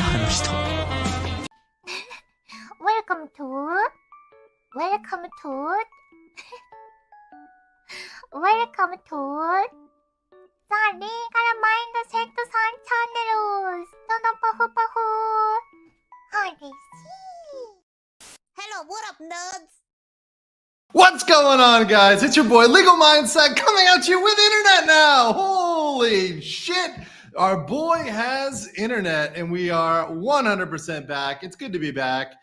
하는人 Welcome to Welcome to さあ、リーガルマインドセットさんチャンネルどのパフパフはいです。 Hello, what up, nerds? What's going on, guys? It's your boy Legal Mindset coming at you with internet now. Holy shit. Our boy has internet and we are 100% back. It's good to be back.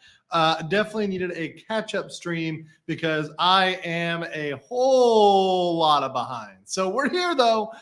Definitely needed a catch-up stream because I am a whole lot of behind. So we're here though,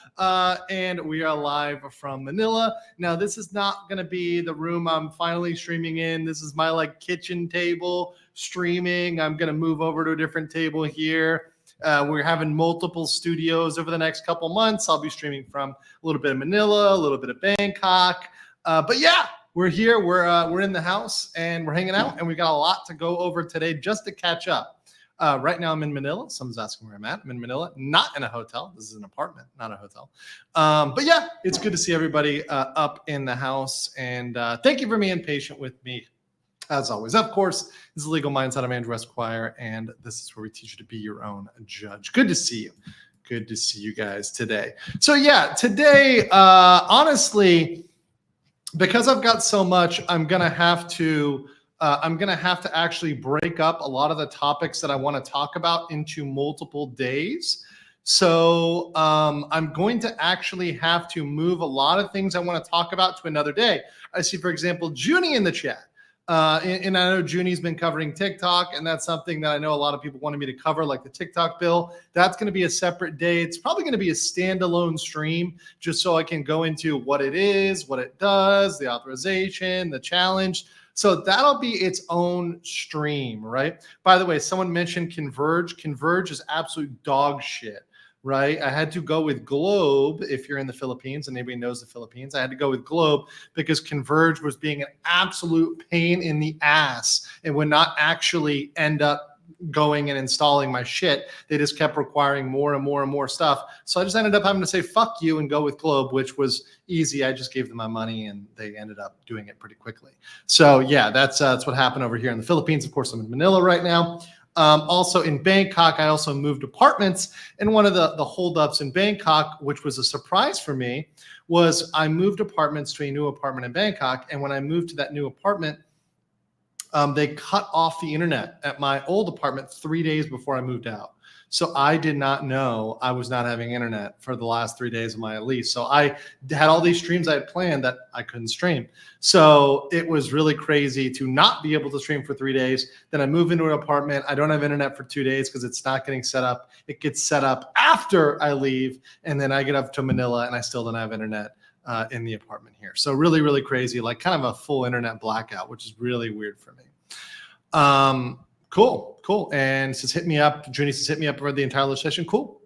and we are live from Manila. Now this is not going to be the room I'm finally streaming in. This is my like kitchen table streaming. I'm going to move over to a different table here. We're having multiple studios over the next couple months. I'll be streaming from a little bit of Manila, a little bit of Bangkok. But yeah, we're here. We're in the house and we're hanging out, and we got a lot to go over today just to catch up. Right now I'm in Manila. Someone's asking where I'm at. I'm in Manila, not in a hotel. This is an apartment, not a hotel. But yeah, it's good to see everybody up in the house, and thank you for being patient with me. As always, of course, this is Legal Mindset. I'm Andrew Esquire, and this is where we teach you to be your own judge. Good to see you. Good to see you guys today. So yeah, today, honestly, because I've got so much, I'm gonna have to actually break up a lot of the topics that I want to talk about into multiple days. So I'm going to actually have to move a lot of things I want to talk about to another day. I see, for example, Junie in the chat. And I know Junie's been covering TikTok, and that's something that I know a lot of people wanted me to cover, like the TikTok bill. That's going to be a separate day. It's probably going to be a standalone stream just so I can go into what it is, what it does, the authorization, the challenge. So that'll be its own stream, right? By the way, someone mentioned Converge. Converge is absolute dog shit. Right? I had to go with Globe if you're in the Philippines, and anybody knows the Philippines. I had to go with Globe because Converge was being an absolute pain in the ass and would not actually end up going and installing my shit. They just kept requiring more and more and more stuff. So I just ended up having to say fuck you and go with Globe, which was easy. I just gave them my money and they ended up doing it pretty quickly. So yeah, that's what happened over here in the Philippines. Of course, I'm in Manila right now. Also in Bangkok, I also moved apartments, and one of the holdups in Bangkok, which was a surprise for me, was I moved apartments to a new apartment in Bangkok, and when I moved to that new apartment, they cut off the internet at my old apartment 3 days before I moved out. So I did not know I was not having internet for the last 3 days of my lease. So I had all these streams I had planned that I couldn't stream. So it was really crazy to not be able to stream for 3 days. Then I move into an apartment. I don't have internet for 2 days because it's not getting set up. It gets set up after I leave. And then I get up to Manila and I still don't have internet in the apartment here. So really, really crazy, like kind of a full internet blackout, which is really weird for me. Cool. And says hit me up. Junie says hit me up for the entire session. Cool.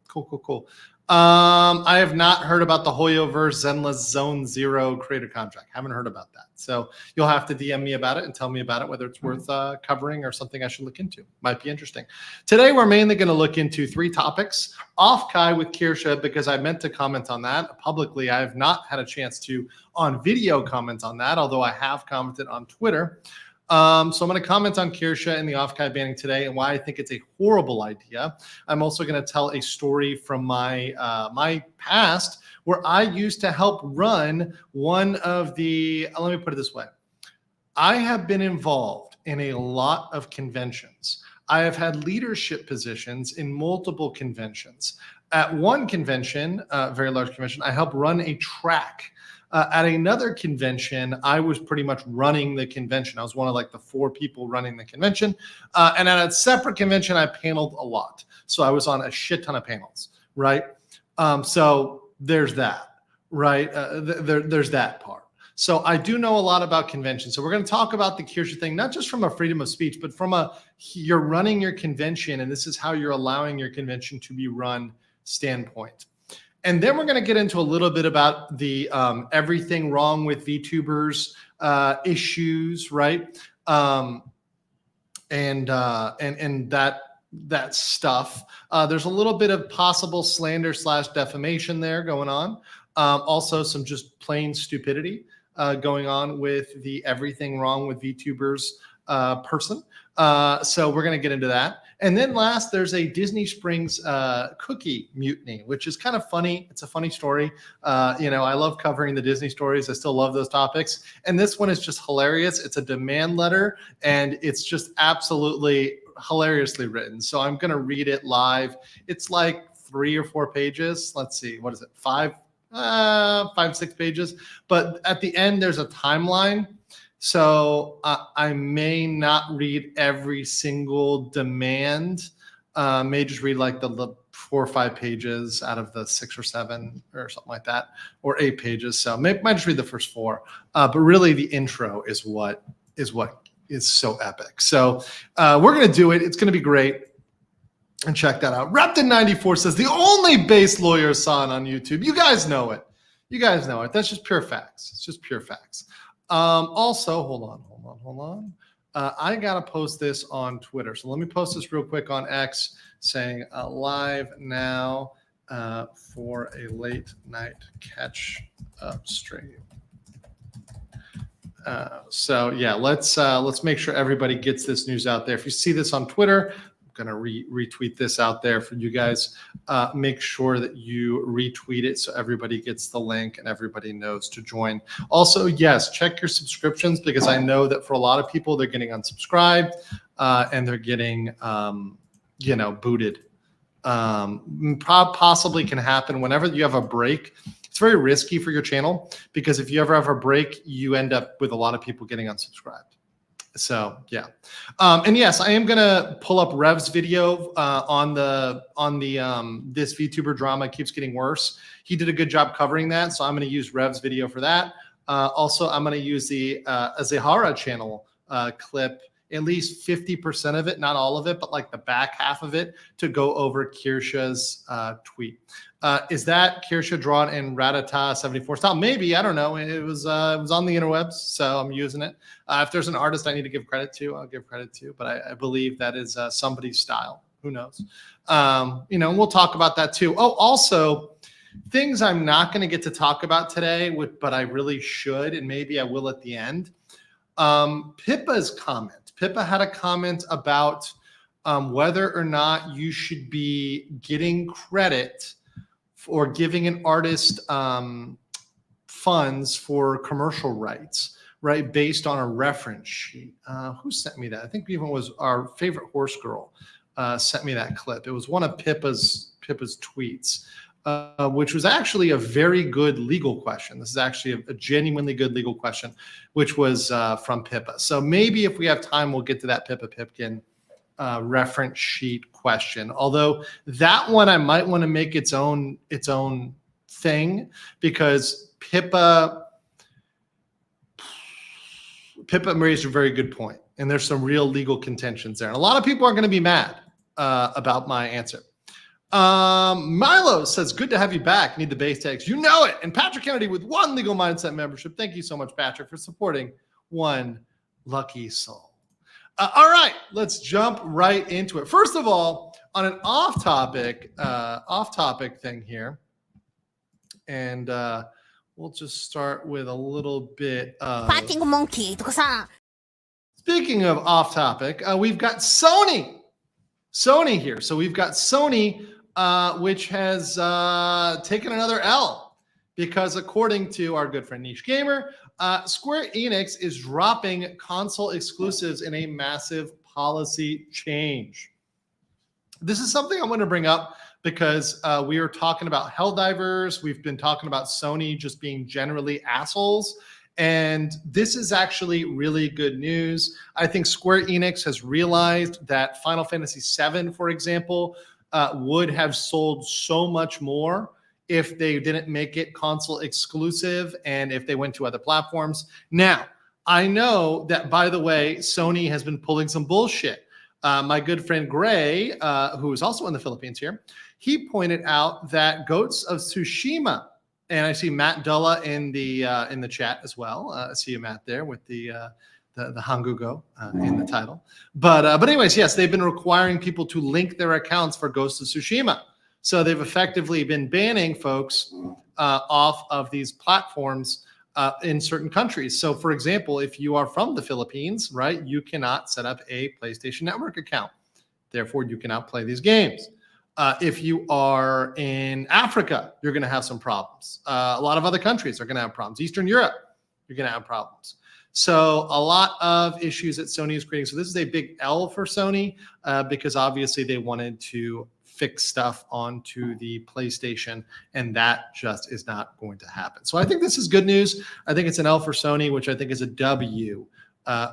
I have not heard about the Hoyoverse Zenless Zone Zero creator contract. Haven't heard about that. So you'll have to DM me about it and tell me about it, whether it's worth covering or something I should look into. Might be interesting. Today, we're mainly going to look into 3 topics. OffKai with Kirsche, because I meant to comment on that publicly. I have not had a chance to on video comment on that, although I have commented on Twitter. So I'm going to comment on Kirsche and the OffKai banning today and why I think it's a horrible idea. I'm also going to tell a story from my my past where I used to help run one of the, let me put it this way. I have been involved in a lot of conventions. I have had leadership positions in multiple conventions. At one convention, a very large convention, I helped run a track. At another convention, I was pretty much running the convention. I was one of like the 4 people running the convention. And at a separate convention, I paneled a lot. So I was on a shit ton of panels, right? So there's that, right? There's that part. So I do know a lot about conventions. So we're going to talk about the Kirsche thing, not just from a freedom of speech, but from you're running your convention and this is how you're allowing your convention to be run standpoint. And then we're going to get into a little bit about the everything wrong with VTubers issues, right? And that stuff. There's a little bit of possible slander / defamation there going on. Also some just plain stupidity. going on with the Everything Wrong with VTubers person. So we're going to get into that. And then last, there's a Disney Springs cookie mutiny, which is kind of funny. It's a funny story. I love covering the Disney stories. I still love those topics. And this one is just hilarious. It's a demand letter, and it's just absolutely hilariously written. So I'm going to read it live. It's like 3 or 4 pages. Let's see. What is it? 5, 6 pages. But at the end, there's a timeline. So I may not read every single demand. May just read like the 4 or 5 pages out of the 6 or 7 or something like that, or 8 pages. So might just read the first 4. But really, the intro is what is so epic. So we're gonna do it. It's gonna be great. And check that out. Repton94 says the only base lawyer son on YouTube. You guys know it. That's just pure facts. It's just pure facts. Also, hold on. I gotta post this on Twitter. So let me post this real quick on X, saying live now for a late night catch up stream. So yeah, let's make sure everybody gets this news out there. If you see this on Twitter, I'm gonna retweet this out there for you guys. Make sure that you retweet it so everybody gets the link and everybody knows to join. Also, yes, check your subscriptions, because I know that for a lot of people, they're getting unsubscribed and they're getting booted. Possibly can happen whenever you have a break. It's very risky for your channel, because if you ever have a break, you end up with a lot of people getting unsubscribed. So yeah, and yes, I am gonna pull up Rev's video on the this VTuber drama keeps getting worse. He did a good job covering that, so I'm gonna use Rev's video for that. Also, I'm gonna use the Azahara channel clip, at least 50% of it, not all of it, but like the back half of it, to go over Kirsche's tweet. Is that Kirsche drawn in Ratata 74 style? Maybe, I don't know. It was on the interwebs, so I'm using it. If there's an artist I need to give credit to, I'll give credit to. But I believe that is somebody's style. Who knows? We'll talk about that too. Oh, also, things I'm not going to get to talk about today, but I really should, and maybe I will at the end. Pippa's comment. Pippa had a comment about whether or not you should be getting credit or giving an artist funds for commercial rights, right? Based on a reference sheet. Who sent me that? I think even was our favorite horse girl sent me that clip. It was one of Pippa's tweets, which was actually a very good legal question. This is actually a genuinely good legal question, which was from Pippa. So maybe if we have time, we'll get to that Pippa Pipkin reference sheet question. Although that one I might want to make its own thing, because Pippa raised a very good point, and there's some real legal contentions there. And a lot of people are going to be mad about my answer. Milo says, good to have you back. Need the base tags. You know it. And Patrick Kennedy with 1 Legal Mindset membership. Thank you so much, Patrick, for supporting one lucky soul. All right, let's jump right into it. First of all, on an off-topic thing here, and we'll just start with a little bit of... Speaking of off-topic, we've got Sony here. So we've got Sony, which has taken another L, because according to our good friend Niche Gamer, Square Enix is dropping console exclusives in a massive policy change. This is something I'm going to bring up because we are talking about Helldivers. We've been talking about Sony just being generally assholes. And this is actually really good news. I think Square Enix has realized that Final Fantasy VII, for example, would have sold so much more if they didn't make it console exclusive and if they went to other platforms. Now, I know that, by the way, Sony has been pulling some bullshit. My good friend Gray, who is also in the Philippines here, he pointed out that Ghosts of Tsushima, and I see Matt Dulla in the chat as well. I see you, Matt, there with the Hangugo in the title. But anyways, yes, they've been requiring people to link their accounts for Ghosts of Tsushima. So they've effectively been banning folks off of these platforms in certain countries. So, for example, if you are from the Philippines, right, you cannot set up a PlayStation Network account. Therefore, you cannot play these games. If you are in Africa, you're going to have some problems. A lot of other countries are going to have problems. Eastern Europe, you're going to have problems. So a lot of issues that Sony is creating. So this is a big L for Sony because obviously they wanted to fix stuff onto the PlayStation, and that just is not going to happen. So I think this is good news. I think it's an L for Sony, which I think is a W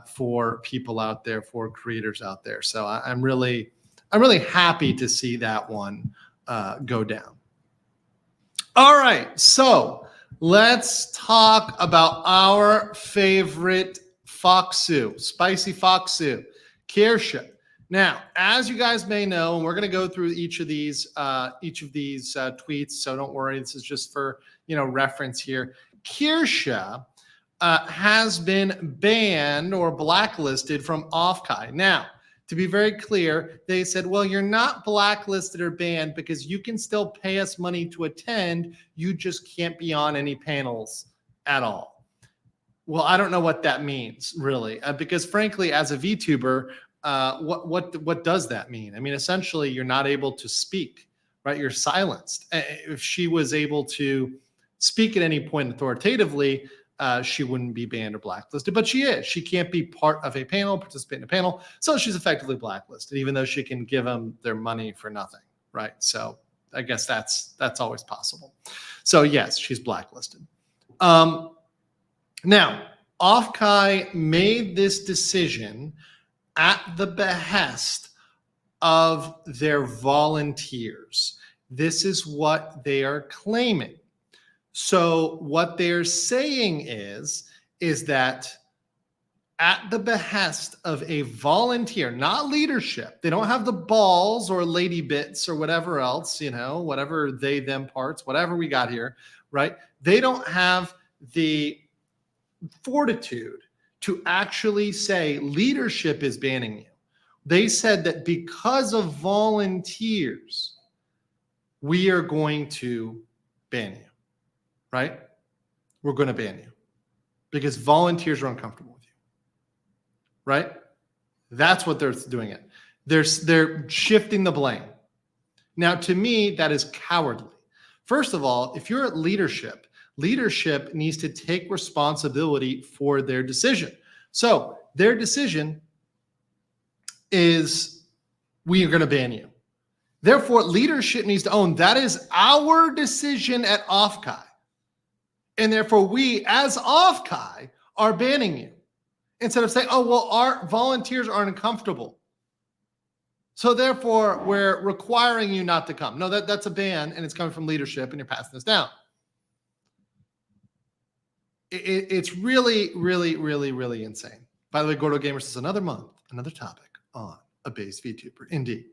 for people out there, for creators out there. So I'm really happy to see that one go down. All right, so let's talk about our favorite Foxu, spicy Foxu, Kirsche. Now, as you guys may know, and we're going to go through each of these tweets, so don't worry. This is just for reference here. Kirsche has been banned or blacklisted from OffKai. Now, to be very clear, they said, well, you're not blacklisted or banned because you can still pay us money to attend. You just can't be on any panels at all. Well, I don't know what that means, really, because frankly, as a VTuber, what does that mean? I mean, essentially, you're not able to speak, right? You're silenced. If she was able to speak at any point authoritatively, she wouldn't be banned or blacklisted, but she is. She can't be part of a panel, participate in a panel, so she's effectively blacklisted, even though she can give them their money for nothing, right? So I guess that's always possible. So yes, she's blacklisted. Now, OffKai made this decision at the behest of their volunteers. This is what they are claiming. So what they're saying is that at the behest of a volunteer, not leadership, they don't have the balls or lady bits or whatever else, whatever they, them parts, whatever we got here, right? They don't have the fortitude to actually say leadership is banning you. They said that because of volunteers, we are going to ban you, right? We're going to ban you because volunteers are uncomfortable with you, right? That's what they're doing it. They're shifting the blame. Now, to me, that is cowardly. First of all, if you're at leadership needs to take responsibility for their decision. So their decision is, we are going to ban you. Therefore, leadership needs to own, that is our decision at OffKai. And therefore, we as OffKai are banning you. Instead of saying, oh, well, our volunteers aren't uncomfortable, so therefore we're requiring you not to come. No, that's a ban, and it's coming from leadership, and you're passing this down. It's really, really, really, really insane. By the way, Gordo Gamer says another month, another topic on a base VTuber. Indeed.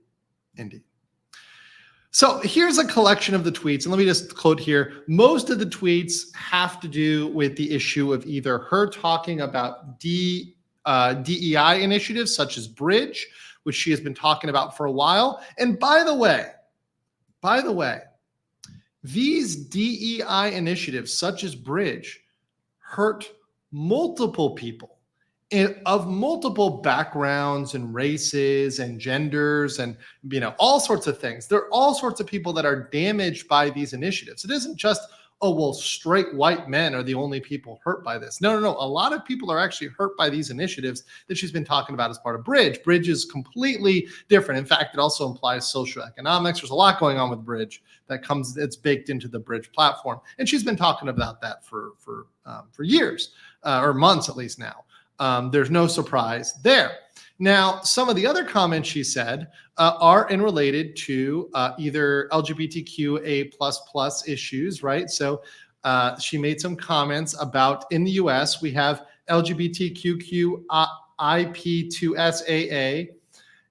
So here's a collection of the tweets, and let me just quote here. Most of the tweets have to do with the issue of either her talking about DEI initiatives such as Bridge, which she has been talking about for a while. And by the way, these DEI initiatives such as Bridge hurt multiple people of multiple backgrounds and races and genders and all sorts of things. There are all sorts of people that are damaged by these initiatives. It isn't just, oh, well, straight white men are the only people hurt by this. No. A lot of people are actually hurt by these initiatives that she's been talking about as part of Bridge. Bridge is completely different. In fact, it also implies social economics. There's a lot going on with Bridge that's baked into the Bridge platform. And she's been talking about that for years, or months at least now. There's no surprise there. Now, some of the other comments she said are related to either LGBTQA++ issues, right? So she made some comments about, in the US, we have LGBTQIP2SAA,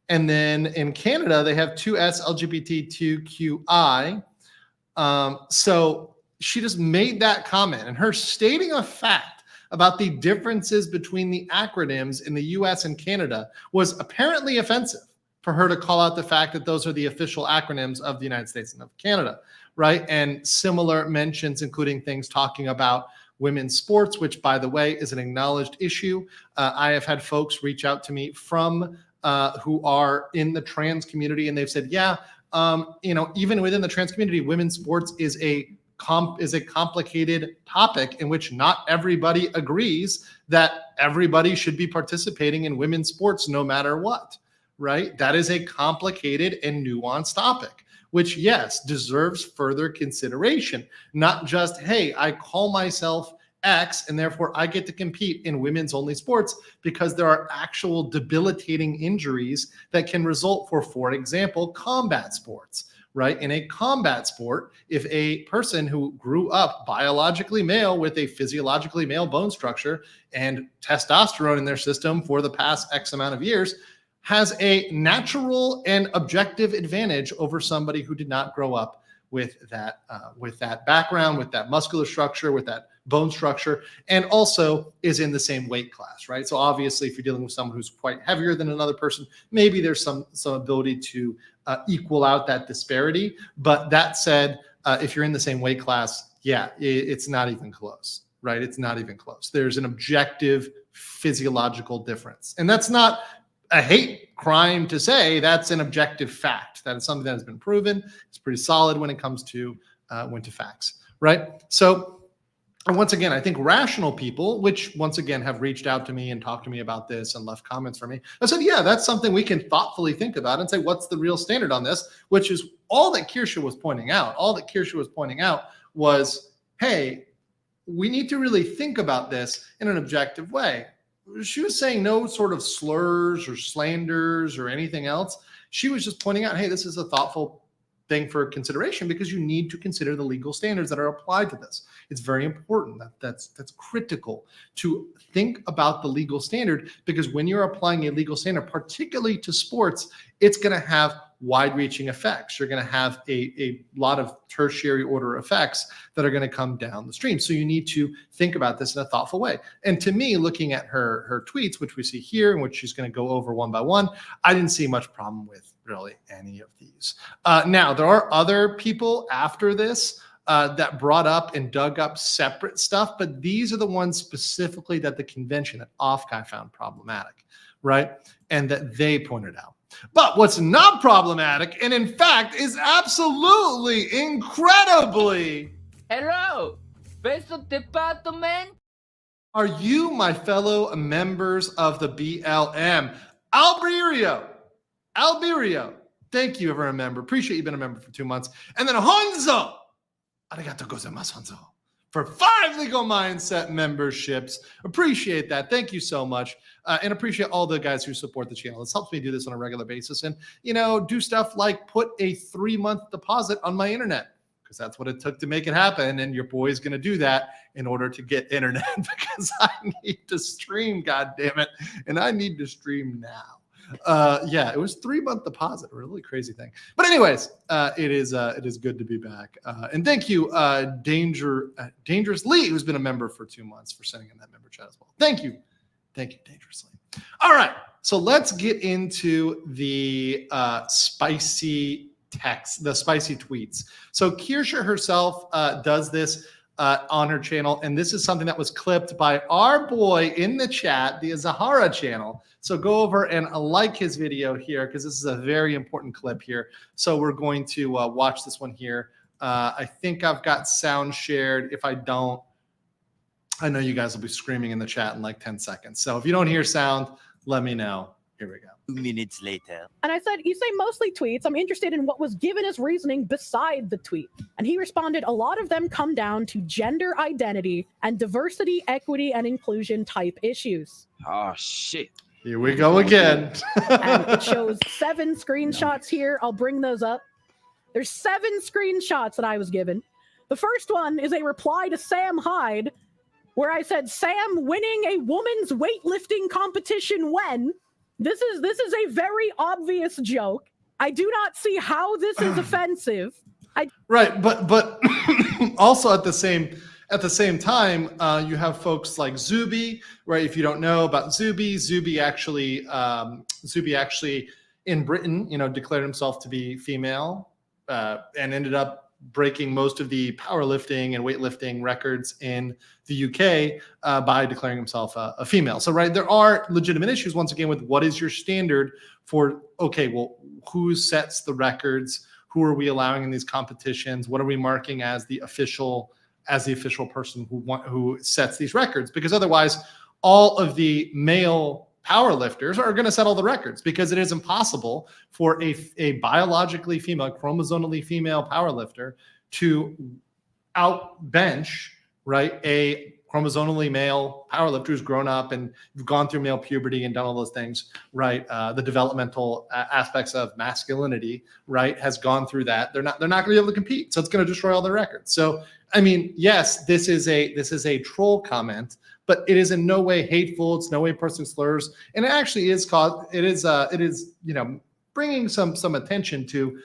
and then in Canada, they have 2S LGBTQI. So she just made that comment, and her stating a fact about the differences between the acronyms in the US and Canada was apparently offensive for her to call out the fact that those are the official acronyms of the United States and of Canada, right? And similar mentions, including things talking about women's sports, which, by the way, is an acknowledged issue. I have had folks reach out to me from who are in the trans community, and they've said, yeah, even within the trans community, women's sports is a complicated topic in which not everybody agrees that everybody should be participating in women's sports no matter what, right? That is a complicated and nuanced topic, which, yes, deserves further consideration. Not just, hey, I call myself X and therefore I get to compete in women's only sports, because there are actual debilitating injuries that can result for example, combat sports. Right? In a combat sport, if a person who grew up biologically male with a physiologically male bone structure and testosterone in their system for the past X amount of years has a natural and objective advantage over somebody who did not grow up with that background, with that muscular structure, with that bone structure, and also is in the same weight class, right? So obviously, if you're dealing with someone who's quite heavier than another person, maybe there's some ability to equal out that disparity. But that said, if you're in the same weight class, yeah, it's not even close, right? It's not even close. There's an objective physiological difference. And that's not a hate crime to say, that's an objective fact. That is something that has been proven. It's pretty solid when it comes to facts, right? So, and once again, I think rational people, which once again have reached out to me and talked to me about this and left comments for me, I said, yeah, that's something we can thoughtfully think about and say, what's the real standard on this? Which is all that Kirsche was pointing out. All that Kirsche was pointing out was, hey, we need to really think about this in an objective way. She was saying no sort of slurs or slanders or anything else. She was just pointing out, hey, this is a thoughtful thing for consideration, because you need to consider the legal standards that are applied to this. It's very important. That's critical to think about the legal standard, because when you're applying a legal standard, particularly to sports, it's going to have wide-reaching effects. You're going to have a lot of tertiary order effects that are going to come down the stream. So you need to think about this in a thoughtful way. And to me, looking at her tweets, which we see here and which she's going to go over one by one, I didn't see much problem with really any of these. Now, there are other people after this that brought up and dug up separate stuff, but these are the ones specifically that the convention at OffKai found problematic, right? And that they pointed out. But what's not problematic, and in fact is absolutely incredibly... Hello, Special Department. Are you, my fellow members of the BLM? Alberio, thank you for a member. Appreciate you being a member for 2 months. And then Honzo, arigato gozaimasu, Honzo, for 5 Legal Mindset memberships. Appreciate that. Thank you so much. And appreciate all the guys who support the channel. This helps me do this on a regular basis and, do stuff like put a 3-month deposit on my internet, because that's what it took to make it happen. And your boy's going to do that in order to get internet, because I need to stream, God damn it. And I need to stream now. Yeah, it was 3-month deposit, a really crazy thing. But anyways, it is good to be back. And thank you, Dangerous Lee, who's been a member for 2 months, for sending in that member chat as well. Thank you, Dangerous Lee. All right, so let's get into the spicy text, the spicy tweets. So Kirsche herself does this on her channel, and this is something that was clipped by our boy in the chat, the Zahara channel. So go over and like his video here, because this is a very important clip here. So we're going to watch this one here. I think I've got sound shared. If I don't, I know you guys will be screaming in the chat in like 10 seconds. So if you don't hear sound, let me know. Here we go. 2 minutes later. And I said, you say mostly tweets. I'm interested in what was given as reasoning beside the tweet. And he responded, a lot of them come down to gender identity and diversity, equity, and inclusion type issues. Oh, shit. Here we go again. And it shows 7 screenshots here. I'll bring those up. There's 7 screenshots that I was given. The first one is a reply to Sam Hyde, where I said, Sam winning a woman's weightlifting competition when? This is a very obvious joke. I do not see how this is offensive. Right, but also at the same time, you have folks like Zuby, right? If you don't know about Zuby actually in Britain, declared himself to be female and ended up breaking most of the powerlifting and weightlifting records in the UK by declaring himself a female. So, right, there are legitimate issues, once again, with what is your standard for, okay, well, who sets the records? Who are we allowing in these competitions? What are we marking as the official person who sets these records? Because otherwise, all of the male powerlifters are going to set all the records, because it is impossible for a biologically female, chromosomally female powerlifter to outbench, right, a chromosomally male powerlifter who's grown up and gone through male puberty and done all those things, right? The developmental aspects of masculinity, right, has gone through that. They're not going to be able to compete, so it's going to destroy all their records. So, I mean, yes, this is a troll comment, but it is in no way hateful. It's no way personal slurs, and it actually is bringing some attention to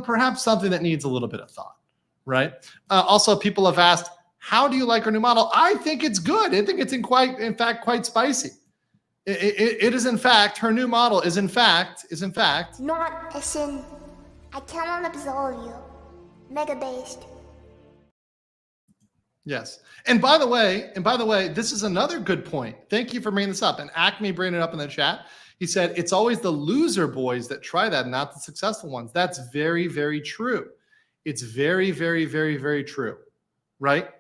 perhaps something that needs a little bit of thought, right? Also, people have asked, how do you like our new model? I think it's good. I think it's in fact quite spicy. It is in fact, her new model is in fact Not a sin. I cannot absolve you. Mega based. Yes. And by the way, this is another good point. Thank you for bringing this up. And Acme bringing it up in the chat. He said, it's always the loser boys that try that, not the successful ones. That's very, very true. It's very, very, very, very true, right?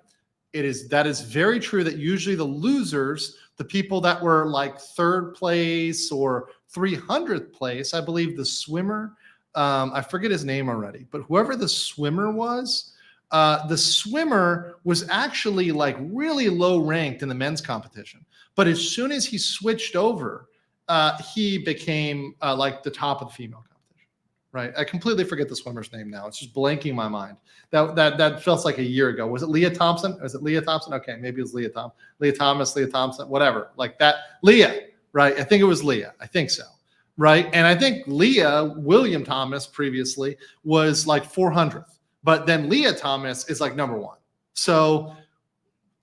That is very true, that usually the losers, the people that were like third place or 300th place, I believe the swimmer, I forget his name already, but whoever the swimmer was actually like really low ranked in the men's competition. But as soon as he switched over, he became like the top of the female competition. Right, I completely forget the swimmer's name now. It's just blanking my mind. That feels like a year ago. Was it Leah Thompson? Was it Leah Thompson? Okay, maybe it was Leah Thompson, whatever, like that. Leah, right? I think it was Leah. I think so, right? And I think William Thomas previously was like 400th, but then Leah Thomas is like number one. So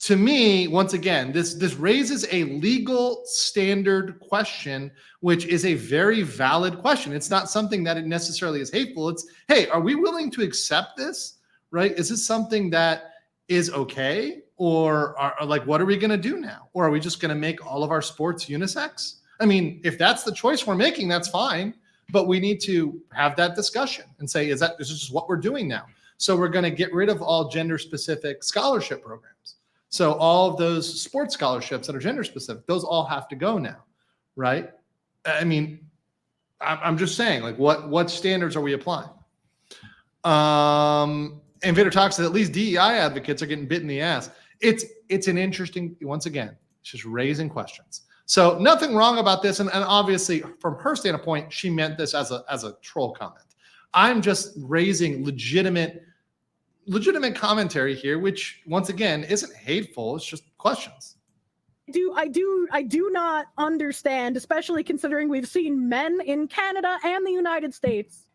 to me, once again, this raises a legal standard question, which is a very valid question. It's not something that it necessarily is hateful. It's, hey, are we willing to accept this, right? Is this something that is okay? Or are like, what are we going to do now? Or are we just going to make all of our sports unisex? I mean, if that's the choice we're making, that's fine. But we need to have that discussion and say, this is just what we're doing now? So we're going to get rid of all gender-specific scholarship programs. So all of those sports scholarships that are gender specific, those all have to go now, right? I mean, I'm just saying, like, what standards are we applying? And Vader talks that at least DEI advocates are getting bit in the ass. It's an interesting, once again, it's just raising questions. So nothing wrong about this, and obviously from her standpoint, she meant this as a troll comment. I'm just raising legitimate commentary here, which once again isn't hateful. It's just questions. I do not understand, especially considering we've seen men in Canada and the United States,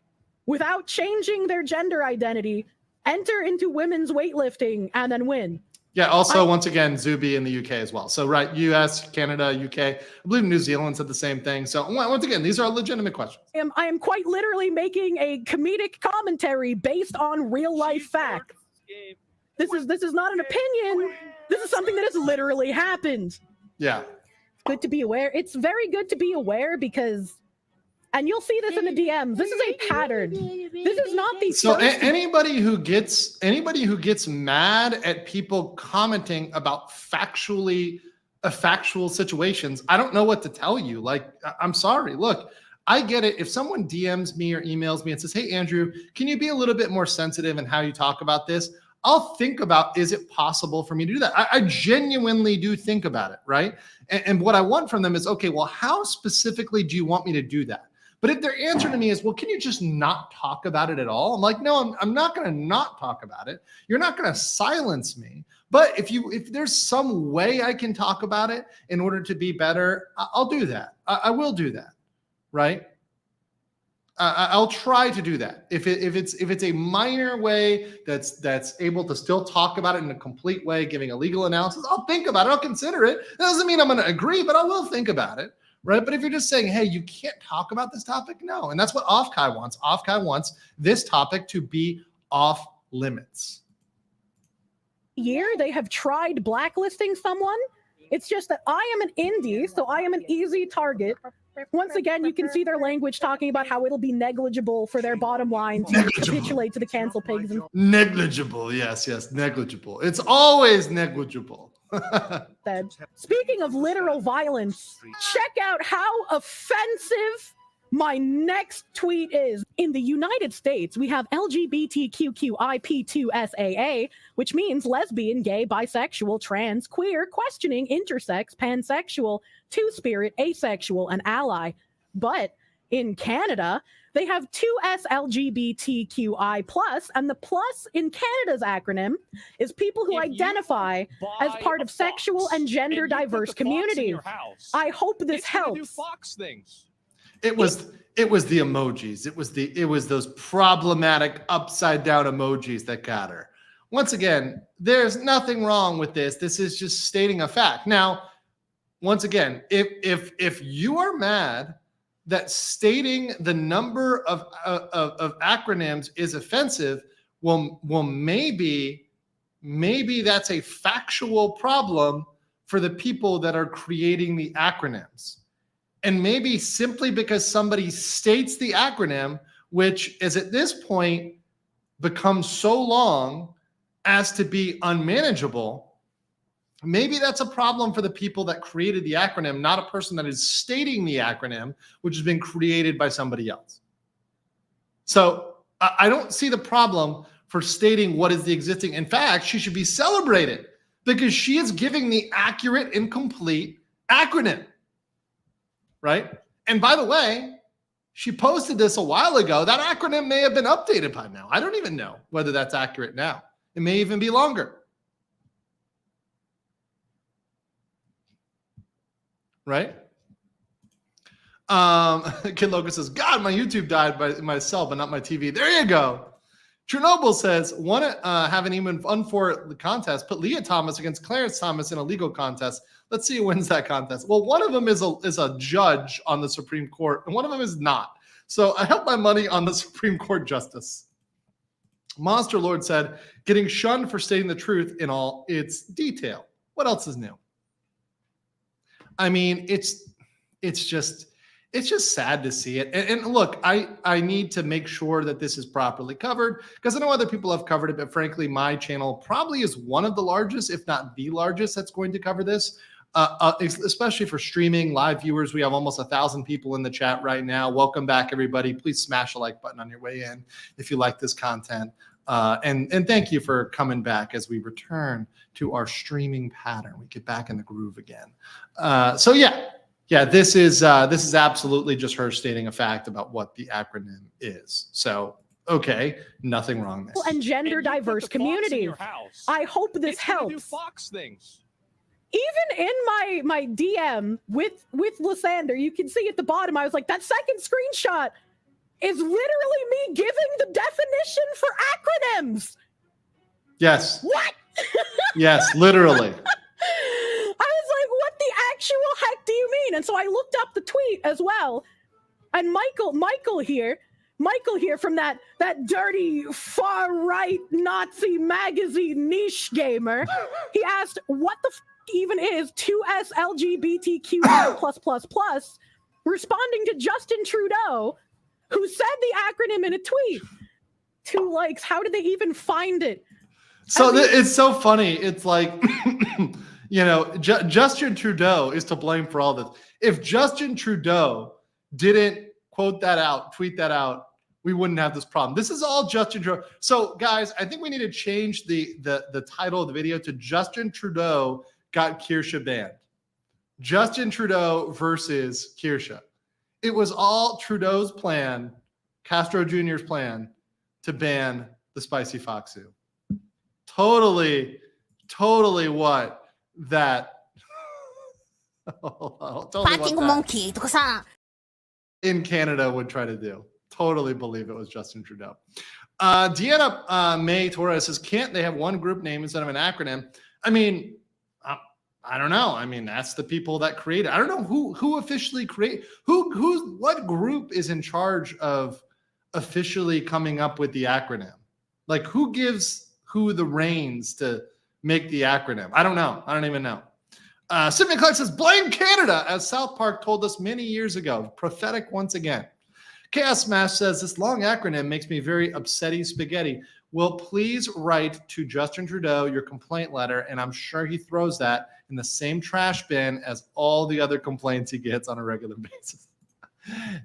without changing their gender identity, enter into women's weightlifting and then win. Yeah, also, once again, Zuby in the UK as well. So, right, US, Canada, UK. I believe New Zealand said the same thing. So, once again, these are legitimate questions. I am quite literally making a comedic commentary based on real-life facts. This is not an opinion. This is something that has literally happened. Yeah. It's good to be aware. It's very good to be aware because... And you'll see this in the DMs. This is a pattern. This is not the so anybody who gets mad at people commenting about factual situations, I don't know what to tell you. Like, I'm sorry. Look, I get it. If someone DMs me or emails me and says, "Hey, Andrew, can you be a little bit more sensitive in how you talk about this?" I'll think about, is it possible for me to do that? I genuinely do think about it, right? And what I want from them is, okay, well, how specifically do you want me to do that? But if their answer to me is, well, can you just not talk about it at all? I'm like, no, I'm not going to not talk about it. You're not going to silence me. But if there's some way I can talk about it in order to be better, I'll do that. I will do that, right? I'll try to do that. If it's a minor way that's able to still talk about it in a complete way, giving a legal analysis, I'll think about it. I'll consider it. That doesn't mean I'm going to agree, but I will think about it. Right. But if you're just saying, hey, you can't talk about this topic, no. And that's what OffKai wants. OffKai wants this topic to be off limits. Year they have tried blacklisting someone. It's just that I am an indie, so I am an easy target. Once again, you can see their language talking about how it'll be negligible for their bottom line to capitulate to the cancel pigs. Negligible, yes, negligible. It's always negligible. Speaking of literal violence, check out how offensive my next tweet is. In the United States, we have LGBTQIP2SAA, which means lesbian, gay, bisexual, trans, queer, questioning, intersex, pansexual, two-spirit, asexual, and ally. But in Canada, they have 2S LGBTQI+, and the plus in Canada's acronym is people who identify as part of sexual and gender diverse communities. I hope this helps. It was the emojis. It was those problematic upside down emojis that got her. Once again, there's nothing wrong with this. This is just stating a fact. Now, once again, if you are mad that stating the number of acronyms is offensive, well maybe that's a factual problem for the people that are creating the acronyms. And maybe simply because somebody states the acronym, which is at this point becomes so long as to be unmanageable, maybe that's a problem for the people that created the acronym, not a person that is stating the acronym, which has been created by somebody else. So I don't see the problem for stating what is the existing. In fact, she should be celebrated because she is giving the accurate and complete acronym. Right? And by the way, she posted this a while ago. That acronym may have been updated by now. I don't even know whether that's accurate now. It may even be longer. Right? Kid Loco says, God, my YouTube died by myself, but not my TV. There you go. Chernobyl says, want to have an even fun for the contest. Put Leah Thomas against Clarence Thomas in a legal contest. Let's see who wins that contest. Well, one of them is a judge on the Supreme Court, and one of them is not. So I have my money on the Supreme Court justice. Monster Lord said, getting shunned for stating the truth in all its detail. What else is new? I mean, it's just sad to see it. And look, I need to make sure that this is properly covered because I know other people have covered it, but frankly, my channel probably is one of the largest, if not the largest, that's going to cover this. Especially for streaming live viewers. We have almost 1,000 people in the chat right now. Welcome back, everybody. Please smash a like button on your way in if you like this content. And thank you for coming back as we return to our streaming pattern. We get back in the groove again. So yeah, this is absolutely just her stating a fact about what the acronym is. So okay, nothing wrong there. And gender diverse communities. I hope this helps. Even in my DM with Slander, you can see at the bottom, I was like, that second screenshot is literally me giving the definition for acronyms. Yes. What? Yes, literally. I was like, what the actual heck do you mean? And so I looked up the tweet as well. And Michael here from that dirty far-right Nazi magazine niche gamer, he asked, what the even is 2S LGBTQ+++, responding to Justin Trudeau, who said the acronym in a tweet. 2 likes. How did they even find it? So it's so funny. It's like, Justin Trudeau is to blame for all this. If Justin Trudeau didn't quote that out, tweet that out, we wouldn't have this problem. This is all Justin Trudeau. So guys, I think we need to change the title of the video to Justin Trudeau got Kirsche banned. Justin Trudeau versus Kirsche. It was all Trudeau's plan, Castro Jr.'s plan, to ban the spicy foxu. Totally what that monkey in Canada would try to do. Totally believe it was Justin Trudeau. Deanna May Torres says, can't they have one group name instead of an acronym? I mean, I don't know. I mean, that's the people that create it. I don't know who officially create what group is in charge of officially coming up with the acronym. Like, who gives who the reins to make the acronym? I don't know. I don't even know. Sydney Clark says, blame Canada, as South Park told us many years ago. Prophetic once again. Chaos Smash says, this long acronym makes me very upsetty spaghetti. Well, please write to Justin Trudeau your complaint letter, and I'm sure he throws that in the same trash bin as all the other complaints he gets on a regular basis.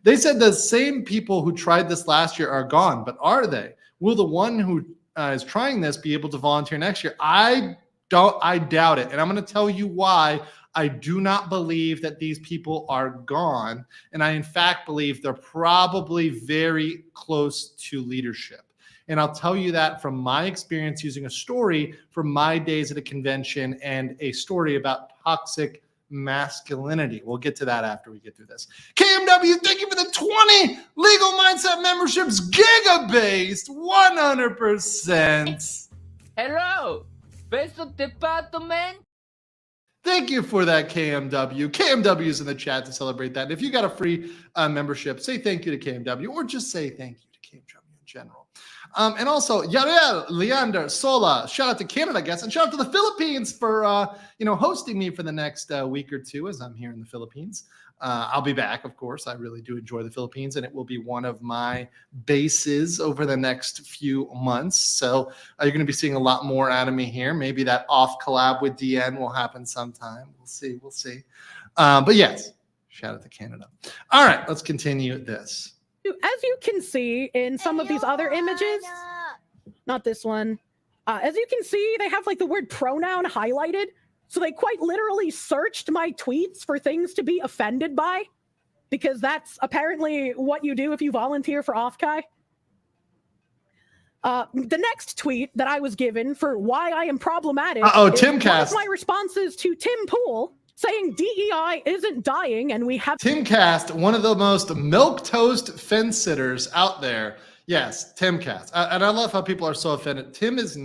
They said the same people who tried this last year are gone, but are they? Will the one who is trying this be able to volunteer next year? I doubt it. And I'm going to tell you why I do not believe that these people are gone. And I, in fact, believe they're probably very close to leadership. And I'll tell you that from my experience using a story from my days at a convention and a story about toxic masculinity. We'll get to that after we get through this. KMW, thank you for the 20 Legal Mindset memberships, giga-based, 100%. Hello, beso department. Thank you for that, KMW. KMW is in the chat to celebrate that. And if you got a free membership, say thank you to KMW, or just say thank you to KMW in general. And also, Yarel, Leander, Sola, shout out to Canada, I guess, and shout out to the Philippines for hosting me for the next week or two as I'm here in the Philippines. I'll be back, of course. I really do enjoy the Philippines, and it will be one of my bases over the next few months. So you're going to be seeing a lot more out of me here. Maybe that off collab with DN will happen sometime. We'll see. But yes, shout out to Canada. All right, let's continue this. As you can see in some of these other images, not this one, as you can see, they have like the word pronoun highlighted. So they quite literally searched my tweets for things to be offended by, because that's apparently what you do if you volunteer for OffKai. The next tweet that I was given for why I am problematic is Timcast. one of my responses to Tim Pool saying DEI isn't dying and we have... Timcast, one of the most milquetoast fence sitters out there. Yes, Timcast. And I love how people are so offended. Tim is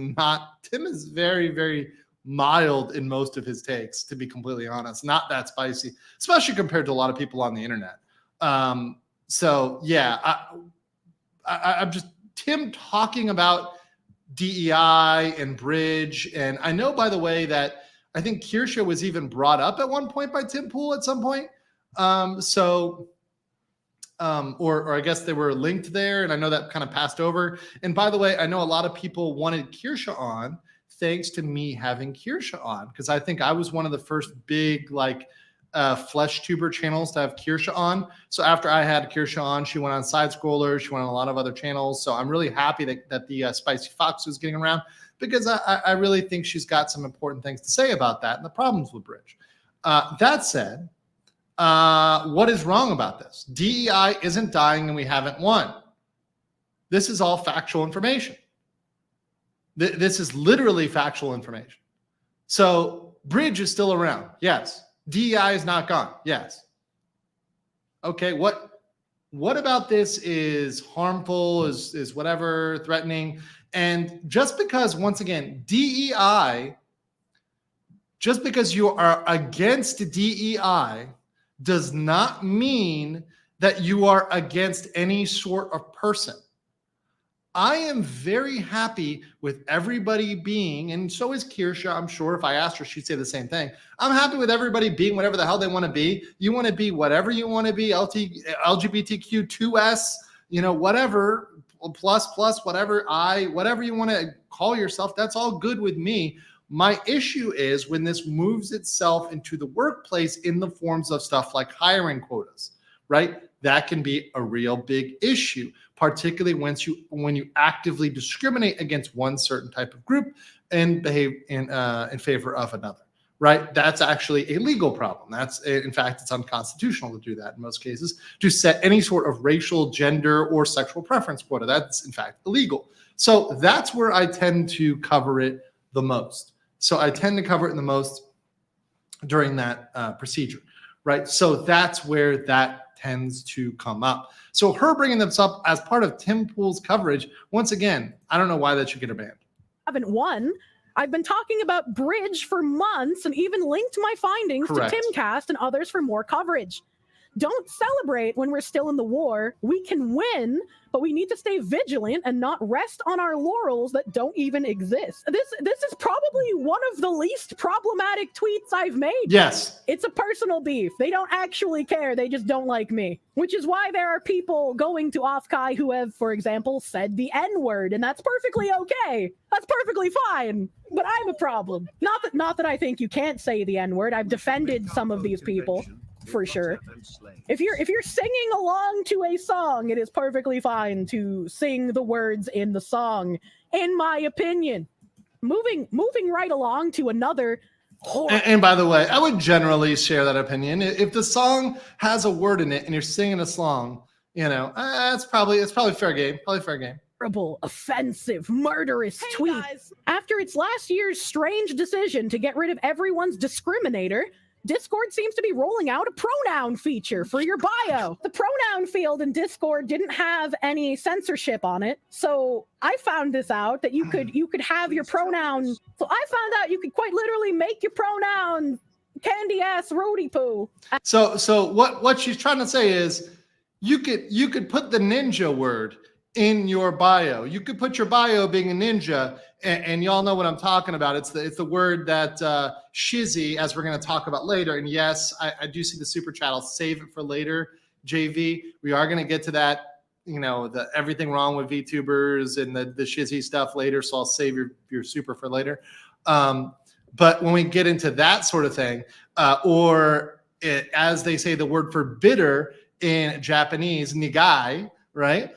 very, very mild in most of his takes, to be completely honest. Not that spicy, especially compared to a lot of people on the internet. So, yeah, I'm just... Tim talking about DEI and Bridge. And I know, by the way, that I think Kirsche was even brought up at one point by Tim Pool at some point. Or I guess they were linked there, and I know that kind of passed over. And by the way, I know a lot of people wanted Kirsche on thanks to me having Kirsche on, because I think I was one of the first big flesh tuber channels to have Kirsche on. So after I had Kirsche on, she went on Side Scroller, she went on a lot of other channels. So I'm really happy that the Spicy Fox was getting around, because I really think she's got some important things to say about that and the problems with Bridge. That said, what is wrong about this? DEI isn't dying and we haven't won. This is all factual information. This is literally factual information. So Bridge is still around. Yes. DEI is not gone. Yes. Okay. What about this is harmful, is whatever, threatening? And just because, once again, DEI, just because you are against DEI does not mean that you are against any sort of person. I am very happy with everybody being, and so is Kirsche, I'm sure. If I asked her, she'd say the same thing. I'm happy with everybody being whatever the hell they want to be. You want to be whatever you want to be, LGBTQ2S, whatever, plus, whatever you want to call yourself, that's all good with me. My issue is when this moves itself into the workplace in the forms of stuff like hiring quotas, right? That can be a real big issue, particularly when you actively discriminate against one certain type of group and behave in favor of another, right? That's actually a legal problem. In fact, it's unconstitutional to do that in most cases, to set any sort of racial, gender, or sexual preference quota. That's, in fact, illegal. So that's where I tend to cover it the most. So I tend to cover it the most during that procedure, right? So that's where that tends to come up. So her bringing this up as part of Tim Pool's coverage, once again, I don't know why that should get her banned. Haven't won. I've been talking about Bridge for months and even linked my findings Correct. to Timcast and others for more coverage. don't celebrate when we're still in the war. We can win, but we need to stay vigilant and not rest on our laurels that don't even exist. This is probably one of the least problematic tweets I've made. Yes. It's a personal beef. They don't actually care. They just don't like me. Which is why there are people going to OffKai who have, for example, said the N-word, and that's perfectly okay. That's perfectly fine. But I'm a problem. Not that I think you can't say the N-word. I've defended some of these people, for sure. If you're singing along to a song, it is perfectly fine to sing the words in the song, in my opinion. Moving right along to another and by the way, I would generally share that opinion. If the song has a word in it and you're singing a song, it's probably fair game. Probably fair game. Horrible, offensive, murderous tweet. Guys. After its last year's strange decision to get rid of everyone's discriminator, Discord seems to be rolling out a pronoun feature for your bio. The pronoun field in Discord didn't have any censorship on it, so I found this out that you could have your pronoun. So I found out you could quite literally make your pronoun candy ass roadie poo. So what she's trying to say is you could put the ninja word in your bio. You could put your bio being a ninja, and y'all know what I'm talking about. It's the word that Shizzy, as we're going to talk about later. And yes, I do see the super chat. I'll save it for later, JV. We are going to get to that, the everything wrong with VTubers and the Shizzy stuff later. So I'll save your super for later. But when we get into that sort of thing, as they say, the word for bitter in Japanese, nigai, right?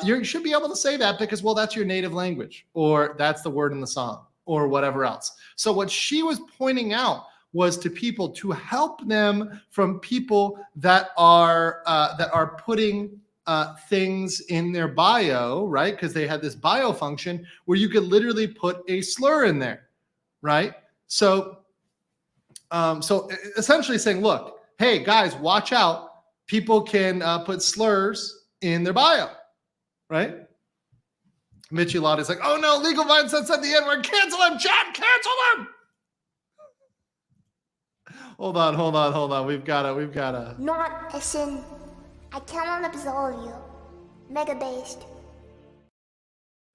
You should be able to say that because, well, that's your native language, or that's the word in the song, or whatever else. So what she was pointing out was to people to help them from people that are putting things in their bio, right? Because they had this bio function where you could literally put a slur in there, right? So essentially saying, look, hey guys, watch out. People can put slurs in their bio. Right? Mitchie Lotte is like, oh no, legal mindset said the N-word. Cancel him, chat, cancel him. Hold on. We've gotta. Not a sin. I cannot absolve you. Mega based.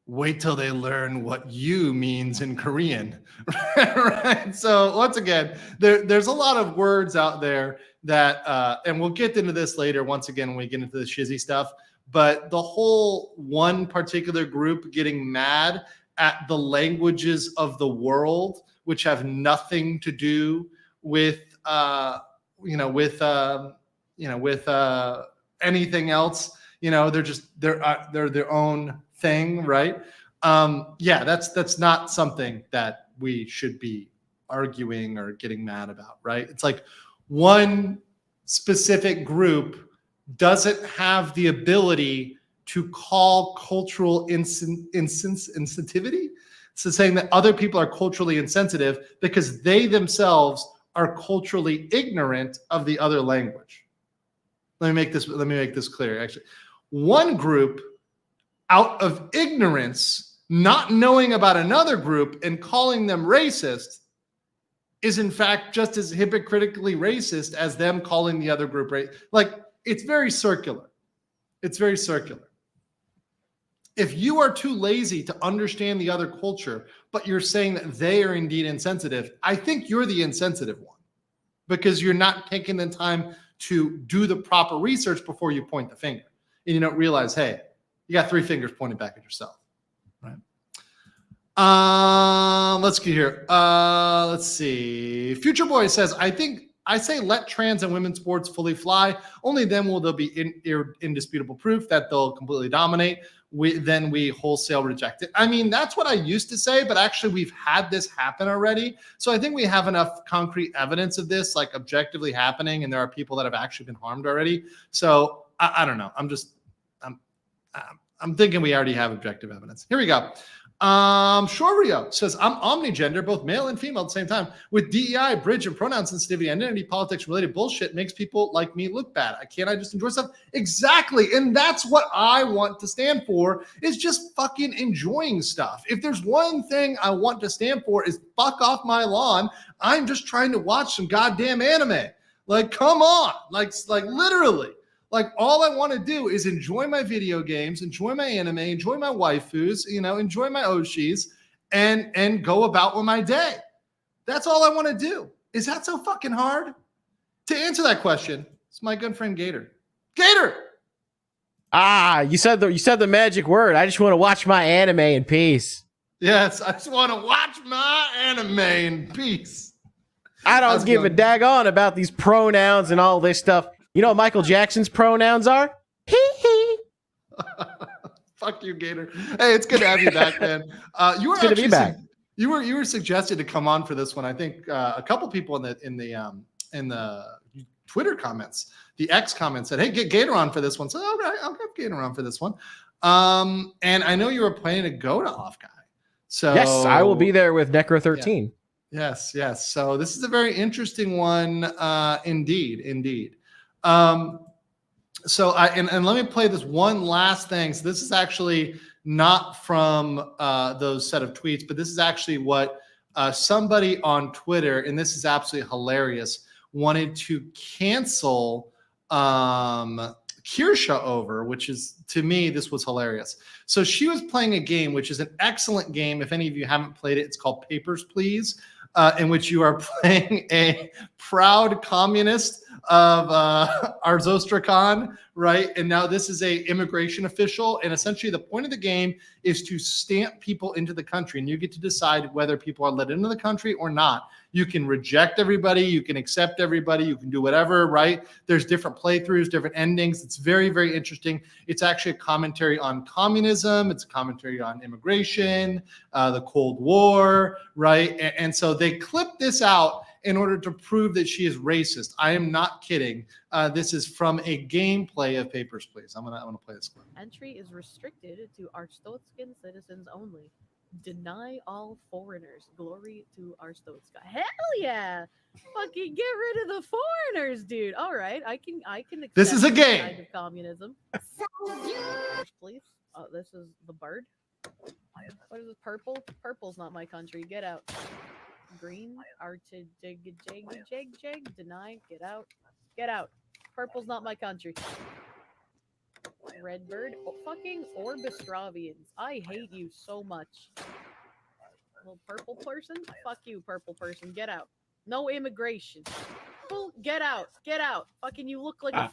Wait till they learn what you means in Korean. Right? So once again, there's a lot of words out there that, and we'll get into this later once again when we get into the Shizzy stuff. But the whole one particular group getting mad at the languages of the world, which have nothing to do with anything else, they're their own thing, right? That's not something that we should be arguing or getting mad about, right? It's like one specific group doesn't have the ability to call cultural insensitivity. So saying that other people are culturally insensitive because they themselves are culturally ignorant of the other language. Let me make this clear. Actually, one group out of ignorance, not knowing about another group and calling them racist is in fact just as hypocritically racist as them calling the other group racist. Like, it's very circular. It's very circular. If you are too lazy to understand the other culture, but you're saying that they are indeed insensitive, I think you're the insensitive one because you're not taking the time to do the proper research before you point the finger. And you don't realize, hey, you got three fingers pointed back at yourself, right? Let's get here. Let's see. Future Boy says, I say let trans and women's sports fully fly. Only then will there be indisputable proof that they'll completely dominate. Then we wholesale reject it. I mean, that's what I used to say, but actually we've had this happen already. So I think we have enough concrete evidence of this, like objectively happening, and there are people that have actually been harmed already. So I don't know. I'm thinking we already have objective evidence. Here we go. Shorio says, I'm omnigender, both male and female at the same time. With DEI, bridge, and pronoun sensitivity, identity politics related bullshit makes people like me look bad. Can't I just enjoy stuff? Exactly. And that's what I want to stand for, is just fucking enjoying stuff. If there's one thing I want to stand for is fuck off my lawn. I'm just trying to watch some goddamn anime. Like, come on. Like literally. Like, all I want to do is enjoy my video games, enjoy my anime, enjoy my waifus, enjoy my Oshis, and go about with my day. That's all I want to do. Is that so fucking hard? To answer that question, it's my good friend Gator. Gator! You said the magic word. I just want to watch my anime in peace. Yes, I just want to watch my anime in peace. I don't give a daggone about these pronouns and all this stuff. You know what Michael Jackson's pronouns are? Hee hee. Fuck you, Gator. Hey, it's good to have you back, man. You were good to be back. You were suggested to come on for this one. I think a couple people in the Twitter comments, the X comments said, "Hey, get Gator on for this one." So, all right, I'll get Gator on for this one. And I know you were planning to go to OffKai. So yes, I will be there with Necro 13. Yeah. Yes. So this is a very interesting one, indeed. So and let me play this one last thing. So this is actually not from those set of tweets, but this is actually what somebody on Twitter, and this is absolutely hilarious, wanted to cancel Kirsche over, which is, to me, this was hilarious. So she was playing a game, which is an excellent game. If any of you haven't played it, it's called Papers, Please, in which you are playing a proud communist of Arzostrakhan, right? And now this is a immigration official. And essentially the point of the game is to stamp people into the country. And you get to decide whether people are let into the country or not. You can reject everybody. You can accept everybody. You can do whatever, right? There's different playthroughs, different endings. It's very, very interesting. It's actually a commentary on communism. It's a commentary on immigration, the Cold War, right? And so they clipped this out in order to prove that she is racist. I am not kidding. This is from a gameplay of Papers, Please. I'm gonna play this clip. Entry is restricted to Arstotzkan citizens only. Deny all foreigners. Glory to Arstotzka. Hell yeah! Fucking get rid of the foreigners, dude. All right, I can accept This is a game. kind of communism. Please. Oh, this is the bird. What is this? Purple? Purple's not my country. Get out. Green. Deny. Get out. Get out. Purple's not my country. Redbird. Oh, fucking Orbistravians. I hate you so much. Little purple person? Fuck you, purple person. Get out. No immigration. Well, get out. Get out. Fucking you look like a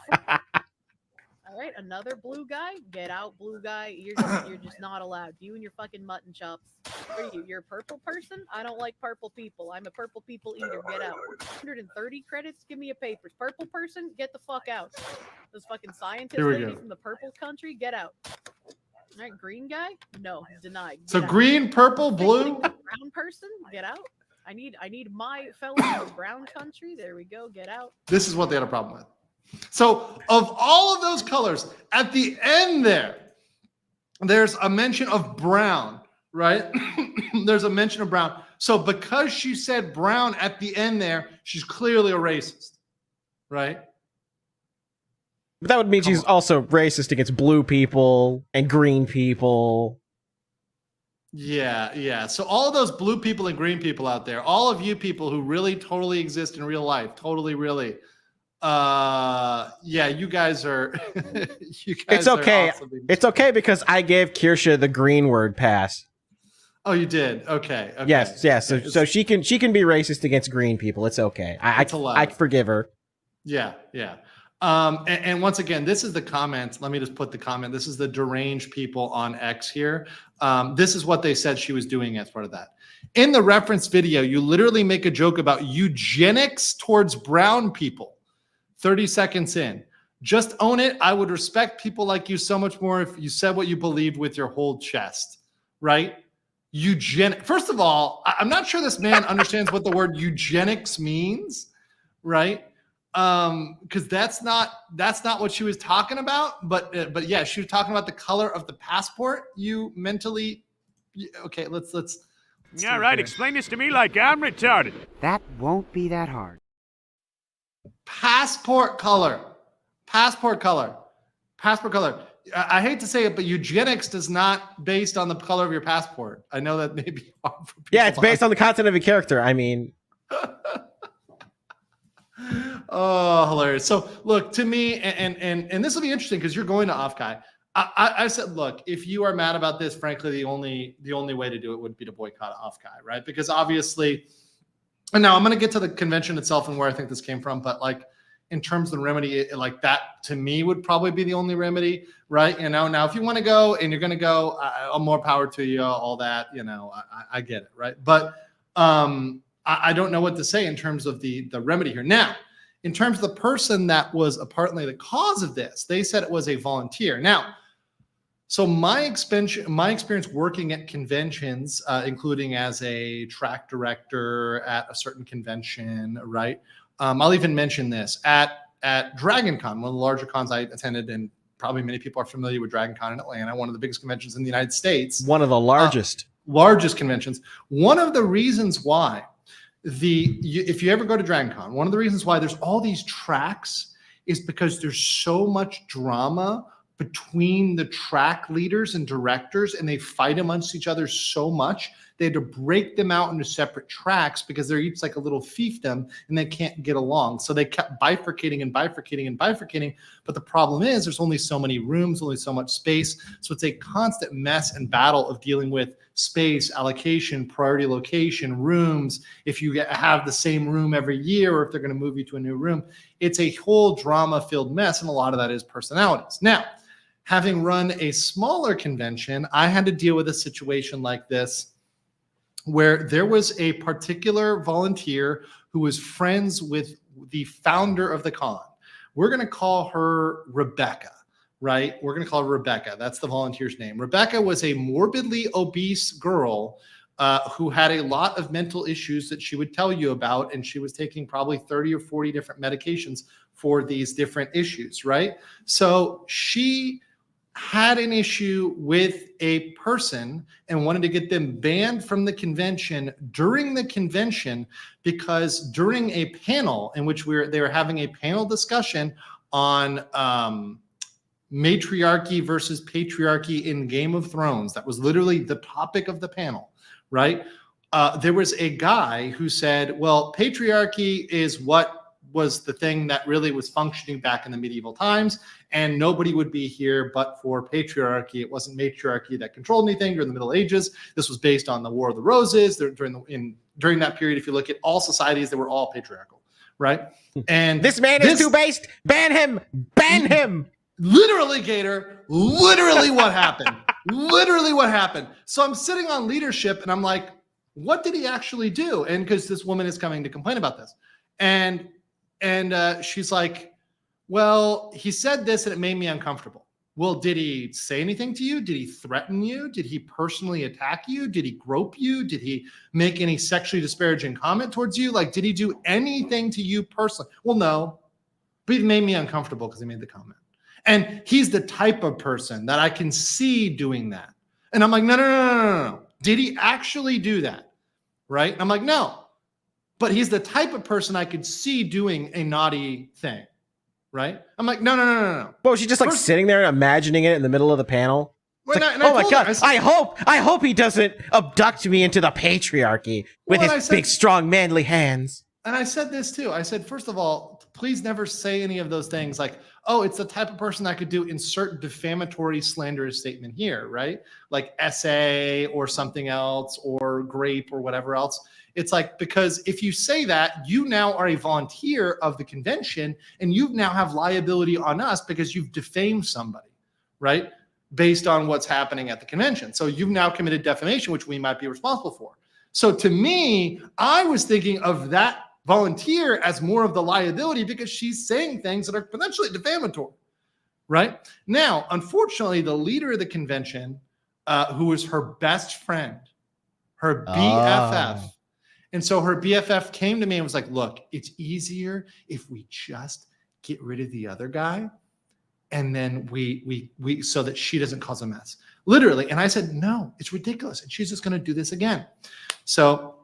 all right, another blue guy. Get out, blue guy. You're just not allowed. You and your fucking mutton chops. What are you? You're a purple person? I don't like purple people. I'm a purple people eater. Get out. 130 credits. Give me a papers. Purple person, get the fuck out. This fucking scientist lady from the purple country, get out. All right, green guy? No, denied. Get So out. green, purple, blue. Brown person, get out. I need my fellow from brown country. There we go. Get out. This is what they had a problem with. So of all of those colors, at the end there's a mention of brown, right? There's a mention of brown. So because she said brown at the end there, she's clearly a racist, right? But that would mean she's also racist against blue people and green people. Yeah. So all of those blue people and green people out there, all of you people who really totally exist in real life, totally, really, you guys are It's okay. Awesome. It's okay because I gave Kirsche the green word pass. Oh, you did? Okay. Yes. So she can be racist against green people. It's okay. I forgive her. Yeah. And once again, this is the comment. Let me just put the comment. This is the deranged people on X here. This is what they said she was doing as part of that. In the reference video, you literally make a joke about eugenics towards brown people. 30 seconds in. Just own it. I would respect people like you so much more if you said what you believed with your whole chest, right? First of all, I'm not sure this man understands what the word eugenics means, right? Because that's not what she was talking about. But yeah, she was talking about the color of the passport. You mentally, okay? Let's All right, explain this to me like I'm retarded. That won't be that hard. Passport color. I hate to say it, but eugenics does not based on the color of your passport. I know that may be hard for people. Yeah, it's based on the content of your character. I mean, Oh, hilarious. So look, to me, and this will be interesting because you're going to OffKai. I said, look, if you are mad about this, frankly, the only way to do it would be to boycott OffKai, right? Because obviously, and now I'm going to get to the convention itself and where I think this came from, but like in terms of the remedy, like that to me would probably be the only remedy, right? You know, now if you want to go and you're going to go, more power to you, all that, you know, I get it, right? But I don't know what to say in terms of the remedy here. Now, in terms of the person that was apparently the cause of this, they said it was a volunteer. Now, so my experience working at conventions, including as a track director at a certain convention, right? I'll even mention this at DragonCon, one of the larger cons I attended, and probably many people are familiar with DragonCon in Atlanta, one of the biggest conventions in the United States. One of the largest conventions. One of the reasons why if you ever go to DragonCon, one of the reasons why there's all these tracks is because there's so much drama between the track leaders and directors, and they fight amongst each other so much they had to break them out into separate tracks because they're each like a little fiefdom and they can't get along. So they kept bifurcating and bifurcating and bifurcating. But the problem is there's only so many rooms, only so much space. So it's a constant mess and battle of dealing with space, allocation, priority location, rooms. If you have the same room every year, or if they're going to move you to a new room, it's a whole drama-filled mess. And a lot of that is personalities. Now, having run a smaller convention, I had to deal with a situation like this where there was a particular volunteer who was friends with the founder of the con. We're going to call her Rebecca, right? We're going to call her Rebecca. That's the volunteer's name. Rebecca was a morbidly obese girl who had a lot of mental issues that she would tell you about, and she was taking probably 30 or 40 different medications for these different issues, right? So she had an issue with a person and wanted to get them banned from the convention during the convention, because during a panel in which they were having a panel discussion on matriarchy versus patriarchy in Game of Thrones, that was literally the topic of the panel, right? There was a guy who said, well, patriarchy is what was the thing that really was functioning back in the medieval times, and nobody would be here but for patriarchy. It wasn't matriarchy that controlled anything during the Middle Ages. This was based on the War of the Roses. During that period, if you look at all societies, they were all patriarchal, right? And this man is too based. Ban him. Ban him. Literally, Gator. Literally what happened. Literally what happened. So I'm sitting on leadership and I'm like, what did he actually do? And because this woman is coming to complain about this. And she's like, well, he said this and it made me uncomfortable. Well, did he say anything to you? Did he threaten you? Did he personally attack you? Did he grope you? Did he make any sexually disparaging comment towards you? Like, did he do anything to you personally? Well, no, but he made me uncomfortable because he made the comment. And he's the type of person that I can see doing that. And I'm like, no. Did he actually do that? Right? And I'm like, no. But he's the type of person I could see doing a naughty thing, right? I'm like, no. Well, was she just like sitting there imagining it in the middle of the panel? Like, oh my God, I hope he doesn't abduct me into the patriarchy with his big, strong, manly hands. And I said this too. I said, first of all, please never say any of those things like, oh, it's the type of person I could do insert defamatory, slanderous statement here, right? Like essay or something else or grape or whatever else. It's like, because if you say that, you now are a volunteer of the convention and you now have liability on us because you've defamed somebody, right? Based on what's happening at the convention. So you've now committed defamation, which we might be responsible for. So to me, I was thinking of that volunteer as more of the liability because she's saying things that are potentially defamatory, right? Now, unfortunately, the leader of the convention, who was her best friend, her BFF, and so her BFF came to me and was like, look, it's easier if we just get rid of the other guy and then we so that she doesn't cause a mess. Literally. And I said, no, it's ridiculous. And she's just going to do this again. So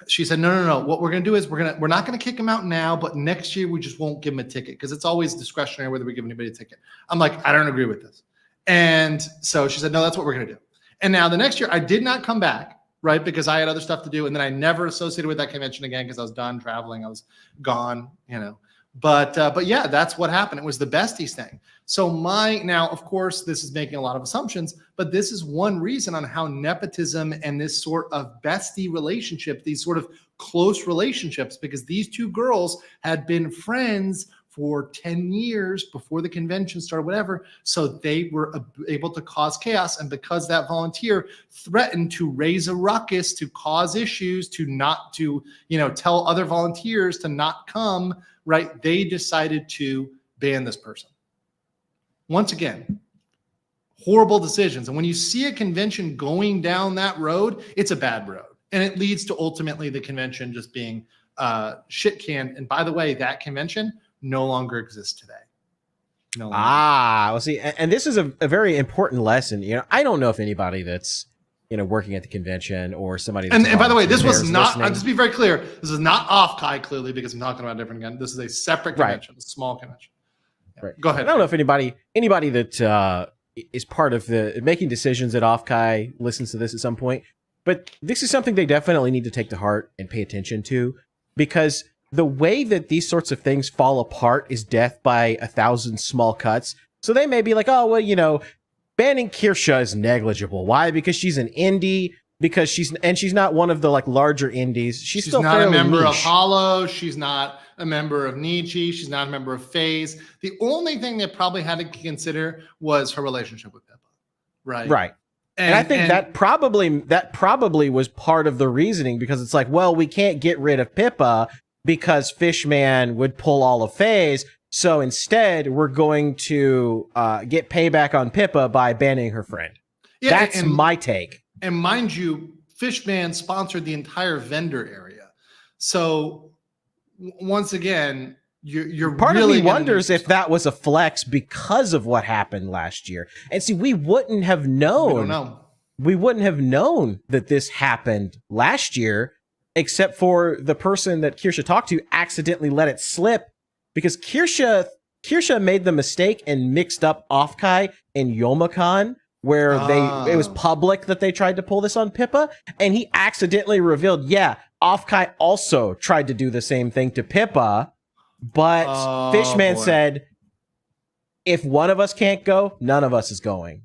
she said, no. What we're going to do is we're not going to kick him out now, but next year we just won't give him a ticket because it's always discretionary whether we give anybody a ticket. I'm like, I don't agree with this. And so she said, no, that's what we're going to do. And now the next year I did not come back. Right, because I had other stuff to do, and then I never associated with that convention again because I was done traveling. I was gone, But yeah, that's what happened. It was the besties thing. So now, of course, this is making a lot of assumptions, but this is one reason on how nepotism and this sort of bestie relationship, these sort of close relationships, because these two girls had been friends for 10 years before the convention started, whatever. So they were able to cause chaos. And because that volunteer threatened to raise a ruckus, to cause issues, to tell other volunteers to not come, right? They decided to ban this person. Once again, horrible decisions. And when you see a convention going down that road, it's a bad road. And it leads to ultimately the convention just being shit canned. And by the way, that convention no longer exists today. No longer. Well, see, and this is a very important lesson. I don't know if anybody that's working at the convention or somebody. That's and by the way, this was not. I'll just be very clear. This is not OffKai, clearly, because I'm talking about a different again. This is a separate convention, a small convention. Yeah. Right. Go ahead. I don't know if anybody that is part of the making decisions at OffKai listens to this at some point, but this is something they definitely need to take to heart and pay attention to, because the way that these sorts of things fall apart is death by 1,000 small cuts. So they may be like, oh, well, banning Kirsche is negligible. Why? Because she's an indie. Because she's not one of the larger indies. She's still not a member niche. of Hollow. She's not a member of Nietzsche. She's not a member of FaZe. The only thing they probably had to consider was her relationship with Pippa. Right. Right. And I think that probably was part of the reasoning, because it's like, well, we can't get rid of Pippa because Fishman would pull all of FaZe. So instead, we're going to get payback on Pippa by banning her friend. Yeah, that's my take. And mind you, Fishman sponsored the entire vendor area. So once again, you're part really of me wonders if that was a flex because of what happened last year. And see, we wouldn't have known. We don't know. We wouldn't have known that this happened last year, except for the person that Kirsche talked to accidentally let it slip, because Kirsche made the mistake and mixed up OffKai and Youmacon, where it was public that they tried to pull this on Pippa, and he accidentally revealed, OffKai also tried to do the same thing to Pippa, but Fishman said, if one of us can't go, none of us is going.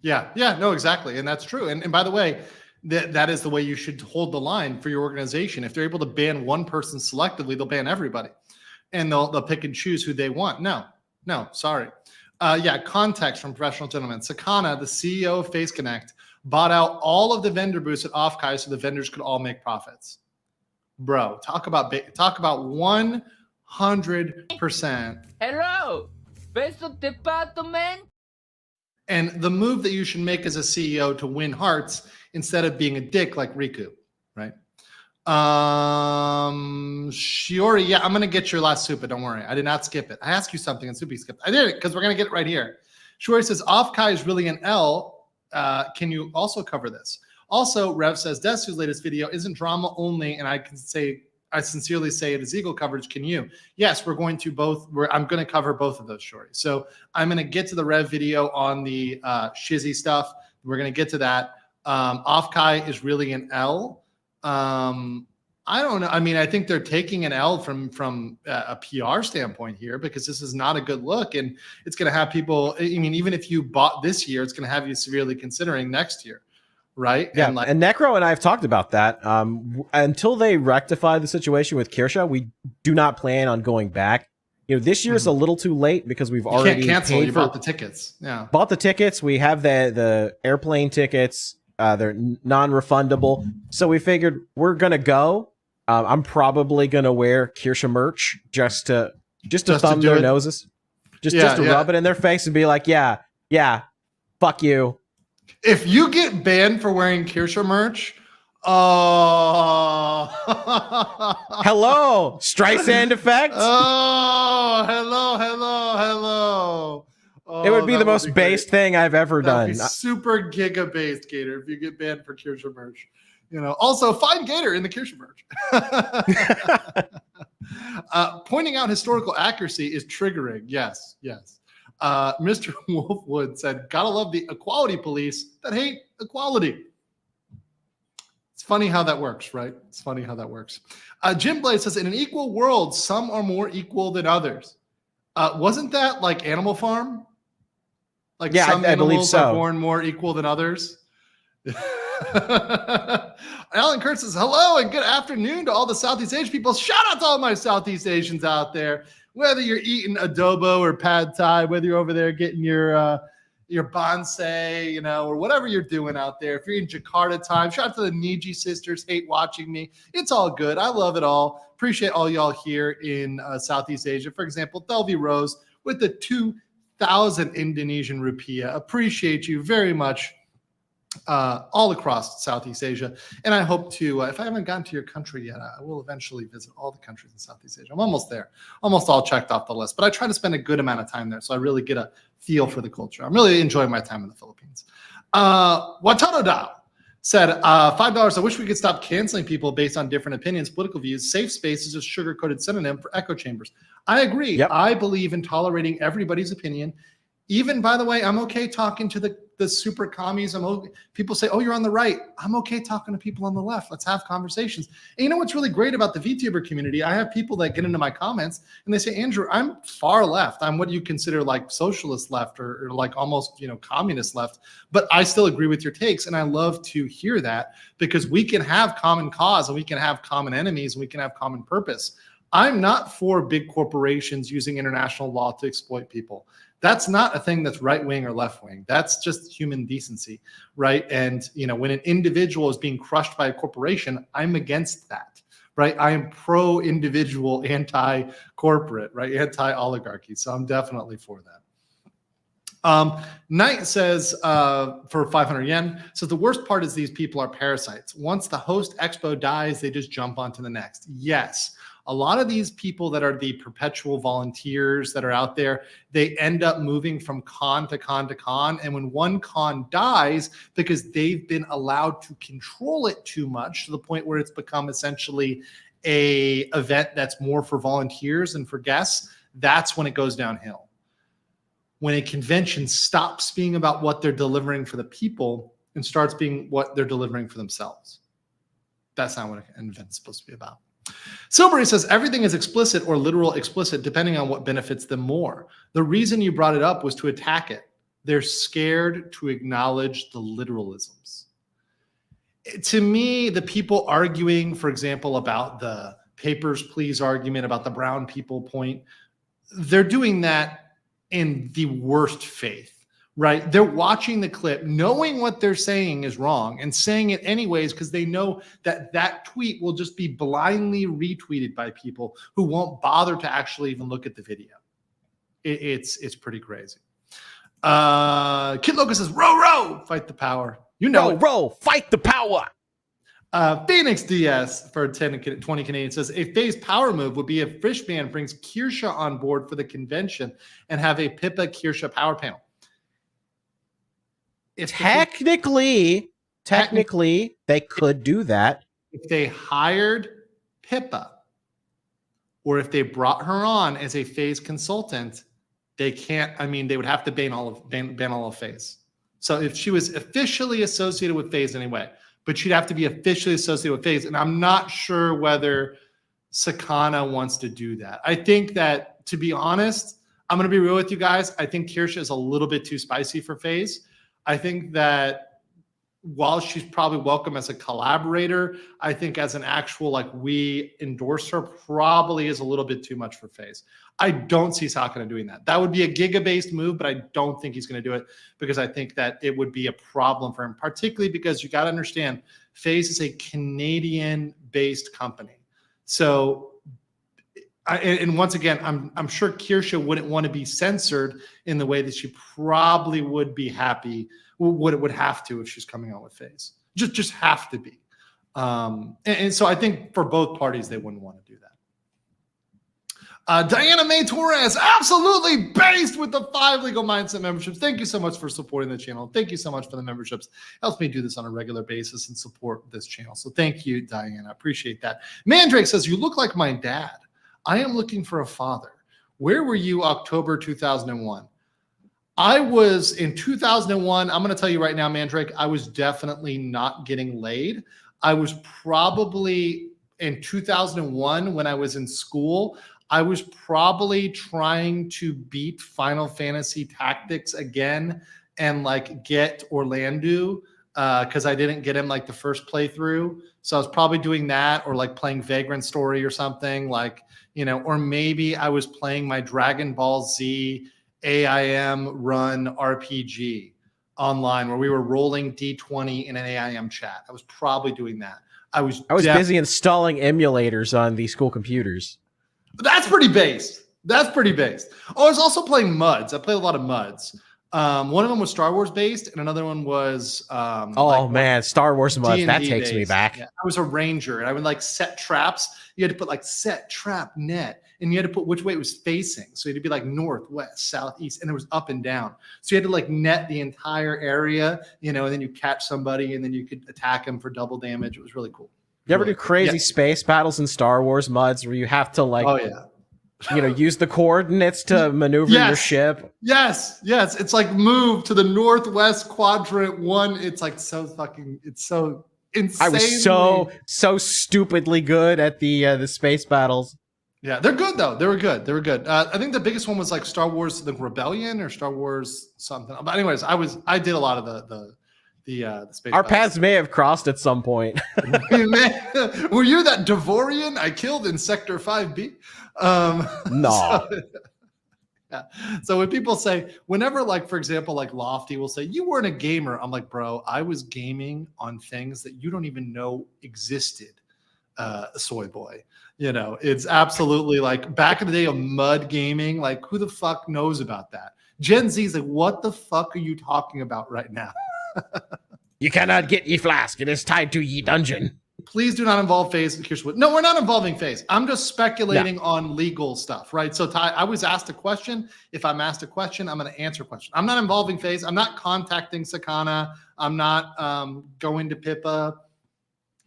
Yeah, no, exactly. And that's true. And by the way, that is the way you should hold the line for your organization. If they're able to ban one person selectively, they'll ban everybody. And they'll pick and choose who they want. No, sorry. Context from Professional Gentlemen. Sakana, the CEO of Face Connect, bought out all of the vendor booths at OffKai so the vendors could all make profits. Bro, talk about 100%. Hello, Beso Department. And the move that you should make as a CEO to win hearts instead of being a dick like Riku, right? Shiori, I'm gonna get your last super. Don't worry, I did not skip it. I asked you something and Soupy skipped. I did it because we're gonna get it right here. Shiori says OffKai is really an L. Can you also cover this? Also, Rev says Desu's latest video isn't drama only, and I sincerely say it is equal coverage. Can you? Yes, we're going to both. I'm going to cover both of those, Shori. So I'm going to get to the Rev video on the Shizzy stuff. We're going to get to that. OffKai is really an L. I don't know. I mean, I think they're taking an L from a PR standpoint here, because this is not a good look, and it's going to have people. I mean, even if you bought this year, it's going to have you severely considering next year. Right. Yeah. And Necro and I have talked about that. Until they rectify the situation with Kirsche, we do not plan on going back. This year is a little too late because we've already can't cancel. You bought the tickets. Yeah. Bought the tickets. We have the airplane tickets. They're non-refundable. So we figured we're gonna go. I'm probably gonna wear Kirsche merch just to thumb their noses, just to rub it in their face and be like, yeah, fuck you. If you get banned for wearing Kirsche merch, hello, Streisand effect. Hello. It would be the most based thing I've ever done. Super giga based, Gator, if you get banned for Kirsche merch. Also find Gator in the Kirsche merch. Pointing out historical accuracy is triggering. Yes. Mr. Wolfwood said, gotta love the equality police that hate equality. It's funny how that works, right? It's funny how that works. Jim Blaze says, in an equal world, some are more equal than others. Wasn't that like Animal Farm? Like Yeah, some I believe animals so. are born more equal than others. Alan Kurtz says, hello and good afternoon to all the Southeast Asian people. Shout out to all my Southeast Asians out there. Whether you're eating adobo or pad thai, whether you're over there getting your bonsai, you know, or whatever you're doing out there. If you're in Jakarta time, shout out to the Niji sisters, hate watching me. It's all good. I love it all. Appreciate all y'all here in Southeast Asia. For example, Thelvi Rose with the 2,000 Indonesian rupiah. Appreciate you very much. All across Southeast Asia. And I hope to, if I haven't gotten to your country yet, I will eventually visit all the countries in Southeast Asia. I'm almost there, almost all checked off the list, but I try to spend a good amount of time there so I really get a feel for the culture. I'm really enjoying my time in the Philippines. Watato Dao said, $5. I wish we could stop canceling people based on different opinions, political views. Safe space is a sugar-coated synonym for echo chambers. I agree. Yep. I believe in tolerating everybody's opinion. Even, by the way, I'm okay talking to the super commies. People say, oh, you're on the right. I'm okay talking to people on the left. Let's have conversations. And you know what's really great about the VTuber community? I have people that get into my comments and they say, Andrew, I'm far left. I'm what you consider like socialist left or like almost, you know, communist left. But I still agree with your takes. And I love to hear that because we can have common cause and we can have common enemies and we can have common purpose. I'm not for big corporations using international law to exploit people. That's not a thing that's right wing or left wing. That's just human decency, right? And you know, when an individual is being crushed by a corporation, I'm against that, right? I am pro individual, anti corporate, right? Anti oligarchy. So I'm definitely for that. Knight says for 500 yen. So the worst part is these people are parasites. Once the host expo dies, they just jump onto the next. Yes. A lot of these people that are the perpetual volunteers that are out there, they end up moving from con to con to con. And when one con dies, because they've been allowed to control it too much to the point where it's become essentially a event that's more for volunteers and for guests, that's when it goes downhill. When a convention stops being about what they're delivering for the people and starts being what they're delivering for themselves. That's not what an event's supposed to be about. Silbury says everything is explicit or literal explicit depending on what benefits them more. The reason you brought it up was to attack it. They're scared to acknowledge the literalisms. To me, the people arguing, for example, about the papers, please argument about the brown people point, they're doing that in the worst faith. Right? They're watching the clip, knowing what they're saying is wrong and saying it anyways because they know that that tweet will just be blindly retweeted by people who won't bother to actually even look at the video. It's pretty crazy. Kid Loco says, row, fight the power. You know row, fight the power. Phoenix DS for 20 Canadian says, a phase power move would be if Fishman brings Kirsche on board for the convention and have a Pippa Kirsche power panel. Technically, they could do that. If they hired Pippa or if they brought her on as a phase consultant, they can't, I mean, they would have to ban all of phase. So if she was officially associated with phase anyway, but she'd have to be officially associated with phase. And I'm not sure whether Sakana wants to do that. I think that, to be honest, I'm going to be real with you guys. I think Kirsche is a little bit too spicy for phase. I think that while she's probably welcome as a collaborator, I think as an actual, like, we endorse her probably is a little bit too much for phase. I don't see Sakana doing that. That would be a Giga-based move, but I don't think he's going to do it because I think that it would be a problem for him, particularly because you got to understand phase is a Canadian-based company. So, and once again, I'm sure Kirsche wouldn't want to be censored in the way that she probably would be happy, would have to if she's coming out with phase. Just have to be. And so I think for both parties, they wouldn't want to do that. Diana May Torres, absolutely based with the 5 Legal Mindset memberships. Thank you so much for supporting the channel. Thank you so much for the memberships. Helps me do this on a regular basis and support this channel. So thank you, Diana. I appreciate that. Mandrake says, you look like my dad. I am looking for a father. Where were you October 2001? I was in 2001. I'm going to tell you right now, Mandrake, I was definitely not getting laid. I was probably in 2001 when I was in school. I was probably trying to beat Final Fantasy Tactics again and like get Orlando because I didn't get him like the first playthrough. So I was probably doing that or like playing Vagrant Story or something like, you know, or maybe I was playing my Dragon Ball Z AIM run RPG online where we were rolling D20 in an AIM chat. I was probably doing that. I was busy installing emulators on the school computers. That's pretty based. That's pretty based. Oh, I was also playing MUDs. I played a lot of MUDs. One of them was Star Wars based, and another one was Star Wars MUDs. That takes me back. Yeah, I was a ranger, and I would like set traps. You had to put like set trap net, and you had to put which way it was facing. So you had to be like north, west, south, east, and it was up and down. So you had to like net the entire area, you know, and then you catch somebody, and then you could attack them for double damage. It was really cool. You ever do crazy space battles in Star Wars MUDs where you have to like, use the coordinates to maneuver your ship? Yes. It's like move to the northwest quadrant 1. It's like so fucking. It's so insane. I was so stupidly good at the space battles. Yeah, they're good though. They were good. I think the biggest one was like Star Wars: The Rebellion or Star Wars something. But anyways, I did a lot of the space. Our paths may have crossed at some point. Were you that Devorian I killed in Sector 5B? No. So when people say, whenever like, for example, like Lofty will say, you weren't a gamer. I'm like, bro, I was gaming on things that you don't even know existed. Soy boy, you know, it's absolutely like back in the day of mud gaming. Like who the fuck knows about that? Gen Z is like, what the fuck are you talking about right now? You cannot get ye flask. It is tied to ye dungeon. Please do not involve FaZe. No, we're not involving FaZe. I'm just speculating on legal stuff, right? So Ty, I was asked a question. If I'm asked a question, I'm going to answer a question. I'm not involving FaZe. I'm not contacting Sakana. I'm not going to Pippa.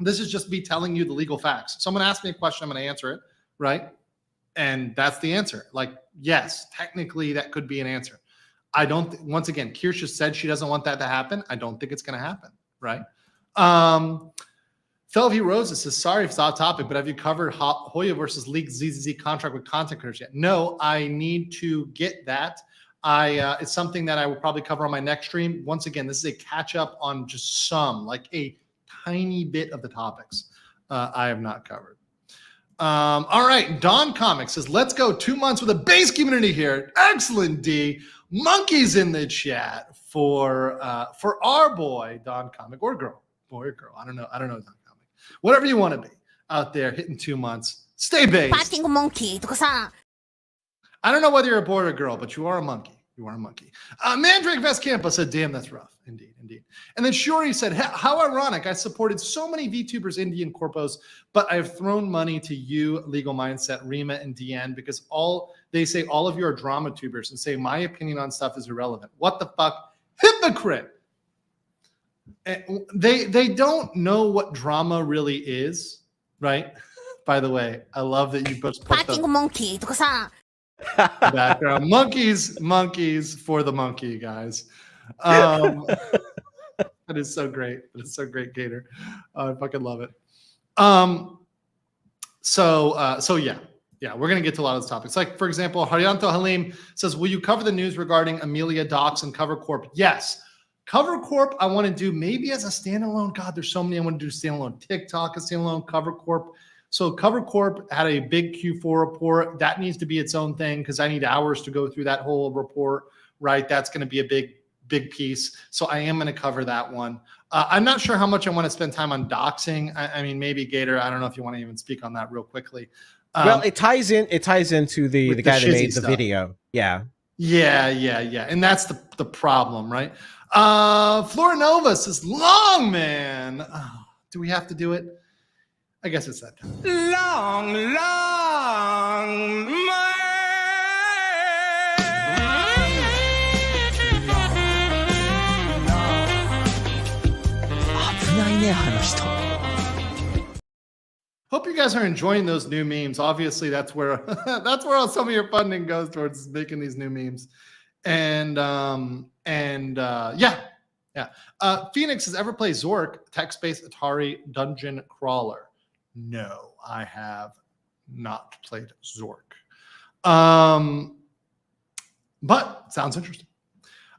This is just me telling you the legal facts. Someone asked me a question, I'm going to answer it, right? And that's the answer. Like, yes, technically that could be an answer. I don't, once again, Kirsche said she doesn't want that to happen. I don't think it's going to happen, right? Felvy Rosa says, sorry if it's off topic, but have you covered Hoya versus League ZZZ contract with content creators yet? No, I need to get that. It's something that I will probably cover on my next stream. Once again, this is a catch up on just some, like a tiny bit of the topics I have not covered. All right, Don Comics says, let's go 2 months with a base community here. Excellent, D. Monkeys in the chat for our boy Don Comic or girl, boy or girl. I don't know Don Comic. Whatever you want to be out there hitting 2 months. Stay based. I don't know whether you're a boy or a girl, but you are a monkey. You are a monkey. Mandrake Vescampa said, damn, that's rough. Indeed. And then Shuri said, how ironic. I supported so many VTubers, Indian corpos, but I have thrown money to you, Legal Mindset, Rima, and DN because they say all of you are drama tubers and say my opinion on stuff is irrelevant. What the fuck? Hypocrite. And they don't know what drama really is, right? By the way, I love that you put the monkey background. Monkeys for the monkey, guys. That is so great. That is so great, Gator. I fucking love it. So yeah, we're gonna get to a lot of those topics. Like for example, Haryanto Halim says, will you cover the news regarding Amelia Docs and Cover Corp? Yes. Cover Corp, I want to do maybe as a standalone. God, there's so many I want to do standalone. TikTok, a standalone. Cover Corp. So Cover Corp had a big Q4 report. That needs to be its own thing because I need hours to go through that whole report, right? That's going to be a big piece. So I am going to cover that one. I'm not sure how much I want to spend time on doxing. I mean, maybe Gator, I don't know if you want to even speak on that real quickly. Well, it ties into the guy that made the video. Yeah. And that's the problem, right? Flora Nova says, long man. Oh, do we have to do it? I guess it's that time. Long man. Hope you guys are enjoying those new memes. Obviously, that's where that's where some of your funding goes towards making these new memes. And yeah, Yeah. Phoenix has ever played Zork, text-based Atari dungeon crawler? No, I have not played Zork. But sounds interesting.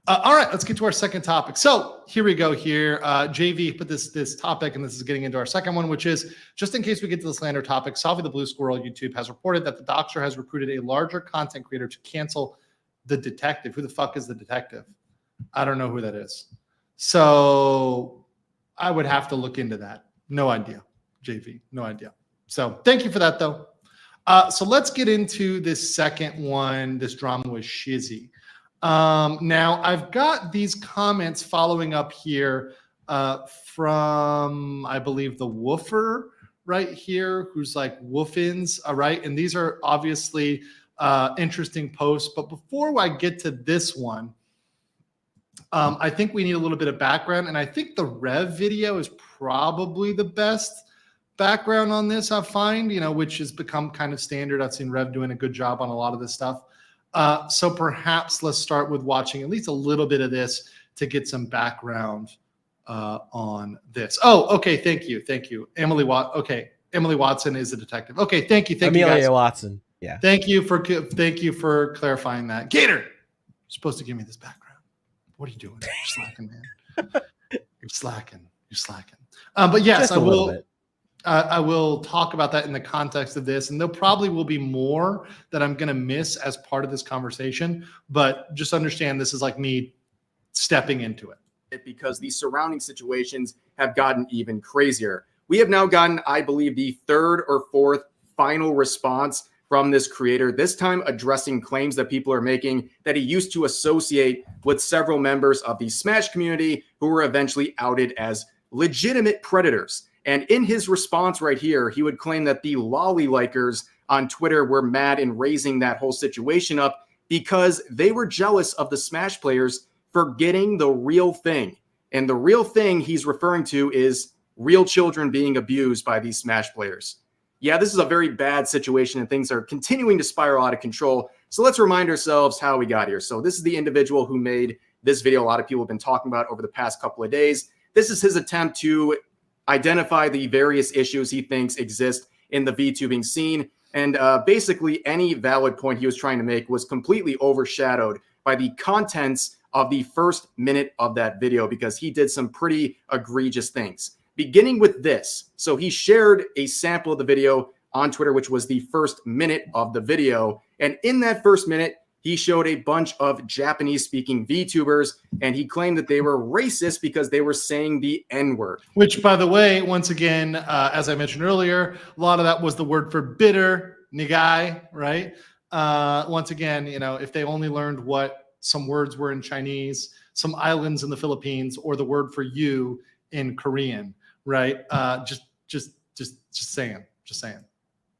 All right, let's get to our second topic. So here we go here. JV put this topic, and this is getting into our second one, which is, just in case we get to the slander topic, Salvi the Blue Squirrel YouTube has reported that the Doxer has recruited a larger content creator to cancel the detective. Who the fuck is the detective? I don't know who that is. So I would have to look into that. No idea, JV. No idea. So thank you for that, though. So let's get into this second one, this drama with Shizzy. Now, I've got these comments following up here from, I believe, the Woofer right here, who's like Woofins, all right? And these are obviously interesting posts. But before I get to this one, I think we need a little bit of background. And I think the Rev video is probably the best background on this, I find, which has become kind of standard. I've seen Rev doing a good job on a lot of this stuff. So perhaps let's start with watching at least a little bit of this to get some background on this. Oh, okay. Thank you. Emily Watson is a detective. Okay. Thank you. Amelia you guys. Watson. Yeah. Thank you for clarifying that. Gator, you're supposed to give me this background. What are you doing? You're slacking, man. You're slacking. But yes, just I will. I will talk about that in the context of this, and there probably will be more that I'm going to miss as part of this conversation. But just understand, this is like me stepping into it. Because the surrounding situations have gotten even crazier. We have now gotten, I believe, the third or fourth final response from this creator, this time addressing claims that people are making that he used to associate with several members of the Smash community who were eventually outed as legitimate predators. And in his response right here, he would claim that the lolly likers on Twitter were mad in raising that whole situation up because they were jealous of the Smash players for getting the real thing. And the real thing he's referring to is real children being abused by these Smash players. Yeah, this is a very bad situation and things are continuing to spiral out of control. So let's remind ourselves how we got here. So this is the individual who made this video a lot of people have been talking about over the past couple of days. This is his attempt to identify the various issues he thinks exist in the VTubing scene. And basically any valid point he was trying to make was completely overshadowed by the contents of the first minute of that video because he did some pretty egregious things. Beginning with this. So he shared a sample of the video on Twitter, which was the first minute of the video. And in that first minute, he showed a bunch of Japanese-speaking VTubers, and he claimed that they were racist because they were saying the N-word. Which, by the way, once again, as I mentioned earlier, a lot of that was the word for bitter, nigai, right? Once again, if they only learned what some words were in Chinese, some islands in the Philippines, or the word for you in Korean, right? Just saying.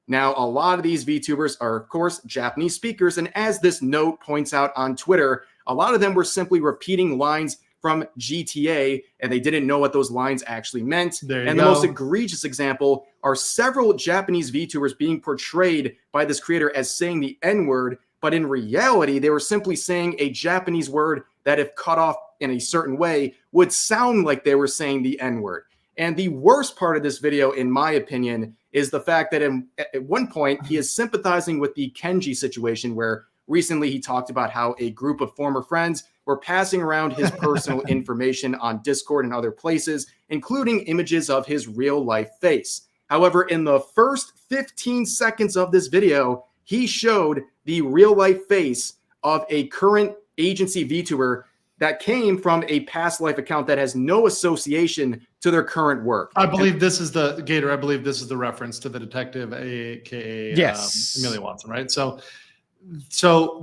Now, a lot of these VTubers are, of course, Japanese speakers, and as this note points out on Twitter, a lot of them were simply repeating lines from GTA, and they didn't know what those lines actually meant. The most egregious example are several Japanese VTubers being portrayed by this creator as saying the N-word, but in reality, they were simply saying a Japanese word that, if cut off in a certain way, would sound like they were saying the N-word. And the worst part of this video, in my opinion, is the fact that at one point he is sympathizing with the Kenji situation, where recently he talked about how a group of former friends were passing around his personal information on Discord and other places, including images of his real life face. However, in the first 15 seconds of this video, he showed the real life face of a current agency VTuber that came from a past life account that has no association to their current work. I believe this is the Gator. I believe this is the reference to the detective, aka yes, Amelia Watson, right? So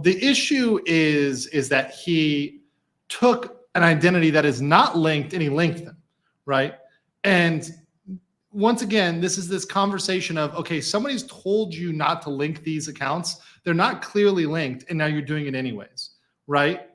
the issue is that he took an identity that is not linked and he linked them, right? And once again, this is this conversation of, okay, somebody's told you not to link these accounts. They're not clearly linked, and now you're doing it anyways, right?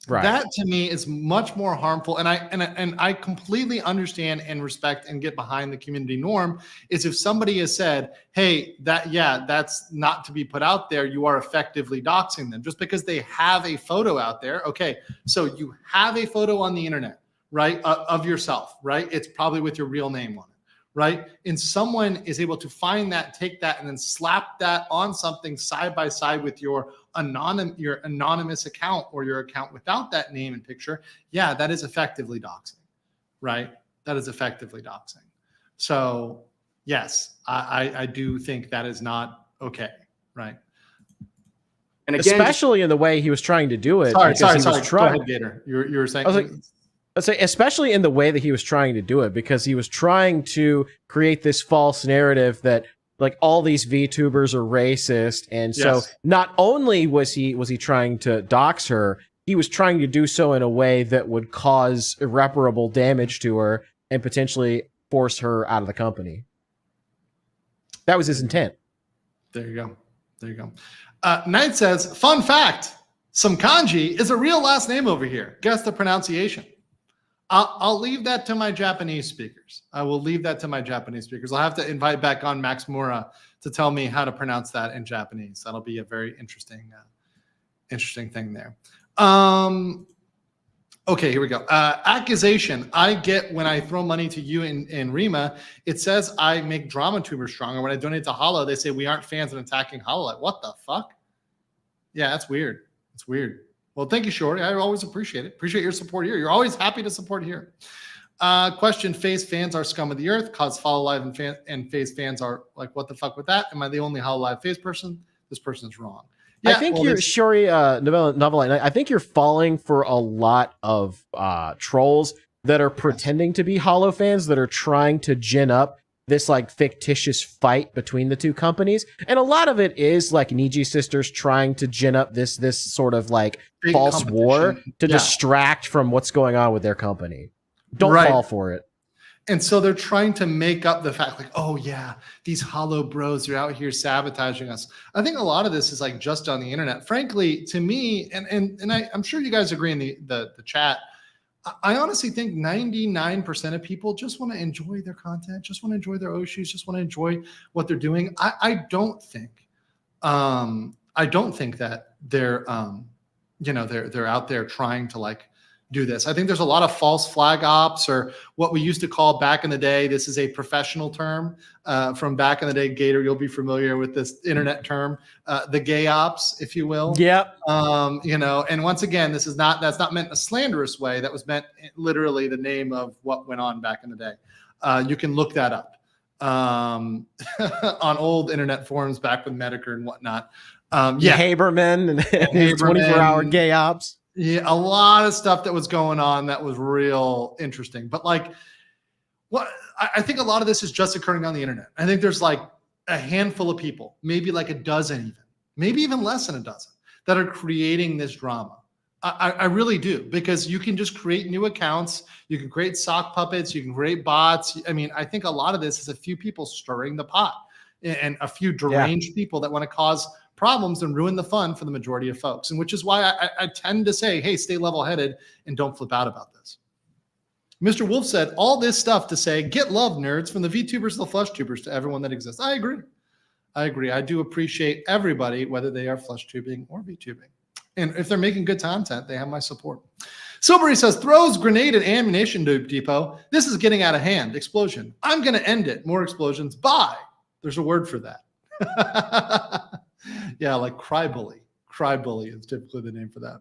Right. That to me is much more harmful, and I completely understand and respect and get behind the community norm. Is if somebody has said, "Hey, that's not to be put out there," you are effectively doxing them just because they have a photo out there. Okay, so you have a photo on the internet, right, of yourself, right? It's probably with your real name on it, right? And someone is able to find that, take that, and then slap that on something side by side with your anonymous account or your account without that name and picture. Yeah, that is effectively doxing, right? That is effectively doxing. So yes, I do think that is not okay, right? And again, especially in the way he was trying to do it. Sorry. Go ahead, Gator. You were saying. I was like, let's say, especially in the way that he was trying to do it, because he was trying to create this false narrative that like all these VTubers are racist, and so not only was he trying to dox her, he was trying to do so in a way that would cause irreparable damage to her and potentially force her out of the company. That was his intent. There you go. Knight says, fun fact, some kanji is a real last name over here. Guess the pronunciation. I'll leave that to my Japanese speakers. I will leave that to my Japanese speakers. I'll have to invite back on Max Mura to tell me how to pronounce that in Japanese. That'll be a very interesting thing there. Okay, here we go. Accusation. I get when I throw money to you and Rima, it says I make drama tubers stronger. When I donate to Hollow, they say we aren't fans and attacking Hollow. Like, what the fuck? Yeah, that's weird. It's weird. Well, thank you, Shorty. I always appreciate it. Appreciate your support here. You're always happy to support here. Question, FaZe fans are scum of the earth. Cause Follow Live and FaZe fans are like, what the fuck with that? Am I the only Hollow Live FaZe person? This person's wrong. Yeah, I think you're, Shori, Novelline, I think you're falling for a lot of trolls that are pretending to be Hollow fans that are trying to gin up this like fictitious fight between the two companies. And a lot of it is like Niji sisters trying to gin up this sort of like big false war to distract from what's going on with their company. Don't fall for it. And so they're trying to make up the fact like, oh yeah, these Hollow bros are out here sabotaging us. I think a lot of this is like just on the internet. Frankly, to me, and I'm sure you guys agree in the chat, I honestly think 99% of people just want to enjoy their content, just want to enjoy their Oshis, just want to enjoy what they're doing. I don't think that they're they're out there trying to like do this. I think there's a lot of false flag ops, or what we used to call back in the day. This is a professional term from back in the day. Gator, you'll be familiar with this internet term, the gay ops, if you will. Yep. And once again, that's not meant in a slanderous way. That was meant literally the name of what went on back in the day. You can look that up on old internet forums back with Medicare and whatnot. Haberman and his 24-hour gay ops. Yeah, a lot of stuff that was going on that was real interesting. But like, I think a lot of this is just occurring on the internet. I think there's like a handful of people, maybe like a dozen even, maybe even less than a dozen, that are creating this drama. I really do, because you can just create new accounts. You can create sock puppets. You can create bots. I mean, I think a lot of this is a few people stirring the pot and a few deranged people that want to cause problems and ruin the fun for the majority of folks. And which is why I tend to say, hey, stay level-headed and don't flip out about this. Mr. Wolf said, all this stuff to say, get love, nerds, from the VTubers to the flush tubers to everyone that exists. I agree. I do appreciate everybody, whether they are flush tubing or VTubing. And if they're making good content, they have my support. Silbury says, throws grenade at ammunition depot. This is getting out of hand. Explosion. I'm going to end it. More explosions. Bye. There's a word for that. Yeah, like crybully. Crybully is typically the name for that.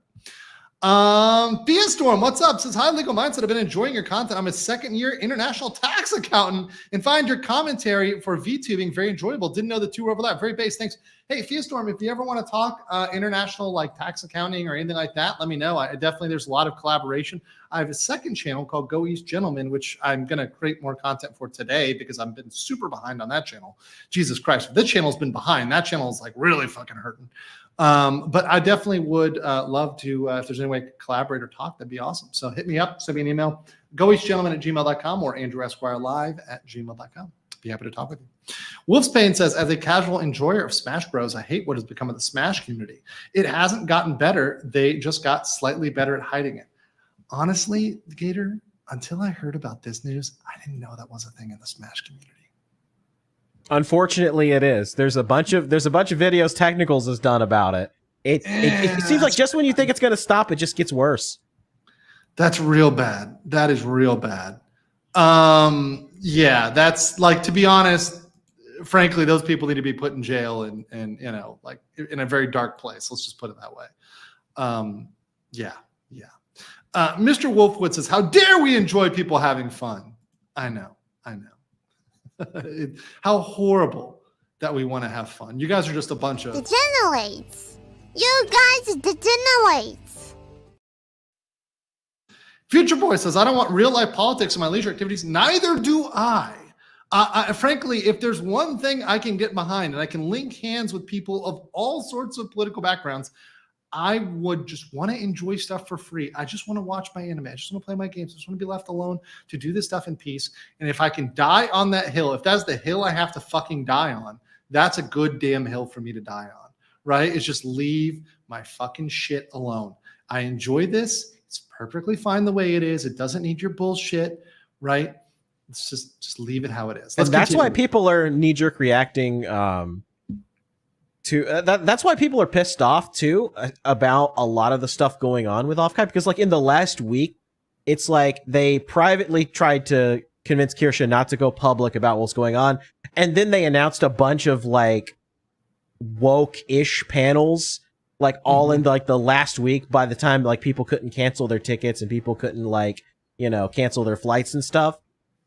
Storm, what's up? Says, hi, Legal Mindset. I've been enjoying your content. I'm a second-year international tax accountant and find your commentary for VTubing very enjoyable. Didn't know the two were overlap. Very base. Thanks. Hey, Storm, if you ever want to talk international like tax accounting or anything like that, let me know. There's a lot of collaboration. I have a second channel called Go East Gentlemen, which I'm going to create more content for today because I've been super behind on that channel. Jesus Christ. This channel's been behind. That channel is like really fucking hurting. But I definitely would love to, if there's any way to collaborate or talk, that'd be awesome. So hit me up, send me an email, goeastgentleman@gmail.com or Andrew Esquire Live@gmail.com. Be happy to talk with you. Wolf's Pain says, as a casual enjoyer of Smash Bros, I hate what has become of the Smash community. It hasn't gotten better. They just got slightly better at hiding it. Honestly, Gator, until I heard about this news, I didn't know that was a thing in the Smash community. Unfortunately, it is. There's a bunch of videos Technicals has done about it. It seems like just when you think it's going to stop, it just gets worse. That's real bad. That is real bad. Yeah, that's like, to be honest, frankly, those people need to be put in jail and you know, like in a very dark place. Let's just put it that way. Yeah. Mr. Wolfwood says, how dare we enjoy people having fun? I know. How horrible that we want to have fun. You guys are just a bunch of Degenerates. You guys degenerates. Future Boy says, I don't want real life politics in my leisure activities. Neither do I. Frankly, if there's one thing I can get behind and I can link hands with people of all sorts of political backgrounds, I would just want to enjoy stuff for free. I just want to watch my anime. I just want to play my games. I just want to be left alone to do this stuff in peace. And if I can die on that hill, if that's the hill I have to fucking die on, that's a good damn hill for me to die on, right? It's just leave my fucking shit alone. I enjoy this. It's perfectly fine the way it is. It doesn't need your bullshit, right? Let's just leave it how it is. And that's why people are knee-jerk reacting that's why people are pissed off too about a lot of the stuff going on with OffKai, because like in the last week, it's like they privately tried to convince Kirsche not to go public about what's going on, and then they announced a bunch of like woke-ish panels like all in like the last week, by the time like people couldn't cancel their tickets and people couldn't like, you know, cancel their flights and stuff.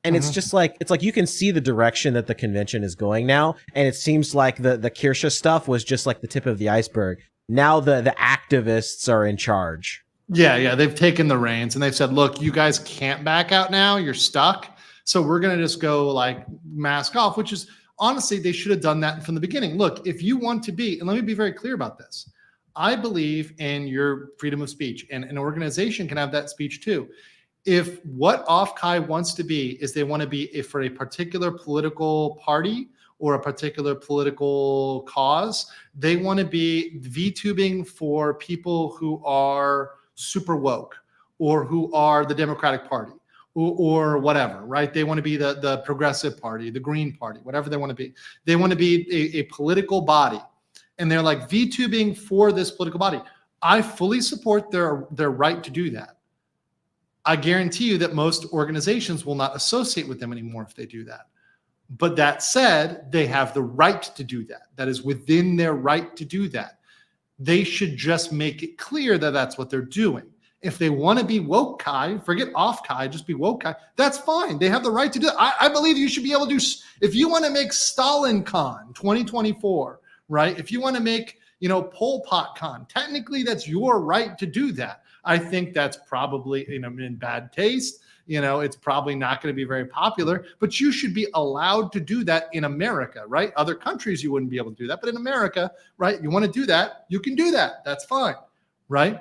And it's just like, it's like you can see the direction that the convention is going now. And it seems like the Kirsche stuff was just like the tip of the iceberg. Now the activists are in charge. Yeah. They've taken the reins and they've said, look, you guys can't back out now. You're stuck. So we're going to just go like mask off, which is honestly, they should have done that from the beginning. Look, if you want to be, and let me be very clear about this. I believe in your freedom of speech, and an organization can have that speech too. If what OffKai wants to be is they want to be for a particular political party or a particular political cause, they want to be VTubing for people who are super woke or who are the Democratic Party or whatever, right? They want to be the Progressive Party, the Green Party, whatever they want to be. They want to be a political body. And they're like VTubing for this political body. I fully support their right to do that. I guarantee you that most organizations will not associate with them anymore if they do that. But that said, they have the right to do that. That is within their right to do that. They should just make it clear that that's what they're doing. If they want to be woke-kai, forget off-kai, just be woke-kai, that's fine. They have the right to do it. I believe you should be able to do, if you want to make Stalin Con 2024, right? If you want to make, Pol Pot Con, technically that's your right to do that. I think that's probably in bad taste. It's probably not going to be very popular, but you should be allowed to do that in America, right? Other countries, you wouldn't be able to do that. But in America, right, you want to do that, you can do that. That's fine, right?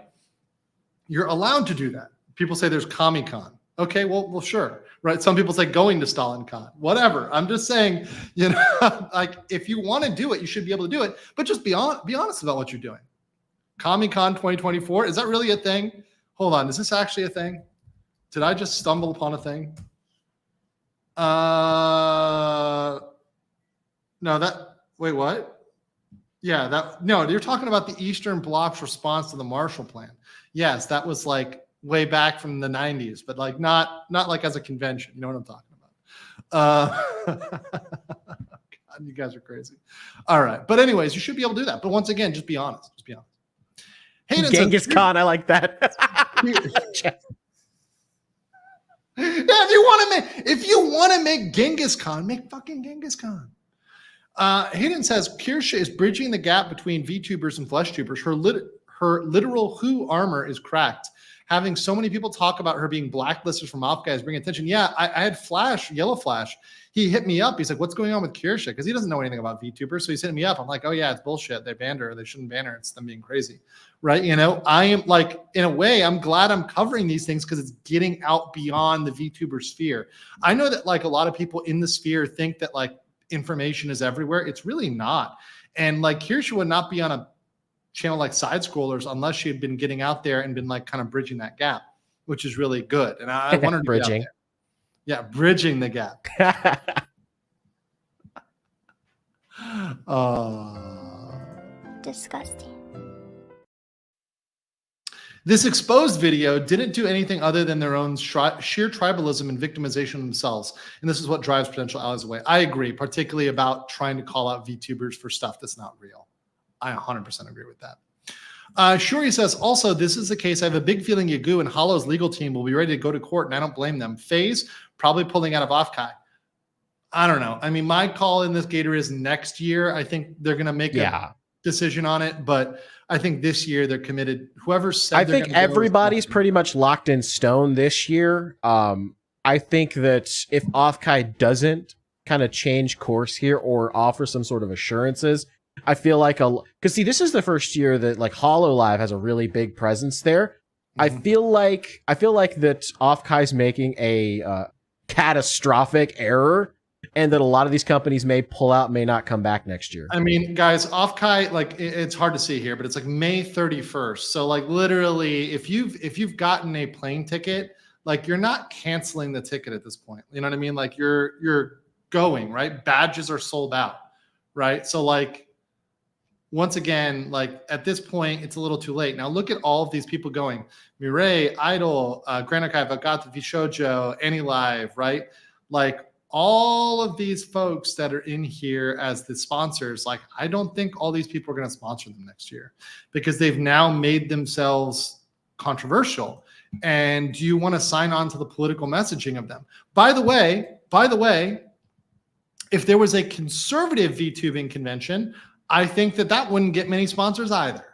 You're allowed to do that. People say there's Comic-Con. Okay, well, sure, right? Some people say going to StalinCon, whatever. I'm just saying, like if you want to do it, you should be able to do it, but just be honest about what you're doing. Comic-Con 2024, is that really a thing? Hold on, is this actually a thing? Did I just stumble upon a thing? Wait, what? Yeah, no, you're talking about the Eastern Bloc's response to the Marshall Plan. Yes, that was like way back from the 90s, but like not like as a convention. You know what I'm talking about? God, you guys are crazy. All right, but anyways, you should be able to do that. But once again, just be honest. Just be honest. Hayden Genghis Khan, I like that. Yeah, if you want to make Genghis Khan, make fucking Genghis Khan. Hayden says Kirsche is bridging the gap between VTubers and flesh tubers. Her literal Who armor is cracked. having so many people talk about her being blacklisted from OffKai is bringing attention. Yeah, I had Flash, Yellow Flash. He hit me up. He's like, what's going on with Kirsche? Because he doesn't know anything about VTubers. So he's hitting me up. I'm like, oh yeah, it's bullshit. They banned her. They shouldn't ban her. It's them being crazy. Right? You know, I am like, in a way, I'm glad I'm covering these things because it's getting out beyond the VTuber sphere. I know that like a lot of people in the sphere think that like information is everywhere. It's really not. And like Kirsche would not be on a channel like Side Scrollers unless she had been getting out there and been like kind of bridging that gap, which is really good. And I want her to bridging. Yeah, bridging the gap. Disgusting. This exposed video didn't do anything other than their own sheer tribalism and victimization of themselves. And this is what drives potential allies away. I agree, particularly about trying to call out VTubers for stuff that's not real. I 100% agree with that. Shuri says, also, this is the case. I have a big feeling Yagu and Hollow's legal team will be ready to go to court, and I don't blame them. FaZe probably pulling out of OffKai. I don't know. I mean, my call in this Gator is next year. I think they're going to make a decision on it, but I think this year they're committed. Whoever said I think everybody's pretty much locked in stone this year. I think that if OffKai doesn't kind of change course here or offer some sort of assurances, I feel like because see, this is the first year that like HoloLive has a really big presence there. I feel like that OffKai's making a catastrophic error, and that a lot of these companies may pull out, may not come back next year. I mean, guys, OffKai, like it's hard to see here, but it's like May 31st. So like literally, if you've gotten a plane ticket, like you're not canceling the ticket at this point. You know what I mean? Like you're going, right? Badges are sold out, right? So like, once again, like at this point, it's a little too late. Now look at all of these people going. Mireille, Idol, Grand Archive, Agata, Vishojo, AnyLive, right? Like all of these folks that are in here as the sponsors, like I don't think all these people are going to sponsor them next year because they've now made themselves controversial. And do you want to sign on to the political messaging of them? By the way, if there was a conservative VTubing convention, I think that wouldn't get many sponsors either,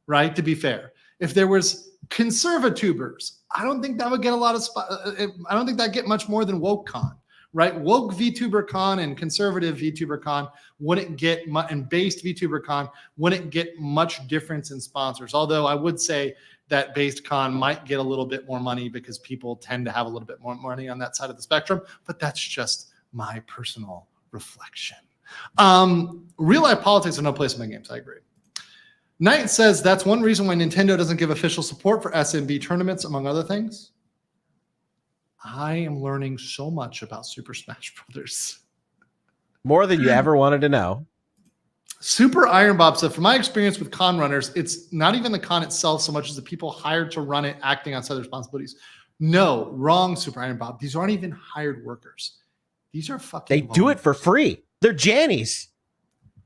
right? To be fair, if there was conservatubers, I don't think that would get a lot of I don't think that get much more than WokeCon, right? Woke VTuberCon and conservative VTuberCon wouldn't get and based VTuberCon wouldn't get much difference in sponsors. Although I would say that based con might get a little bit more money because people tend to have a little bit more money on that side of the spectrum. But that's just my personal reflection. Real life politics have no place in my games. I agree. Knight says that's one reason why Nintendo doesn't give official support for SMB tournaments, among other things. I am learning so much about Super Smash Brothers. More than you ever wanted to know. Super Iron Bob said, from my experience with con runners, it's not even the con itself so much as the people hired to run it acting outside their responsibilities. No, wrong, Super Iron Bob. These aren't even hired workers. These are fucking They do it for free. They're Jannies.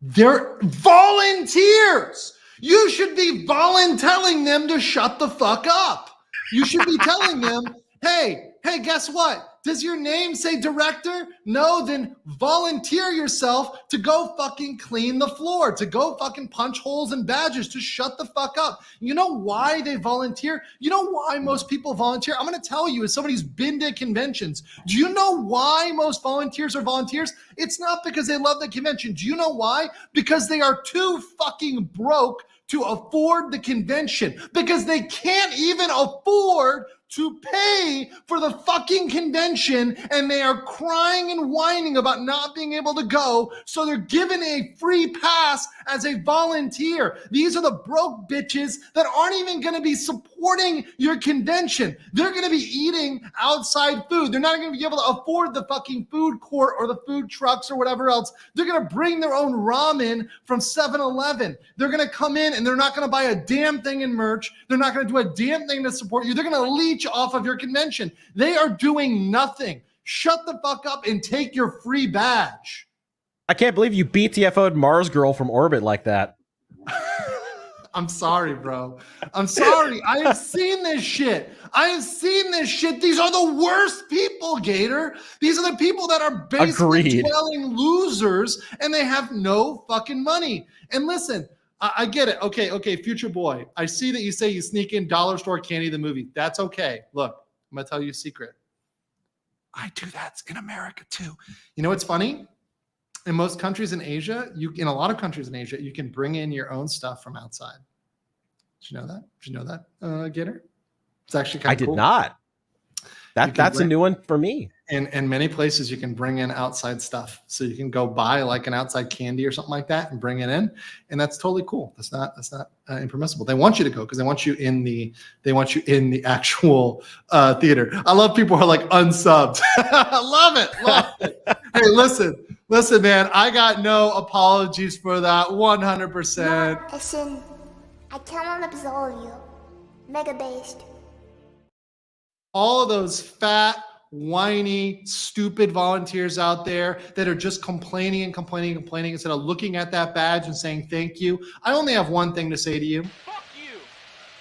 They're volunteers. You should be telling them to shut the fuck up. You should be telling them, hey, guess what? Does your name say director? No, then volunteer yourself to go fucking clean the floor, to go fucking punch holes in badges, to shut the fuck up. You know why they volunteer? You know why most people volunteer? I'm going to tell you, as somebody who's been to conventions, do you know why most volunteers are volunteers? It's not because they love the convention. Do you know why? Because they are too fucking broke to afford the convention, because they can't even afford to pay for the fucking convention, and they are crying and whining about not being able to go, so they're given a free pass as a volunteer. These are the broke bitches that aren't even going to be supporting your convention. They're going to be eating outside food. They're not going to be able to afford the fucking food court or the food trucks or whatever else. They're going to bring their own ramen from 7-Eleven. They're going to come in and they're not going to buy a damn thing in merch. They're not going to do a damn thing to support you. They're going to leech off of your convention. They are doing nothing. Shut the fuck up and take your free badge. I can't believe you BTFO'd Mars Girl from orbit like that. I'm sorry, bro. I'm sorry. I have seen this shit. These are the worst people, Gator. These are the people that are basically dwelling losers, and they have no fucking money. And listen, I get it. Okay, future boy. I see that you say you sneak in dollar store candy the movie. That's okay. Look, I'm gonna tell you a secret. I do that in America too. You know what's funny? In most countries in Asia, in a lot of countries in Asia, you can bring in your own stuff from outside. Did you know that? Did you know that, Gator? It's actually kind of cool. I did not. That's a new one for me. In many places, you can bring in outside stuff. So you can go buy like an outside candy or something like that and bring it in, and that's totally cool. That's not impermissible. They want you to go because they want you in the actual theater. I love people who are like unsubbed. I love it. Hey, listen, man. I got no apologies for that. 100%. Listen, I cannot absolve you. Mega based. All of those fat, whiny, stupid volunteers out there that are just complaining instead of looking at that badge and saying thank you. I only have one thing to say to you. Fuck you!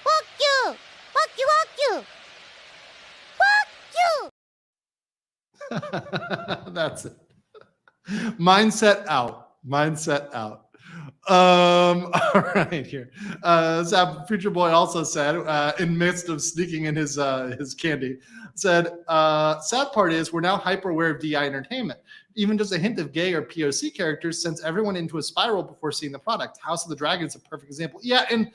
Fuck you! Fuck you! Fuck you! That's it. Mindset out. All right, here. Future Boy also said, in midst of sneaking in his candy, said, sad part is we're now hyper aware of DI entertainment. Even just a hint of gay or POC characters sends everyone into a spiral before seeing the product. House of the Dragon is a perfect example. Yeah, and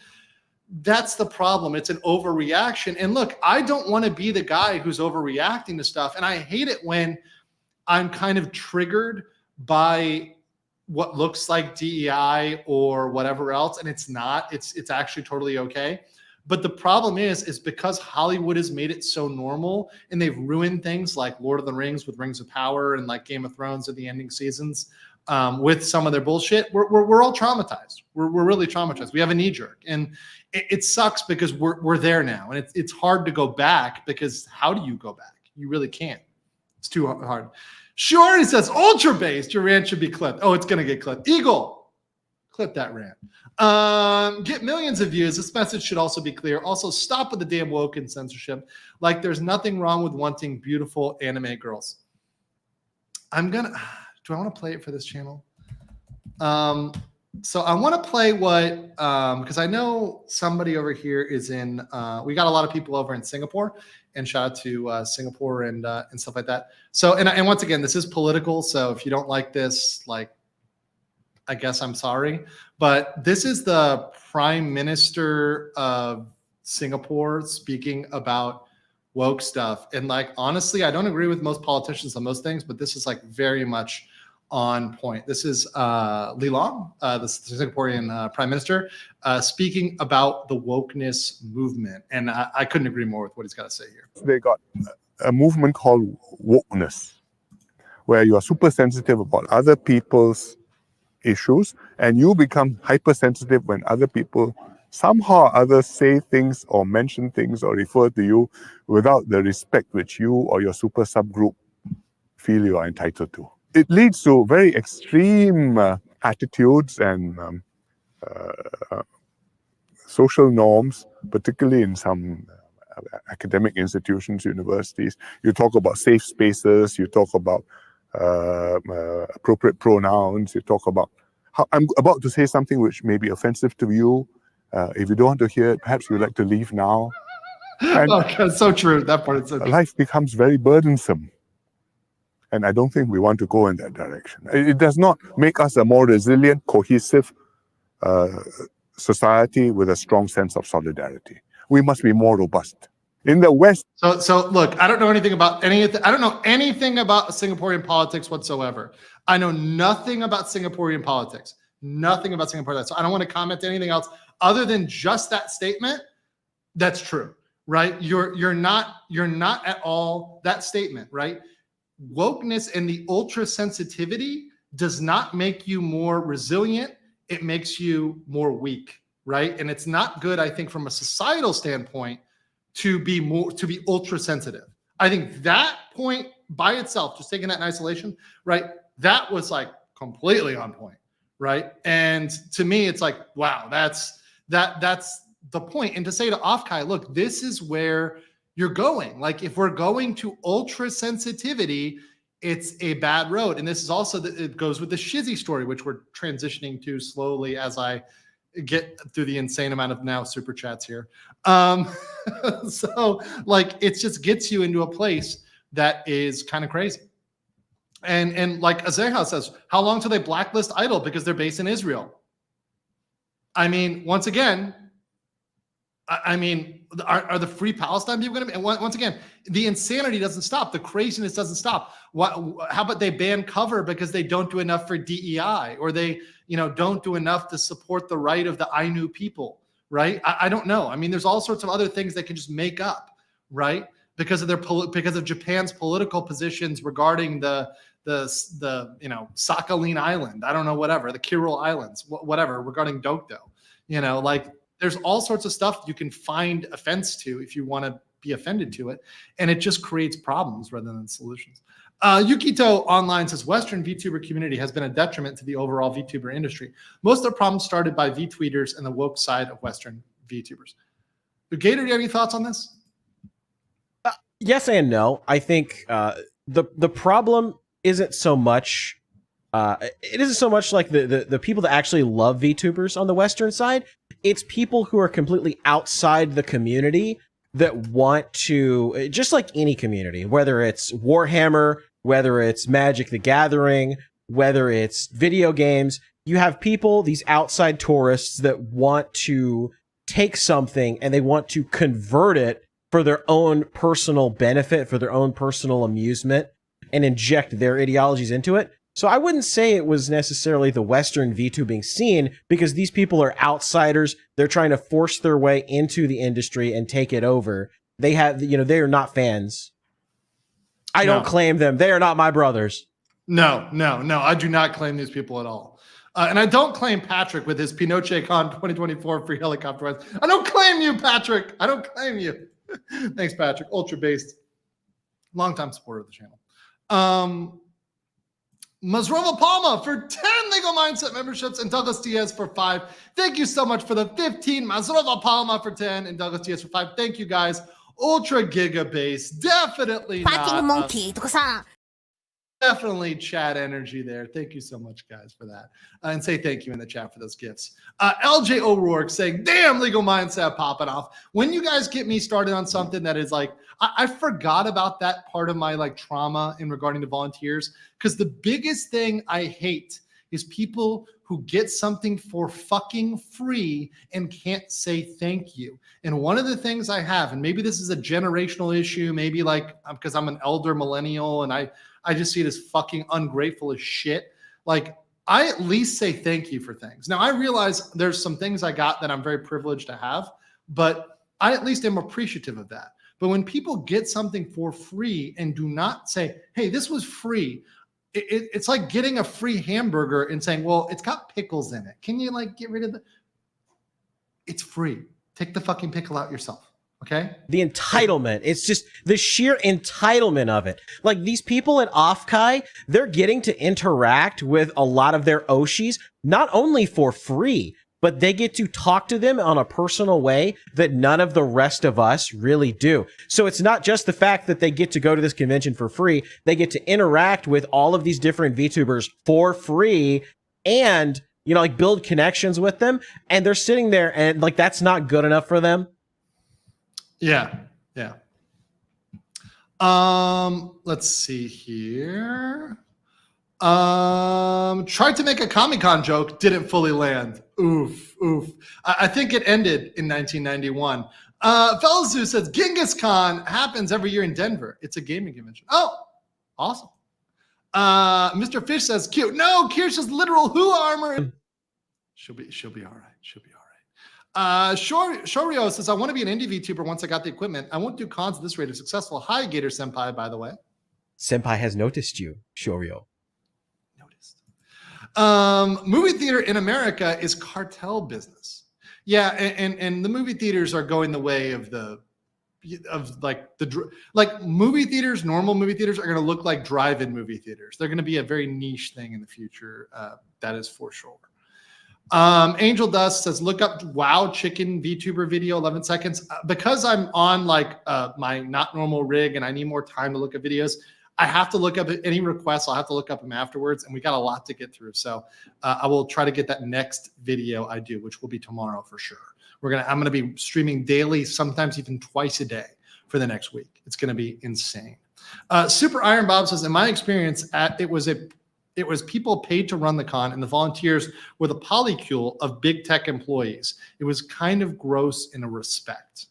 that's the problem. It's an overreaction. And look, I don't want to be the guy who's overreacting to stuff. And I hate it when I'm kind of triggered by what looks like DEI or whatever else, and it's not. It's actually totally okay. But the problem is because Hollywood has made it so normal, and they've ruined things like Lord of the Rings with Rings of Power and like Game of Thrones at the ending seasons with some of their bullshit. We're all traumatized. We're really traumatized. We have a knee jerk, and it sucks because we're there now, and it's hard to go back because how do you go back? You really can't. It's too hard. Sure, he says, ultra based, your rant should be clipped. Oh, it's going to get clipped. Eagle, clip that rant. Get millions of views. This message should also be clear. Also, stop with the damn woke and censorship. Like, there's nothing wrong with wanting beautiful anime girls. Do I want to play it for this channel? So I want to play what, because I know somebody over here is in, we got a lot of people over in Singapore, and shout out to Singapore and stuff like that. So, and once again, this is political. So if you don't like this, like, I guess I'm sorry, but this is the Prime Minister of Singapore speaking about woke stuff. And like, honestly, I don't agree with most politicians on most things, but this is like very much on point. This is Lee Long, the Singaporean Prime Minister, speaking about the wokeness movement. And I couldn't agree more with what he's got to say here. They got a movement called Wokeness, where you are super sensitive about other people's issues, and you become hypersensitive when other people somehow or other say things or mention things or refer to you without the respect which you or your super subgroup feel you are entitled to. It leads to very extreme attitudes and social norms, particularly in some academic institutions, universities. You talk about safe spaces, you talk about appropriate pronouns, you talk about I'm about to say something which may be offensive to you. If you don't want to hear it, perhaps you'd like to leave now. And it's so true. That part is so true. Life becomes very burdensome. And I don't think we want to go in that direction. It does not make us a more resilient, cohesive society with a strong sense of solidarity. We must be more robust. In the West. So look, I don't know anything about anything. I don't know anything about Singaporean politics whatsoever. I know nothing about Singaporean politics. Nothing about Singapore politics. So I don't want to comment anything else other than just that statement. That's true, right? You're not at all that statement, right? Wokeness and the ultra sensitivity does not make you more resilient. It makes you more weak, right? And it's not good, I think, from a societal standpoint to be ultra sensitive. I think that point by itself, just taking that in isolation, right? That was like completely on point, right? And to me, it's like, wow, that's the point. And to say to OffKai, look, this is where you're going. Like, if we're going to ultra sensitivity, it's a bad road. And this is also it goes with the Shizzy story, which we're transitioning to slowly as I get through the insane amount of now super chats here. So like it just gets you into a place that is kind of crazy. And like Azeha says, how long till they blacklist Idle because they're based in Israel? I mean, once again, are the Free Palestine people going to be? And once again, the insanity doesn't stop. The craziness doesn't stop. How about they ban cover because they don't do enough for DEI, or they, don't do enough to support the right of the Ainu people, right? I don't know. I mean, there's all sorts of other things they can just make up, right? Because of Japan's political positions regarding the Sakhalin Island, I don't know, whatever, the Kuril Islands, whatever, regarding Dokdo, like there's all sorts of stuff you can find offense to if you want to be offended to it, and it just creates problems rather than solutions. Yukito Online says Western VTuber community has been a detriment to the overall VTuber industry. Most of the problems started by VTweeters and the woke side of Western VTubers. Gator, do you have any thoughts on this? Yes and no. I think the problem isn't so much it isn't so much like the people that actually love VTubers on the Western side. It's people who are completely outside the community that want to, just like any community, whether it's Warhammer, whether it's Magic the Gathering, whether it's video games, you have people, these outside tourists that want to take something and they want to convert it for their own personal benefit, for their own personal amusement, and inject their ideologies into it. So I wouldn't say it was necessarily the Western VTubing scene, because these people are outsiders. They're trying to force their way into the industry and take it over. They have, they are not fans. I don't claim them. They are not my brothers. No. I do not claim these people at all. And I don't claim Patrick with his Pinochet Con 2024 free helicopter rides. I don't claim you, Patrick. I don't claim you. Thanks, Patrick. Ultra based. Longtime supporter of the channel. Mazrova Palma for 10 Legal Mindset memberships and Douglas Diaz for 5. Thank you so much for the 15. Mazrova Palma for 10 and Douglas Diaz for 5. Thank you guys. Ultra Giga Base. Definitely Fighting monkey. Definitely chat energy there. Thank you so much, guys, for that. And say thank you in the chat for those gifts. LJ O'Rourke saying, damn, Legal Mindset popping off. When you guys get me started on something that is like, I forgot about that part of my trauma in regarding to volunteers, because the biggest thing I hate is people who get something for fucking free and can't say thank you. And one of the things I have, and maybe this is a generational issue, maybe because I'm an elder millennial and I just see it as fucking ungrateful as shit. I at least say thank you for things. Now, I realize there's some things I got that I'm very privileged to have, but I at least am appreciative of that. But when people get something for free and do not say, hey, this was free, it's like getting a free hamburger and saying, well, it's got pickles in it. Can you get rid of the... It's free. Take the fucking pickle out yourself. Okay. The entitlement. It's just the sheer entitlement of it. Like these people at OffKai, they're getting to interact with a lot of their Oshis, not only for free, but they get to talk to them on a personal way that none of the rest of us really do. So it's not just the fact that they get to go to this convention for free. They get to interact with all of these different VTubers for free and, build connections with them. And they're sitting there and that's not good enough for them. Yeah. Let's see here. Tried to make a Comic-Con joke, didn't fully land. Oof. I think it ended in 1991. Fellows says Genghis Khan happens every year in Denver. It's a gaming convention. Oh, awesome. Mr. Fish says cute. No, Kirsche's literal Who armor. She'll be all right. Shorio says, I want to be an indie VTuber once I got the equipment. I won't do cons at this rate of successful. Hi, Gator Senpai, by the way. Senpai has noticed you, Shorio. Noticed. Movie theater in America is cartel business. Yeah, and the movie theaters are going the way of movie theaters. Normal movie theaters are going to look like drive-in movie theaters. They're going to be a very niche thing in the future. That is for sure. Angel Dust says, look up Wow Chicken VTuber video, 11 seconds. Because I'm on my not normal rig and I need more time to look at videos, I have to look up any requests. I'll have to look up them afterwards, and we got a lot to get through. So I will try to get that next video I do, which will be tomorrow for sure. I'm gonna be streaming daily, sometimes even twice a day for the next week. It's gonna be insane. Super Iron Bob says, in my experience, it was people paid to run the con, and the volunteers were the polycule of big tech employees. It was kind of gross in a respect.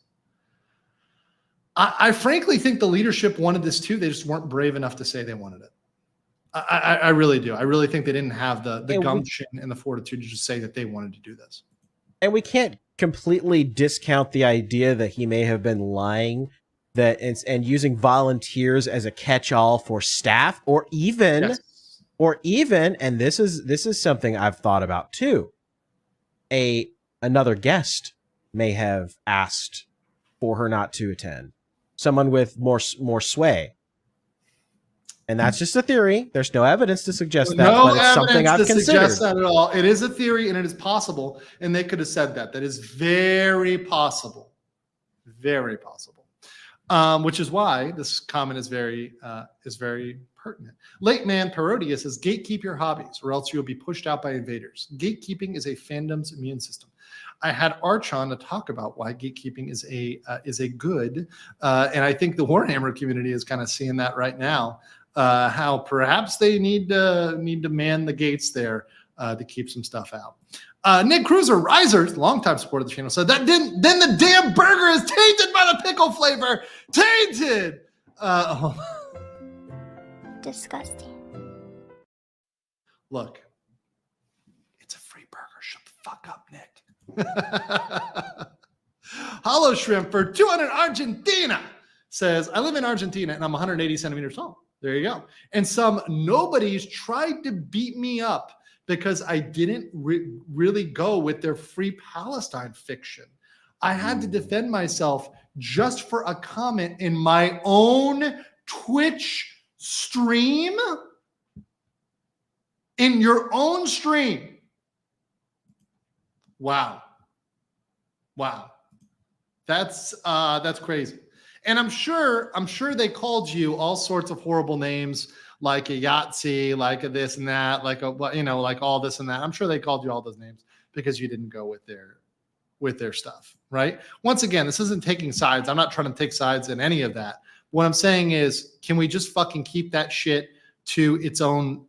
I frankly think the leadership wanted this too. They just weren't brave enough to say they wanted it. I really do. I really think they didn't have the gumption and the fortitude to just say that they wanted to do this. And we can't completely discount the idea that he may have been lying and using volunteers as a catch-all for staff, or even, and this is something I've thought about too. Another guest may have asked for her not to attend. Someone with more sway. And that's just a theory. There's no evidence to suggest that, but it's something I've considered. Suggest that at all. It is a theory, and it is possible, and they could have said that. That is very possible. Very possible. Which is why this comment is very pertinent. Late Man Parodius says, gatekeep your hobbies, or else you will be pushed out by invaders. Gatekeeping is a fandom's immune system. I had Arch on to talk about why gatekeeping is a good, and I think the Warhammer community is kind of seeing that right now. How perhaps they need to man the gates there to keep some stuff out. Nick Cruiser Risers, longtime supporter of the channel, said that then the damn burger is tainted by the pickle flavor. Tainted. Disgusting. Look, it's a free burger. Shut the fuck up, Nick. Hollow Shrimp for 200 Argentina says, I live in Argentina and I'm 180 centimeters tall. There you go. And some nobodies tried to beat me up because I didn't really go with their free Palestine fiction. I had to defend myself just for a comment in my own Twitch stream. In your own stream. Wow. That's crazy. And I'm sure they called you all sorts of horrible names, like a Yahtzee, like a this and that, like all this and that. I'm sure they called you all those names because you didn't go with their stuff, right? Once again, this isn't taking sides. I'm not trying to take sides in any of that. What I'm saying is, can we just fucking keep that shit to its own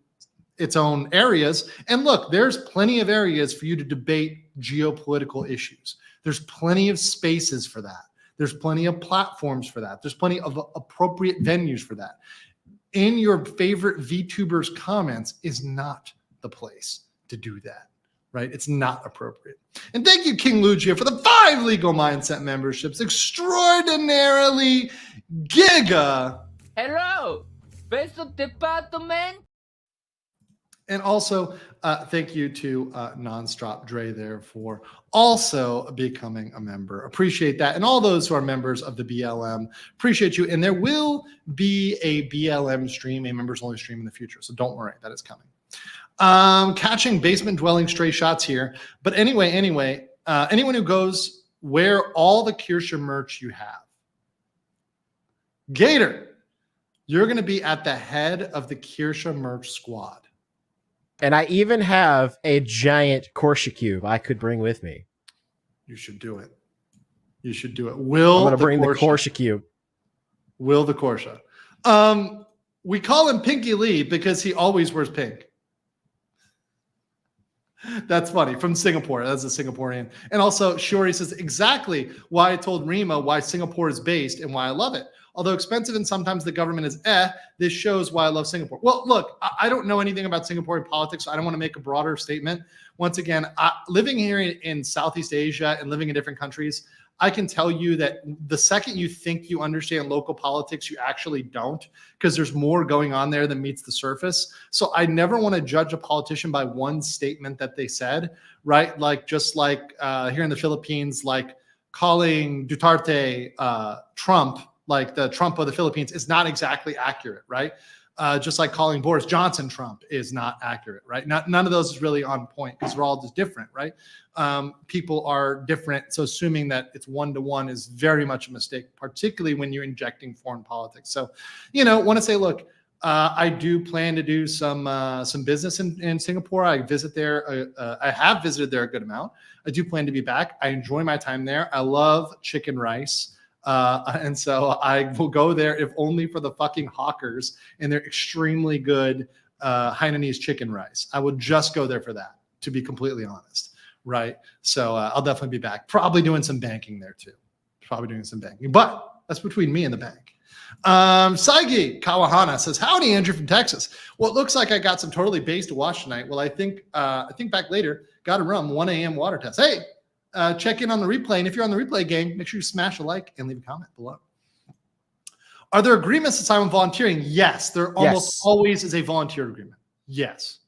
areas? And look, there's plenty of areas for you to debate geopolitical issues. There's plenty of spaces for that. There's plenty of platforms for that. There's plenty of appropriate venues for that. In your favorite VTubers comments is not the place to do that, right? It's not appropriate. And thank you, King Lugia, for the 5 Legal Mindset memberships. Extraordinarily giga. Hello, beso department. And also, thank you to Nonstop Dre there for also becoming a member. Appreciate that. And all those who are members of the BLM, appreciate you. And there will be a BLM stream, a members only stream in the future. So don't worry, that is coming. Catching basement dwelling stray shots here. But anyway, anyone who goes, wear all the Kirsche merch you have. Gator, you're going to be at the head of the Kirsche merch squad. And I even have a giant Kirsche cube I could bring with me. You should do it. I'm going to bring the Kirsche cube. Will the Kirsche. We call him Pinky Lee because he always wears pink. That's funny. From Singapore. That's a Singaporean. And also, Shiori says exactly why I told Rima why Singapore is based and why I love it. Although expensive and sometimes the government is this shows why I love Singapore. Well, look, I don't know anything about Singaporean politics, so I don't want to make a broader statement. Once again, living here in Southeast Asia and living in different countries, I can tell you that the second you think you understand local politics, you actually don't, because there's more going on there than meets the surface. So I never want to judge a politician by one statement that they said, right? Like just like here in the Philippines, like calling Duterte Trump, like the Trump of the Philippines, is not exactly accurate, right? Just like calling Boris Johnson Trump is not accurate, right? None of those is really on point because we're all just different, right? People are different. So assuming that it's one-to-one is very much a mistake, particularly when you're injecting foreign politics. So, want to say, look, I do plan to do some business in Singapore. I visit there. I have visited there a good amount. I do plan to be back. I enjoy my time there. I love chicken rice. And so I will go there if only for the fucking hawkers and their extremely good Hainanese chicken rice. I would just go there for that, to be completely honest. Right. So I'll definitely be back. Probably doing some banking there too. Probably doing some banking, but that's between me and the bank. Saigi Kawahana says, howdy, Andrew from Texas. Well, it looks like I got some totally based to watch tonight. Well, I think back later, got to run 1 a.m. water test. Hey, check in on the replay. And if you're on the replay gang, make sure you smash a like and leave a comment below. Are there agreements to sign with volunteering? Yes, there almost always is a volunteer agreement. Yes.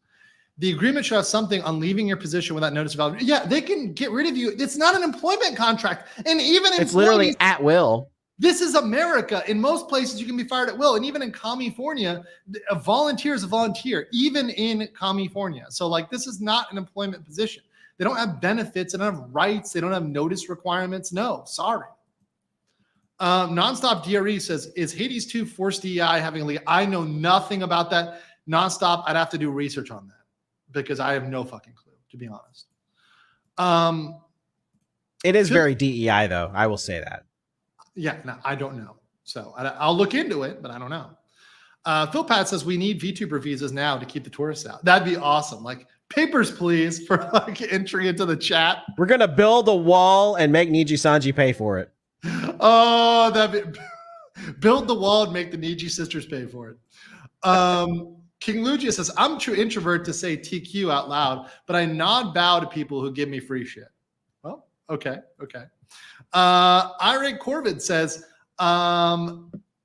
The agreement should have something on leaving your position without notice of value. Yeah, they can get rid of you. It's not an employment contract. And even it's literally at will. This is America. In most places, you can be fired at will. And even in California, a volunteer is a volunteer, even in California. So like, this is not an employment position. They don't have benefits. They don't have rights. They don't have notice requirements. No, sorry. Nonstop DRE says, is Hades 2 forced DEI having a league? I know nothing about that. Nonstop, I'd have to do research on that because I have no fucking clue, to be honest. It is very DEI, though. I will say that. Yeah, no, I don't know. So I'll look into it, but I don't know. Phil Pat says we need VTuber visas now to keep the tourists out. That'd be awesome. Like, papers, please, for like entry into the chat. We're gonna build a wall and make Niji Sanji pay for it. Oh, that'd be build the wall and make the Niji sisters pay for it. King Lugia says, I'm a true introvert to say TQ out loud, but I nod bow to people who give me free shit. Well, okay. Irate Corvid says,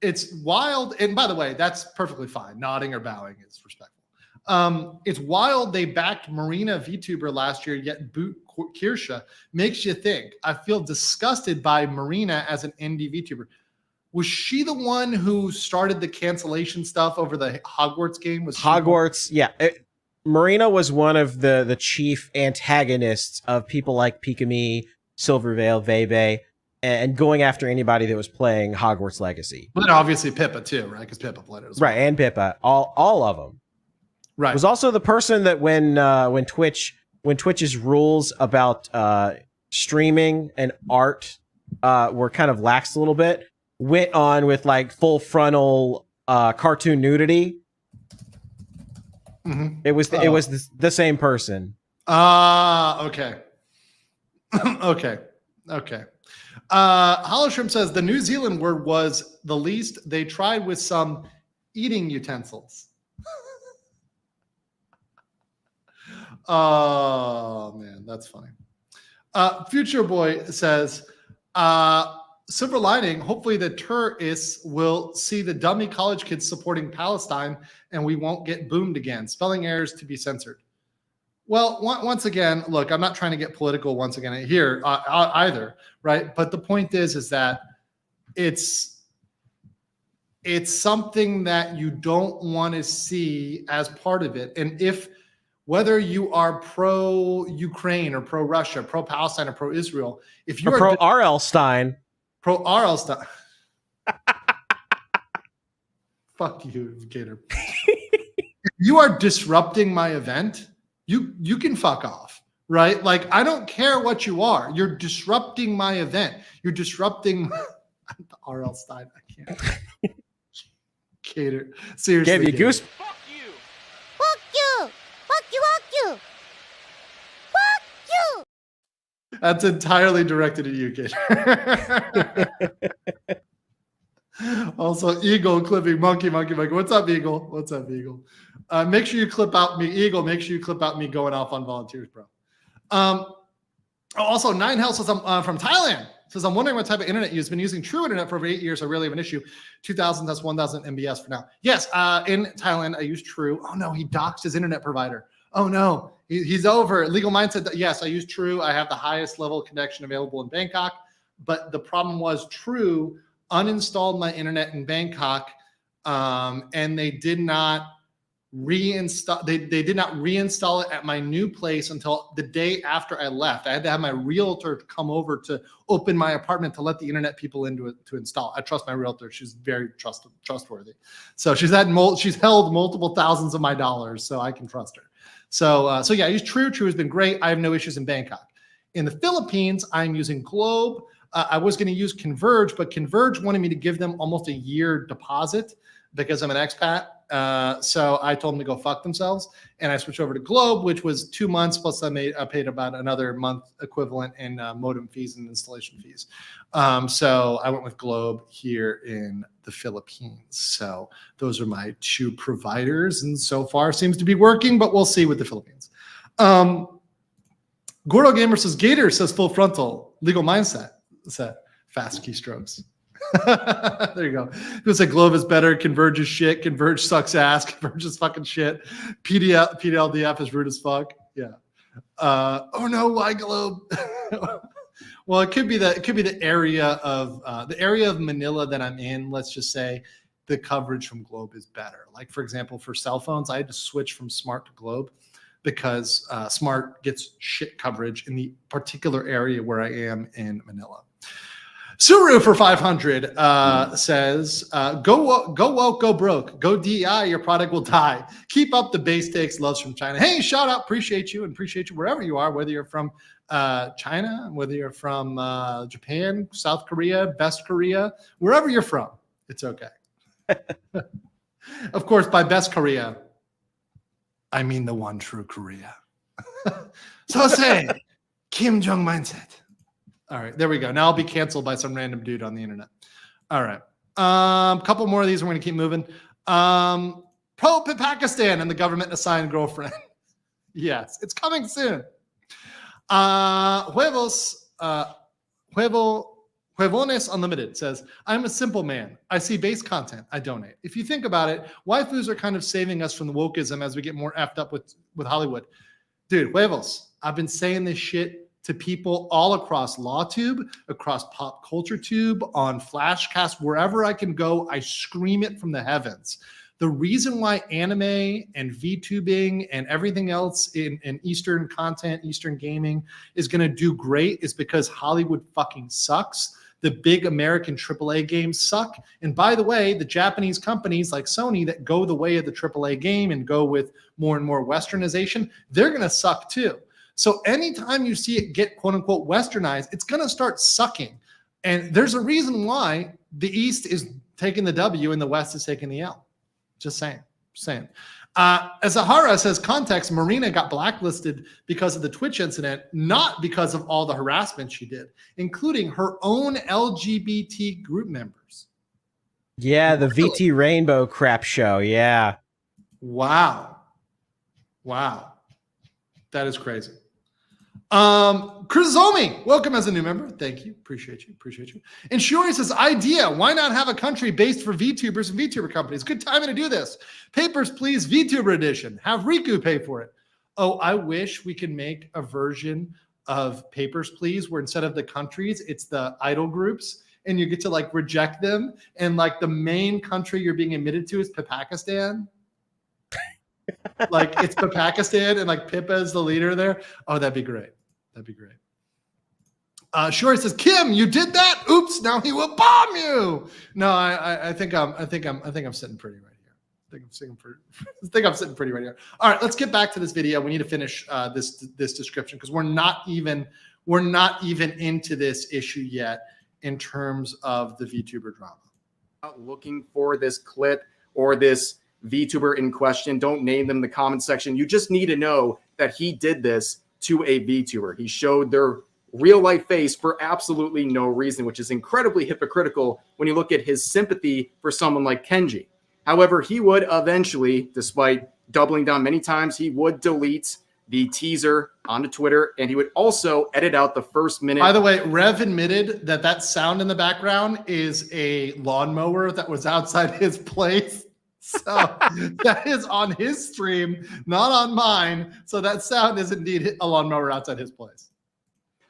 it's wild. And by the way, that's perfectly fine. Nodding or bowing is respectful. It's wild they backed Marina VTuber last year, yet boot Kirsche. Makes you think. I feel disgusted by Marina as an indie VTuber. Was she the one who started the cancellation stuff over the Hogwarts game? Was Hogwarts? Yeah. Marina was one of the chief antagonists of people like Pikami, Silverveil, Vebe, and going after anybody that was playing Hogwarts Legacy. But then obviously Pippa too, right? Because Pippa played it as well. Right, and Pippa, all of them. Right. Was also the person that when Twitch's rules about streaming and art were kind of laxed a little bit, went on with like full frontal cartoon nudity. Mm-hmm. It was the same person. Okay. Okay. Hollow Shrimp says the New Zealand word was the least they tried with some eating utensils. Oh man, that's funny. Future Boy says, silver lining, hopefully the tourists will see the dummy college kids supporting Palestine and we won't get boomed again. Spelling errors to be censored. Well, once again, look, I'm not trying to get political once again here either, right? But the point is that it's something that you don't want to see as part of it. And if whether you are pro-Ukraine or pro-Russia, pro-Palestine or pro-Israel, if you're pro-RL Stein, pro-RL Stein, fuck you, Gator. If you are disrupting my event, you can fuck off, right? Like, I don't care what you are. You're disrupting my event. You're disrupting the RL Stein. I can't. Gator. Seriously. Gave you goose. Fuck you! Fuck you! Fuck you! Fuck you! Fuck you! That's entirely directed at you, Gator. Also, Eagle clipping monkey. What's up, Eagle? Make sure you clip out me, Eagle. Make sure you clip out me going off on volunteers, bro. Also, Nine Hell says I'm from Thailand. Says I'm wondering what type of internet you've been using. True internet for over 8 years. I really have an issue. 2,000. That's 1,000 MBS for now. Yes, in Thailand I use True. Oh no, he doxed his internet provider. Oh no, he's over. Legal Mindset. Yes, I use True. I have the highest level of connection available in Bangkok. But the problem was True uninstalled my internet in Bangkok, and they did not reinstall. They did not reinstall it at my new place until the day after I left. I had to have my realtor come over to open my apartment to let the internet people into it to install. I trust my realtor; she's very trustworthy. So she's held multiple thousands of my dollars, so I can trust her. So yeah, I use True. True has been great. I have no issues in Bangkok. In the Philippines, I'm using Globe. I was going to use Converge, but Converge wanted me to give them almost a year deposit because I'm an expat. So I told them to go fuck themselves, and I switched over to Globe, which was 2 months plus I paid about another month equivalent in modem fees and installation fees. So I went with Globe here in the Philippines. So those are my two providers, and so far seems to be working, but we'll see with the Philippines. Gordo Gamer says Gator says full frontal legal mindset. Fast keystrokes. There you go. People say Globe is better. Converge is shit. Converge sucks ass. Converge is fucking shit. PDLDF is rude as fuck. Yeah. Oh no, why Globe? Well, it could be the area of Manila that I'm in. Let's just say the coverage from Globe is better. Like for example, for cell phones, I had to switch from Smart to Globe because Smart gets shit coverage in the particular area where I am in Manila. Suru for 500 says, go woke, go broke, go DEI, your product will die. Keep up the base takes, loves from China. Hey, shout out, appreciate you wherever you are, whether you're from China, whether you're from Japan, South Korea, Best Korea, wherever you're from, it's okay. Of course, by Best Korea, I mean the one true Korea. So say, Kim Jong mindset. All right, there we go. Now I'll be canceled by some random dude on the internet. All right. Couple more of these. We're going to keep moving. Pro Pakistan and the government assigned girlfriend. Yes, it's coming soon. Huevones Unlimited says, I'm a simple man. I see base content. I donate. If you think about it, waifus are kind of saving us from the wokeism as we get more effed up with Hollywood. Dude, Huevos, I've been saying this shit to people all across LawTube, across Pop Culture Tube, on Flashcast, wherever I can go, I scream it from the heavens. The reason why anime and VTubing and everything else in Eastern content, Eastern gaming is going to do great is because Hollywood fucking sucks. The big American AAA games suck. And by the way, the Japanese companies like Sony that go the way of the AAA game and go with more and more Westernization, they're going to suck too. So anytime you see it get quote unquote Westernized, it's going to start sucking. And there's a reason why the East is taking the W and the West is taking the L. Just saying. As Zahara says, context, Marina got blacklisted because of the Twitch incident, not because of all the harassment she did, including her own LGBT group members. Yeah, the VT Rainbow crap show. Yeah. Wow. That is crazy. Krizomi, welcome as a new member. Thank you. Appreciate you. And Shuri says, idea. Why not have a country based for VTubers and VTuber companies? Good timing to do this. Papers, Please VTuber edition. Have Riku pay for it. Oh, I wish we could make a version of Papers, Please, where instead of the countries, it's the idol groups, and you get to like reject them. And like the main country you're being admitted to is Pakistan. Like it's Pakistan and like Pippa is the leader there. Oh, that'd be great. Shori says, Kim, you did that? Oops, now he will bomb you. No, I think I'm sitting pretty right here. I think I'm sitting pretty right here. All right, let's get back to this video. We need to finish this description because we're not even into this issue yet in terms of the VTuber drama. Looking for this clip or this VTuber in question, don't name them in the comment section. You just need to know that he did this to a VTuber. He showed their real life face for absolutely no reason, which is incredibly hypocritical when you look at his sympathy for someone like Kenji. However, he would eventually, despite doubling down many times, he would delete the teaser onto Twitter, and he would also edit out the first minute. By the way, Rev admitted that sound in the background is a lawnmower that was outside his place. So that is on his stream, not on mine. So that sound is indeed a lawnmower outside his place.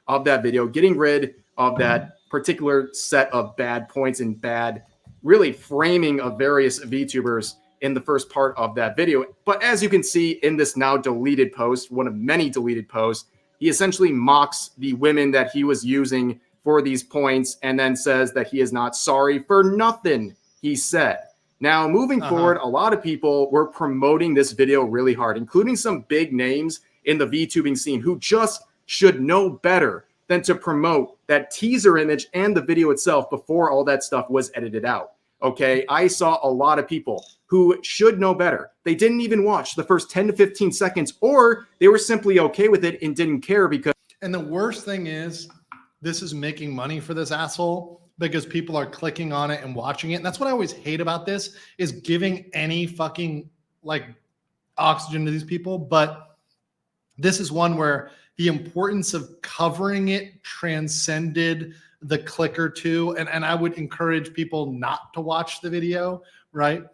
Of that video, getting rid of that particular set of bad points and bad, really framing of various VTubers in the first part of that video. But as you can see in this now deleted post, one of many deleted posts, he essentially mocks the women that he was using for these points and then says that he is not sorry for nothing he said. Now, moving forward, a lot of people were promoting this video really hard, including some big names in the VTubing scene who just should know better than to promote that teaser image and the video itself before all that stuff was edited out. Okay, I saw a lot of people who should know better. They didn't even watch the first 10 to 15 seconds, or they were simply okay with it and didn't care because... And the worst thing is, this is making money for this asshole because people are clicking on it and watching it. And that's what I always hate about this, is giving any fucking like oxygen to these people. But this is one where the importance of covering it transcended the click or two. And I would encourage people not to watch the video, right?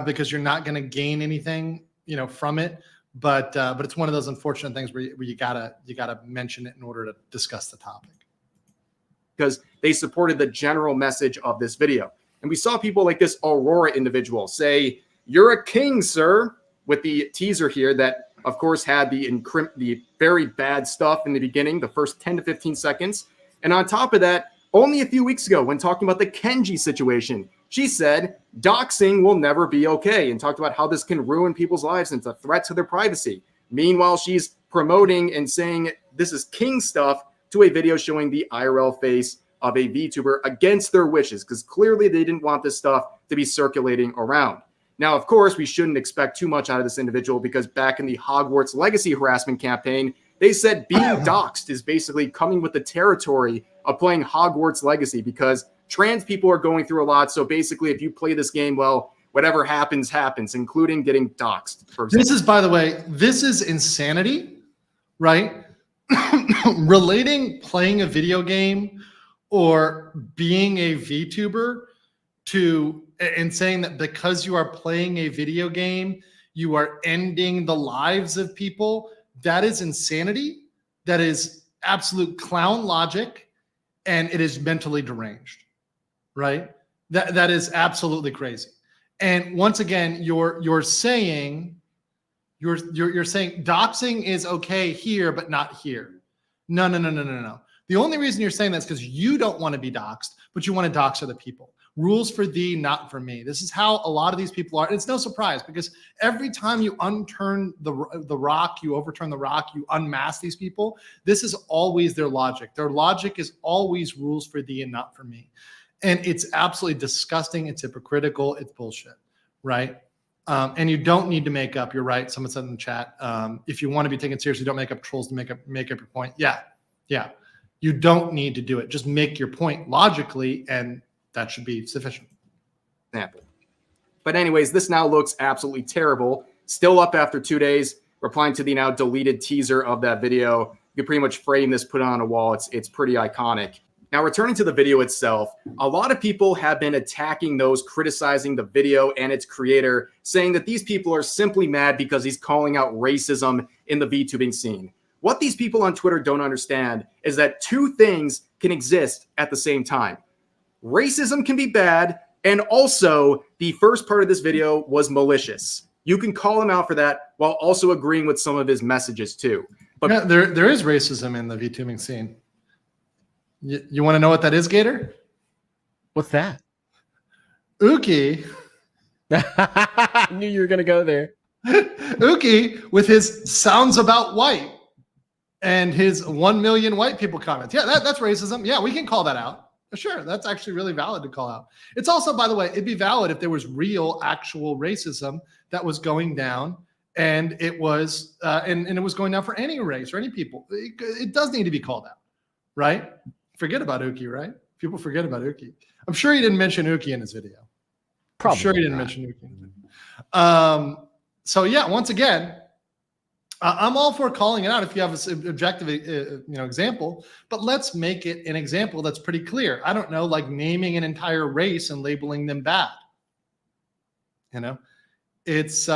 Because you're not going to gain anything, from it. But it's one of those unfortunate things where you gotta mention it in order to discuss the topic. Because they supported the general message of this video. And we saw people like this Aurora individual say, "You're a king, sir," with the teaser here that, of course, had the very bad stuff in the beginning, the first 10 to 15 seconds. And on top of that, only a few weeks ago, when talking about the Kenji situation, she said, doxing will never be okay, and talked about how this can ruin people's lives and it's a threat to their privacy. Meanwhile, she's promoting and saying this is king stuff to a video showing the IRL face of a VTuber against their wishes, because clearly they didn't want this stuff to be circulating around. Now, of course, we shouldn't expect too much out of this individual, because back in the Hogwarts Legacy harassment campaign, they said being doxxed is basically coming with the territory of playing Hogwarts Legacy, because trans people are going through a lot. So basically, if you play this game, well, whatever happens, happens, including getting doxxed. For example. This is, by the way, this is insanity, right? Relating playing a video game or being a VTuber to, and saying that because you are playing a video game, you are ending the lives of people. That is insanity. That is absolute clown logic, and it is mentally deranged, right? That is absolutely crazy. And once again, you're saying doxing is okay here, but not here. No. The only reason you're saying that is because you don't want to be doxed, but you want to dox other people. Rules for thee, not for me. This is how a lot of these people are. And it's no surprise, because every time you unturn the rock, you overturn the rock, you unmask these people. This is always their logic. Their logic is always rules for thee and not for me. And it's absolutely disgusting. It's hypocritical. It's bullshit, right? And you don't need to make up. You're right. Someone said in the chat, if you want to be taken seriously, don't make up trolls to make up your point. Yeah. You don't need to do it. Just make your point logically, and that should be sufficient. Example. But anyways, this now looks absolutely terrible. Still up after 2 days, replying to the now deleted teaser of that video. You can pretty much frame this, put it on a wall. It's pretty iconic. Now, returning to the video itself, a lot of people have been attacking those criticizing the video and its creator, saying that these people are simply mad because he's calling out racism in the VTubing scene. What these people on Twitter don't understand is that two things can exist at the same time. Racism can be bad, and also the first part of this video was malicious. You can call him out for that while also agreeing with some of his messages too. But yeah, there is racism in the VTubing scene. You want to know what that is, Gator? What's that? Uki. I knew you were going to go there. Uki with his sounds about white and his 1 million white people comments. Yeah, that's racism. Yeah, we can call that out. Sure, that's actually really valid to call out. It's also, by the way, it'd be valid if there was real, actual racism that was going down, and it was and it was going down for any race or any people. It does need to be called out, right? Forget about Uki, right? People forget about Uki. I'm sure he didn't mention Uki in his video. Probably I'm sure he didn't mention Uki in his video. So yeah, once again, I'm all for calling it out if you have an objective, example. But let's make it an example that's pretty clear. I don't know, like naming an entire race and labeling them bad. It's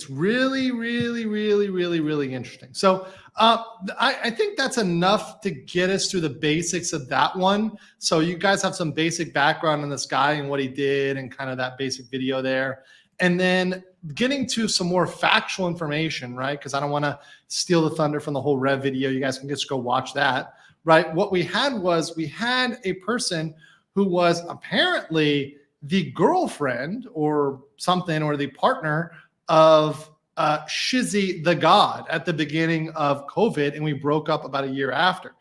really, really, really, really, really interesting. So I think that's enough to get us through the basics of that one. So you guys have some basic background on this guy and what he did and kind of that basic video there. And then getting to some more factual information, right? Because I don't want to steal the thunder from the whole Rev video. You guys can just go watch that, right? What we had a person who was apparently the girlfriend or something, or the partner of Shizzy the God at the beginning of COVID, and we broke up about a year after.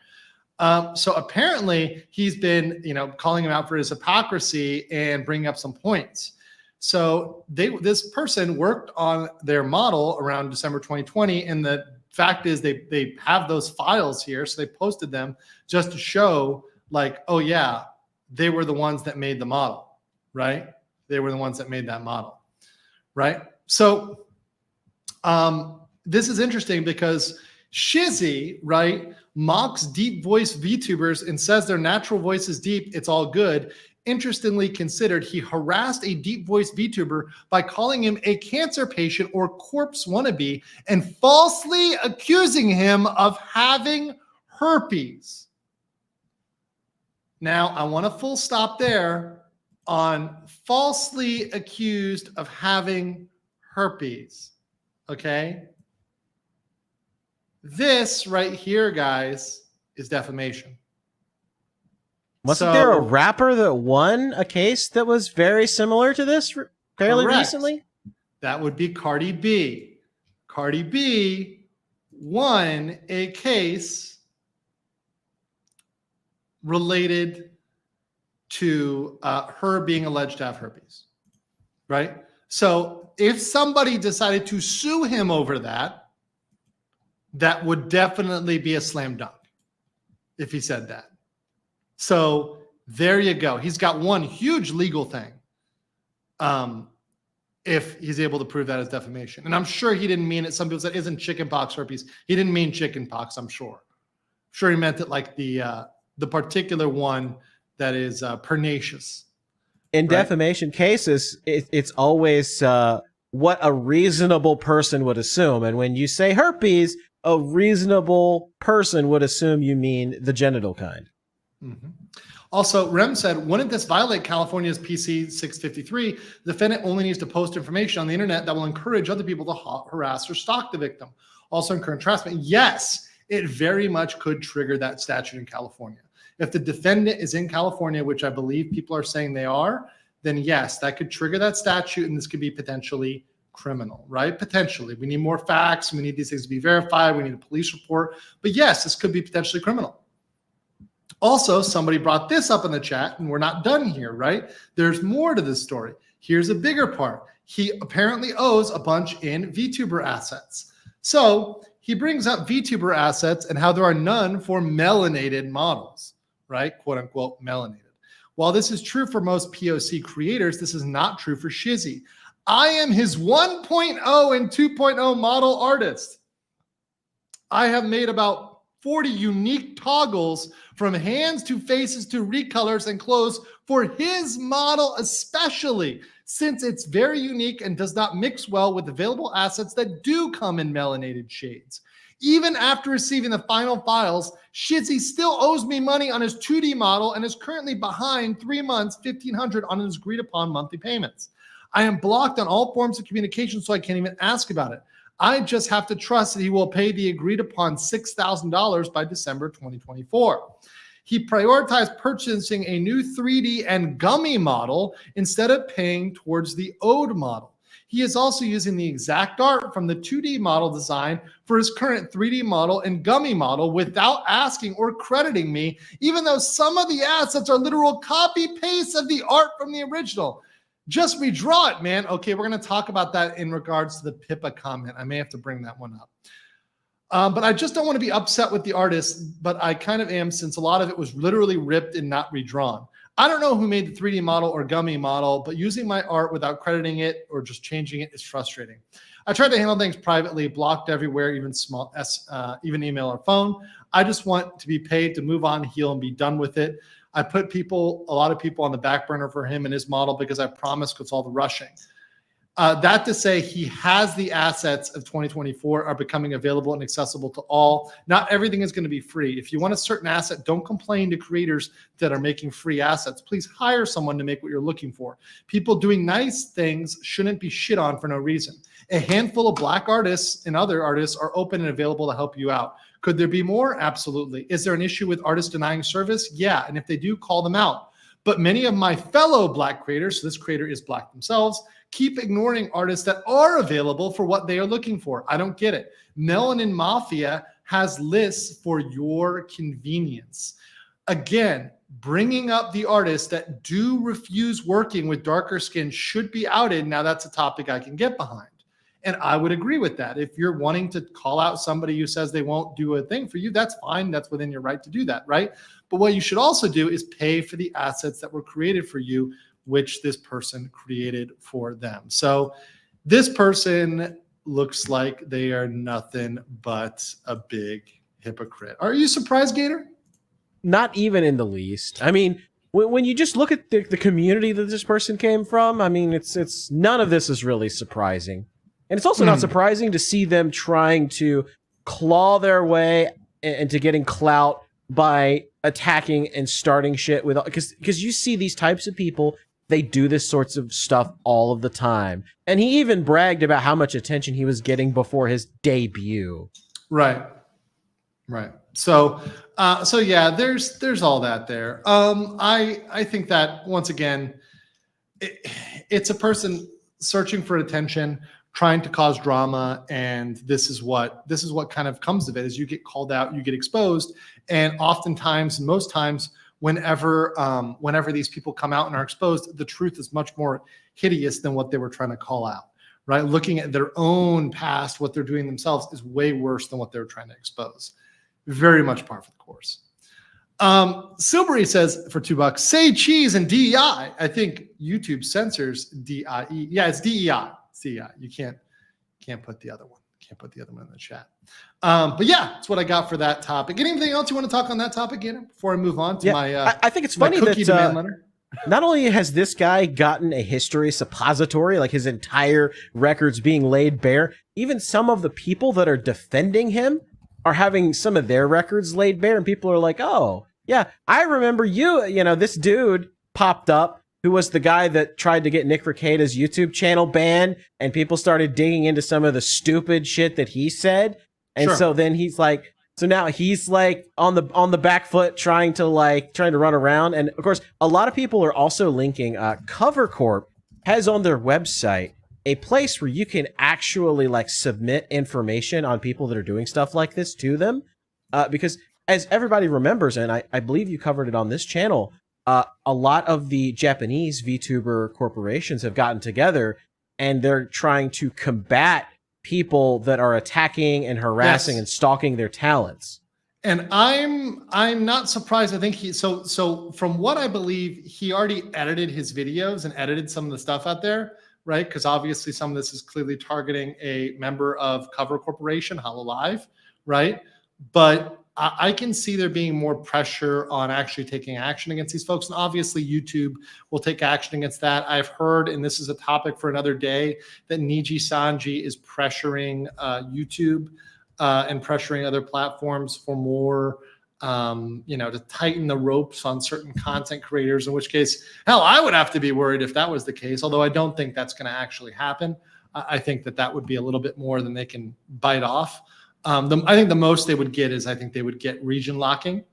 So apparently he's been, calling him out for his hypocrisy and bringing up some points. So this person worked on their model around December 2020, and the fact is they have those files here, so they posted them just to show, like, oh yeah, they were the ones that made the model, right? They were the ones that made that model, right? So this is interesting because Shizzy, right, mocks deep voice VTubers and says their natural voice is deep, it's all good. Interestingly considered, he harassed a deep voice VTuber by calling him a cancer patient or corpse wannabe and falsely accusing him of having herpes. Now, I want a full stop there on falsely accused of having herpes, okay? This right here, guys, is defamation. Wasn't there a rapper that won a case that was very similar to this fairly recently? That would be Cardi B. Cardi B won a case related to her being alleged to have herpes, right? So if somebody decided to sue him over that, that would definitely be a slam dunk if he said that. So there you go. He's got one huge legal thing if he's able to prove that as defamation. And I'm sure he didn't mean it. Some people said, isn't chickenpox herpes? He didn't mean chickenpox, I'm sure. I'm sure he meant it like the particular one that is pernicious. In defamation cases, it's always what a reasonable person would assume. And when you say herpes, a reasonable person would assume you mean the genital kind. Mm-hmm. Also, Rem said, wouldn't this violate California's PC 653? The defendant only needs to post information on the internet that will encourage other people to harass or stalk the victim. Also encourage harassment. Yes, it very much could trigger that statute in California. If the defendant is in California, which I believe people are saying they are, then yes, that could trigger that statute, and this could be potentially criminal, right? Potentially. We need more facts. We need these things to be verified. We need a police report. But yes, this could be potentially criminal. Also, somebody brought this up in the chat, and we're not done here, right? There's more to this story. Here's a bigger part. He apparently owes a bunch in VTuber assets. So he brings up VTuber assets and how there are none for melanated models, right? Quote unquote melanated. While this is true for most POC creators, this is not true for Shizzy. I am his 1.0 and 2.0 model artist. I have made about 40 unique toggles from hands to faces to recolors and clothes for his model especially, since it's very unique and does not mix well with available assets that do come in melanated shades. Even after receiving the final files, Shizzy still owes me money on his 2D model and is currently behind 3 months, $1,500 on his agreed upon monthly payments. I am blocked on all forms of communication, so I can't even ask about it. I just have to trust that he will pay the agreed upon $6,000 by December 2024. He prioritized purchasing a new 3D and gummy model instead of paying towards the owed model. He is also using the exact art from the 2D model design for his current 3D model and gummy model without asking or crediting me, even though some of the assets are literal copy-paste of the art from the original. Just redraw it, man. Okay, we're going to talk about that in regards to the Pippa comment. I may have to bring that one up. But I just don't want to be upset with the artist, but I kind of am, since a lot of it was literally ripped and not redrawn. I don't know who made the 3D model or gummy model, but using my art without crediting it or just changing it is frustrating. I tried to handle things privately, blocked everywhere, even email or phone. I just want to be paid to move on, heal, and be done with it. I put a lot of people on the back burner for him and his model because I promised, because all the rushing. That to say, he has the assets of 2024 are becoming available and accessible to all. Not everything is going to be free. If you want a certain asset, don't complain to creators that are making free assets. Please hire someone to make what you're looking for. People doing nice things shouldn't be shit on for no reason. A handful of black artists and other artists are open and available to help you out. Could there be more? Absolutely. Is there an issue with artists denying service? Yeah. And if they do, call them out. But many of my fellow black creators, so this creator is black themselves, keep ignoring artists that are available for what they are looking for. I don't get it. Melanin Mafia has lists for your convenience. Again, bringing up the artists that do refuse working with darker skin should be outed. Now that's a topic I can get behind. And I would agree with that. If you're wanting to call out somebody who says they won't do a thing for you, that's fine. That's within your right to do that, right? But what you should also do is pay for the assets that were created for you, which this person created for them. So this person looks like they are nothing but a big hypocrite. Are you surprised, Gator? Not even in the least. I mean, when you just look at the community that this person came from, I mean, it's none of this is really surprising. And it's also not surprising to see them trying to claw their way into getting clout by attacking and starting shit with, because you see these types of people, they do this sorts of stuff all of the time. And he even bragged about how much attention he was getting before his debut. Right. So yeah, there's all that there. I think that once again, it's a person searching for attention, trying to cause drama, and this is what kind of comes of it. Is you get called out, you get exposed, and oftentimes, most times, whenever these people come out and are exposed, the truth is much more hideous than what they were trying to call out. Right? Looking at their own past, what they're doing themselves is way worse than what they were trying to expose. Very much par for the course. Silbury says for $2, say cheese and DEI. I think YouTube censors DIE. Yeah, it's DEI. DEI. You can't put the other one. Can't put the other one in the chat. But yeah, that's what I got for that topic. Anything else you want to talk on that topic, Gator, before I move on to my? I think it's funny that not only has this guy gotten a history suppository, like his entire records being laid bare, even some of the people that are defending him are having some of their records laid bare, and people are like, oh, yeah, I remember this dude popped up who was the guy that tried to get Nick Rekieta's YouTube channel banned, and people started digging into some of the stupid shit that he said. And so then he's like, so now he's like on the back foot trying to run around. And of course, a lot of people are also linking, Cover Corp has on their website a place where you can actually like submit information on people that are doing stuff like this to them. Because as everybody remembers, and I believe you covered it on this channel, a lot of the Japanese VTuber corporations have gotten together and they're trying to combat people that are attacking and harassing and stalking their talents. And I'm not surprised. I think so from what I believe, he already edited his videos and edited some of the stuff out there, right? Because obviously some of this is clearly targeting a member of Cover Corporation, Hololive, right? But I can see there being more pressure on actually taking action against these folks. And obviously YouTube will take action against that. I've heard, and this is a topic for another day, that Niji Sanji is pressuring YouTube and pressuring other platforms for more, to tighten the ropes on certain content creators, in which case, hell, I would have to be worried if that was the case, although I don't think that's going to actually happen. I think that would be a little bit more than they can bite off. I think the most they would get is region locking.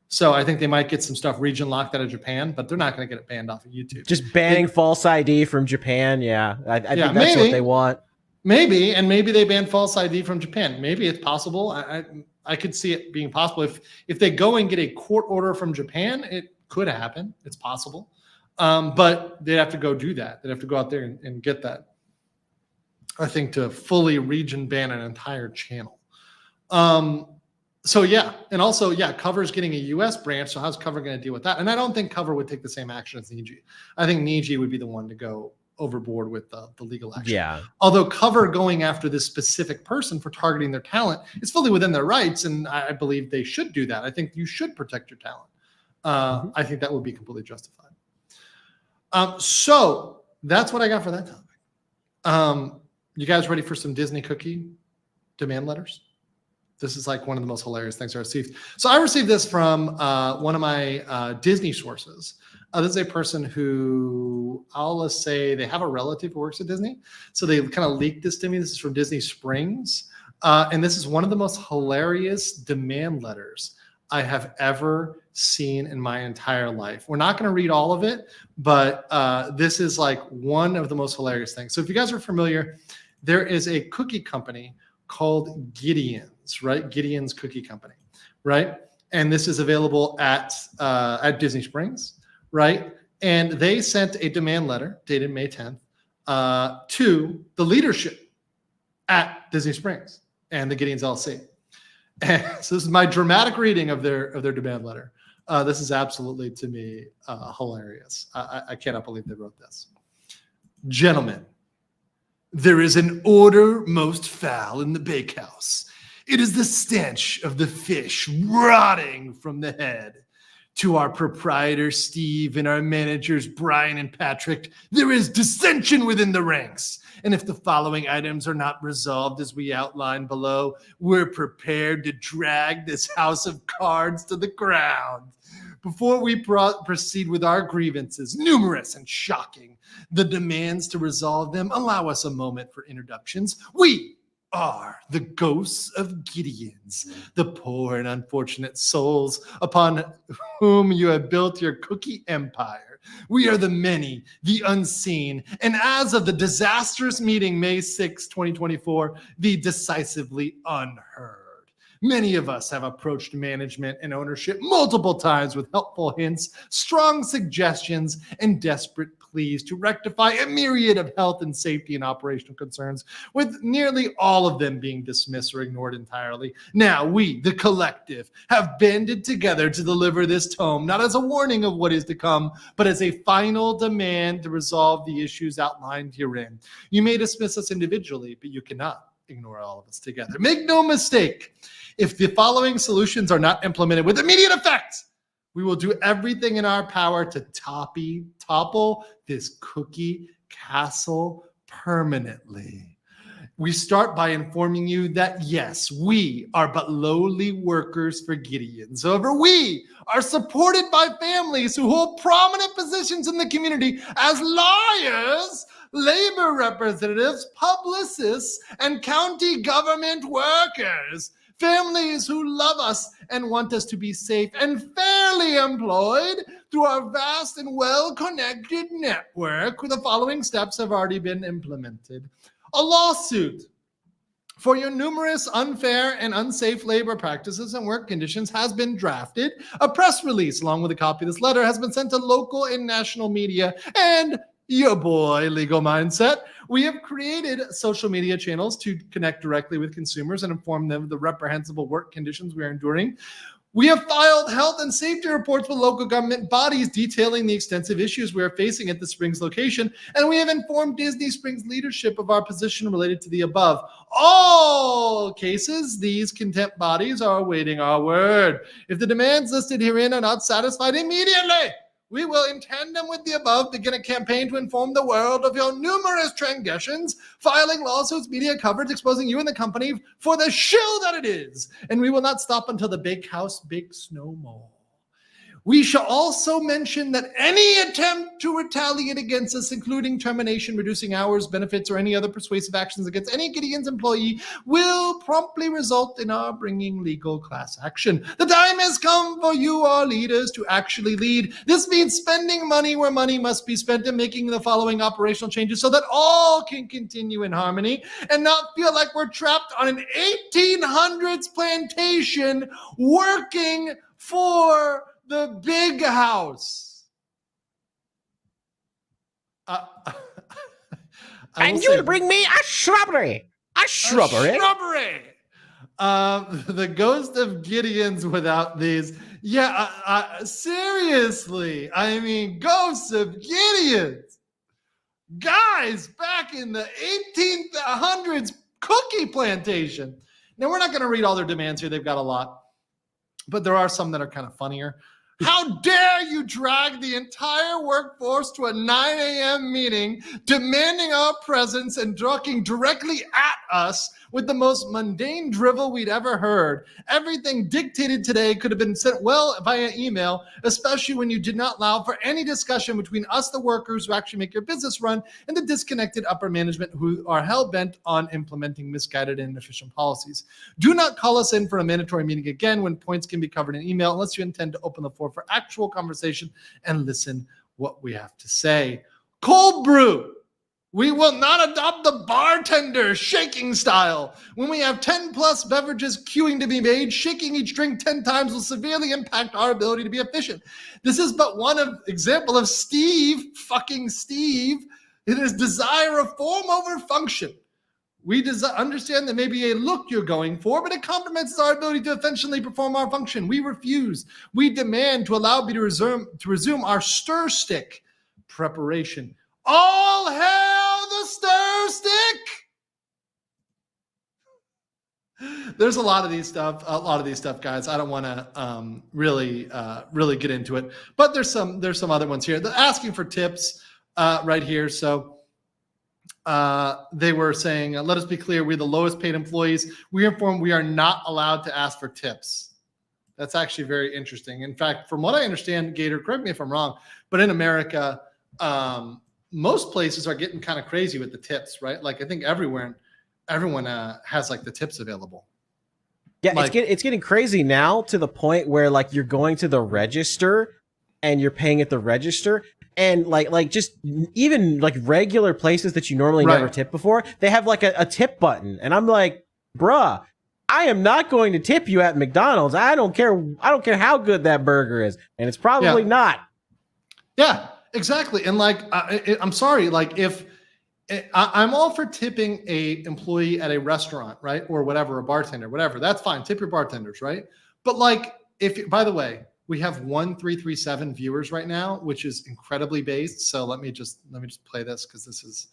So I think they might get some stuff region locked out of Japan, but they're not going to get it banned off of YouTube. Just banning false ID from Japan. Yeah, I think that's what they want. Maybe they ban false ID from Japan. Maybe it's possible. I could see it being possible. If they go and get a court order from Japan, it could happen. It's possible. But they'd have to go do that. They'd have to go out there and get that, I think, to fully region ban an entire channel. So yeah, and also Cover's getting a US branch, so how's Cover going to deal with that? And I don't think Cover would take the same action as Niji. I think Niji would be the one to go overboard with the legal action. Yeah. Although Cover going after this specific person for targeting their talent is fully within their rights, and I believe they should do that. I think you should protect your talent. I think that would be completely justified. So that's what I got for that topic. You guys ready for some Disney cookie demand letters? This is like one of the most hilarious things I received. So I received this from one of my Disney sources. This is a person who, I'll say they have a relative who works at Disney. So they kind of leaked this to me. This is from Disney Springs. And this is one of the most hilarious demand letters I have ever seen in my entire life. We're not going to read all of it, but this is like one of the most hilarious things. So if you guys are familiar, there is a cookie company called Gideon's, right? Gideon's Cookie Company, right? And this is available at Disney Springs, right? And they sent a demand letter dated May 10th to the leadership at Disney Springs and the Gideon's LLC. And so this is my dramatic reading of their demand letter. This is absolutely, to me, hilarious. I cannot believe they wrote this. Gentlemen, there is an odor most foul in the bakehouse. It is the stench of the fish rotting from the head. To our proprietor, Steve, and our managers, Brian and Patrick, there is dissension within the ranks. And if the following items are not resolved as we outline below, we're prepared to drag this house of cards to the ground. Before we proceed with our grievances, numerous and shocking, the demands to resolve them, allow us a moment for introductions. We are the ghosts of Gideons, the poor and unfortunate souls upon whom you have built your cookie empire. We are the many, the unseen, and as of the disastrous meeting May 6, 2024, the decisively unheard. Many of us have approached management and ownership multiple times with helpful hints, strong suggestions, and desperate pleas to rectify a myriad of health and safety and operational concerns, with nearly all of them being dismissed or ignored entirely. Now we, the collective, have banded together to deliver this tome, not as a warning of what is to come, but as a final demand to resolve the issues outlined herein. You may dismiss us individually, but you cannot ignore all of us together. Make no mistake, if the following solutions are not implemented with immediate effect, we will do everything in our power to topple this cookie castle permanently. We start by informing you that yes, we are but lowly workers for Gideons. However, we are supported by families who hold prominent positions in the community as lawyers, labor representatives, publicists, and county government workers. Families who love us and want us to be safe and fairly employed through our vast and well-connected network. The following steps have already been implemented. A lawsuit for your numerous unfair and unsafe labor practices and work conditions has been drafted. A press release along with a copy of this letter has been sent to local and national media, and your boy, Legal Mindset, we have created social media channels to connect directly with consumers and inform them of the reprehensible work conditions we are enduring. We have filed health and safety reports with local government bodies detailing the extensive issues we are facing at the Springs location, and we have informed Disney Springs leadership of our position related to the above. All cases, these contempt bodies are awaiting our word. If the demands listed herein are not satisfied immediately, we will, in tandem with the above, begin a campaign to inform the world of your numerous transgressions, filing lawsuits, media coverage, exposing you and the company for the shill that it is. And we will not stop until the bakehouse bakes no more. We shall also mention that any attempt to retaliate against us, including termination, reducing hours, benefits, or any other persuasive actions against any Gideon's employee, will promptly result in our bringing legal class action. The time has come for you, our leaders, to actually lead. This means spending money where money must be spent and making the following operational changes so that all can continue in harmony and not feel like we're trapped on an 1800s plantation working for the big house. And you'll bring me a shrubbery. A shrubbery? A shrubbery. The ghost of Gideon's without these. Yeah, seriously. I mean, ghosts of Gideon's. Guys, back in the 1800s cookie plantation. Now, we're not going to read all their demands here. They've got a lot. But there are some that are kind of funnier. How dare you drag the entire workforce to a 9 a.m. meeting, demanding our presence and talking directly at us with the most mundane drivel we'd ever heard. Everything dictated today could have been sent well via email, especially when you did not allow for any discussion between us, the workers who actually make your business run, and the disconnected upper management who are hell-bent on implementing misguided and inefficient policies. Do not call us in for a mandatory meeting again when points can be covered in email unless you intend to open the floor for actual conversation and listen what we have to say. Cold brew. We will not adopt the bartender shaking style. When we have 10 plus beverages queuing to be made, shaking each drink 10 times will severely impact our ability to be efficient. This is but one example of fucking Steve, in his desire of form over function. We understand that maybe a look you're going for, but it compromises our ability to efficiently perform our function. We refuse. We demand to allow me to resume our stir stick preparation. All hail the stir stick! There's a lot of these stuff, guys. I don't want to really get into it, but there's some other ones here. They're asking for tips right here. So they were saying, let us be clear, we're the lowest paid employees. We are informed we are not allowed to ask for tips. That's actually very interesting. In fact, from what I understand, Gator, correct me if I'm wrong, but in America, most places are getting kind of crazy with the tips, right? Like I think everyone has like the tips available. Yeah, like, it's getting crazy now to the point where like you're going to the register and you're paying at the register, and like just even like regular places that you normally never tip before, they have like a tip button, and I'm like, bruh, I am not going to tip you at McDonald's. I don't care how good that burger is, and it's probably not. Yeah. Exactly. And like, I'm sorry, like if I'm all for tipping a employee at a restaurant, right? Or whatever, a bartender, whatever, that's fine. Tip your bartenders, right? But like, by the way, we have 1337 viewers right now, which is incredibly based. So let me just play this because this is,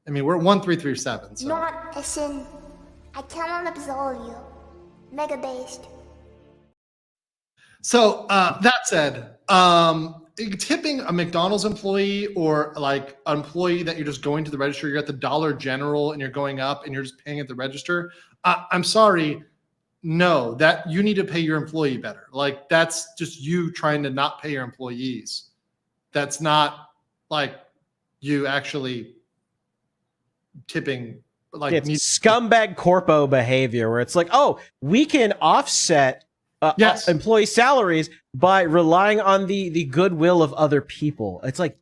we're 1337. So. Not a sin. I cannot absolve you. Mega based. So that said, tipping a McDonald's employee or like an employee that you're just going to the register, you're at the Dollar General and you're going up and you're just paying at the register. I'm sorry. No, that you need to pay your employee better. Like that's just you trying to not pay your employees. That's not like you actually tipping. Like it's scumbag corpo behavior where it's like, oh, we can offset employee salaries by relying on the goodwill of other people. It's like,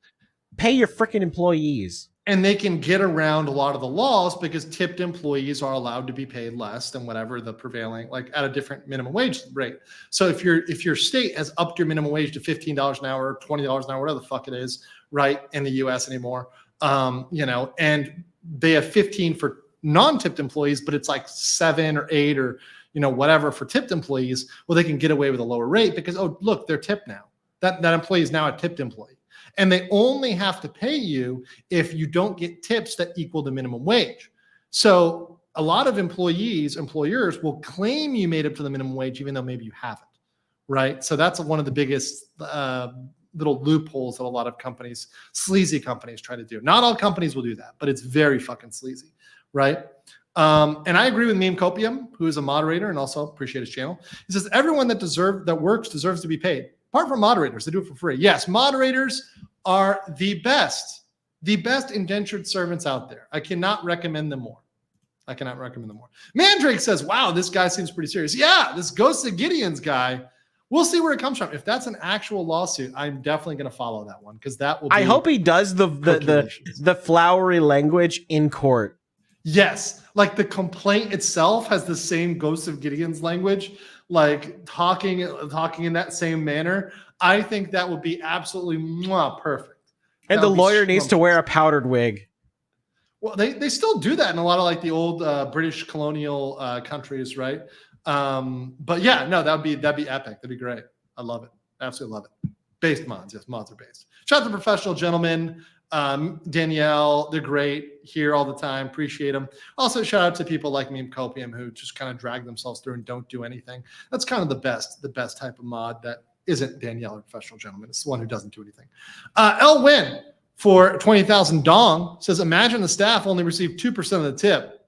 pay your freaking employees. And they can get around a lot of the laws because tipped employees are allowed to be paid less than whatever the prevailing, like at a different minimum wage rate. So if your state has upped your minimum wage to $15 an hour, $20 an hour, whatever the fuck it is, right, in the US anymore, and they have 15 for non-tipped employees, but it's like 7 or 8 or whatever for tipped employees, well, they can get away with a lower rate because, oh, look, they're tipped now. That employee is now a tipped employee. And they only have to pay you if you don't get tips that equal the minimum wage. So a lot of employers will claim you made up to the minimum wage, even though maybe you haven't, right? So that's one of the biggest little loopholes that a lot of companies, sleazy companies, try to do. Not all companies will do that, but it's very fucking sleazy, right? And I agree with Meme Copium, who is a moderator and also appreciate his channel. He says, everyone that works deserves to be paid. Apart from moderators, they do it for free. Yes, moderators are the best indentured servants out there. I cannot recommend them more. Mandrake says, wow, this guy seems pretty serious. Yeah, this Ghost of Gideon's guy, we'll see where it comes from. If that's an actual lawsuit, I'm definitely going to follow that one because that will be. I hope he does the flowery language in court. Yes, like the complaint itself has the same Ghost of Gideon's language, like talking in that same manner. I think that would be absolutely perfect. And the lawyer needs to wear a powdered wig. Well, they still do that in a lot of like the old British colonial countries, right? But yeah, no, that'd be epic. That'd be great. I love it. Absolutely love it. Based mods, yes, mods are based. Shout out to professional gentlemen. Danielle, they're great here all the time. Appreciate them. Also, shout out to people like Meme Copium who just kind of drag themselves through and don't do anything. That's kind of the best type of mod that isn't Danielle a professional gentleman. It's the one who doesn't do anything. Elwin for 20,000 dong says, imagine the staff only received 2% of the tip.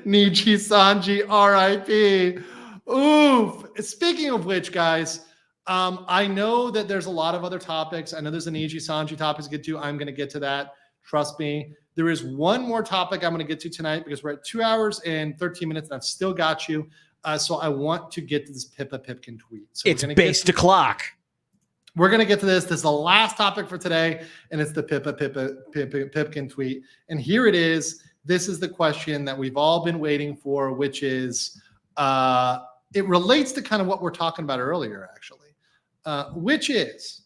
Nichi Sanji, RIP. Oof. Speaking of which, guys, I know that there's a lot of other topics. I know there's an Nichi Sanji topic to get to. I'm going to get to that. Trust me. There is one more topic I'm going to get to tonight because we're at 2 hours and 13 minutes and I've still got you. So I want to get to this Pippa Pipkin tweet. So it's based to clock. We're going to get to this. This is the last topic for today, and it's the Pippa Pipkin tweet. And here it is. This is the question that we've all been waiting for, which is, it relates to kind of what we're talking about earlier, actually, which is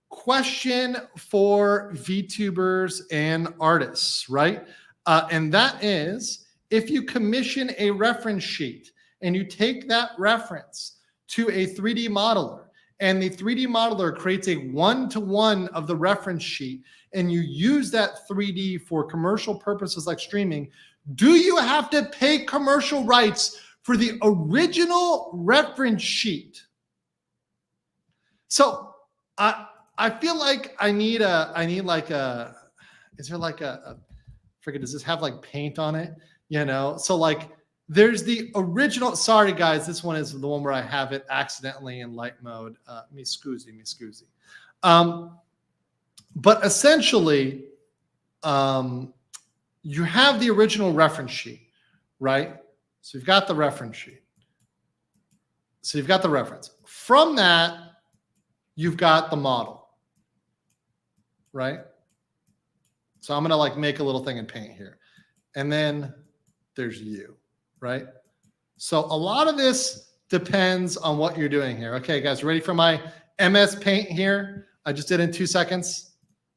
question for VTubers and artists, right? And that is, if you commission a reference sheet and you take that reference to a 3D modeler, and the 3D modeler creates a one-to-one of the reference sheet, and you use that 3D for commercial purposes like streaming, do you have to pay commercial rights for the original reference sheet? So I feel like I need like a, is there like a freaking, does this have like paint on it? You know, so like there's the original, sorry guys, this one is the one where I have it accidentally in light mode. Me scusi. But essentially, you have the original reference sheet, right? So you've got the reference sheet. So you've got the reference. From that, you've got the model, right? So I'm going to like make a little thing in paint here. And then there's you, right? So a lot of this depends on what you're doing here. Okay, guys, ready for my MS Paint here? I just did it in 2 seconds.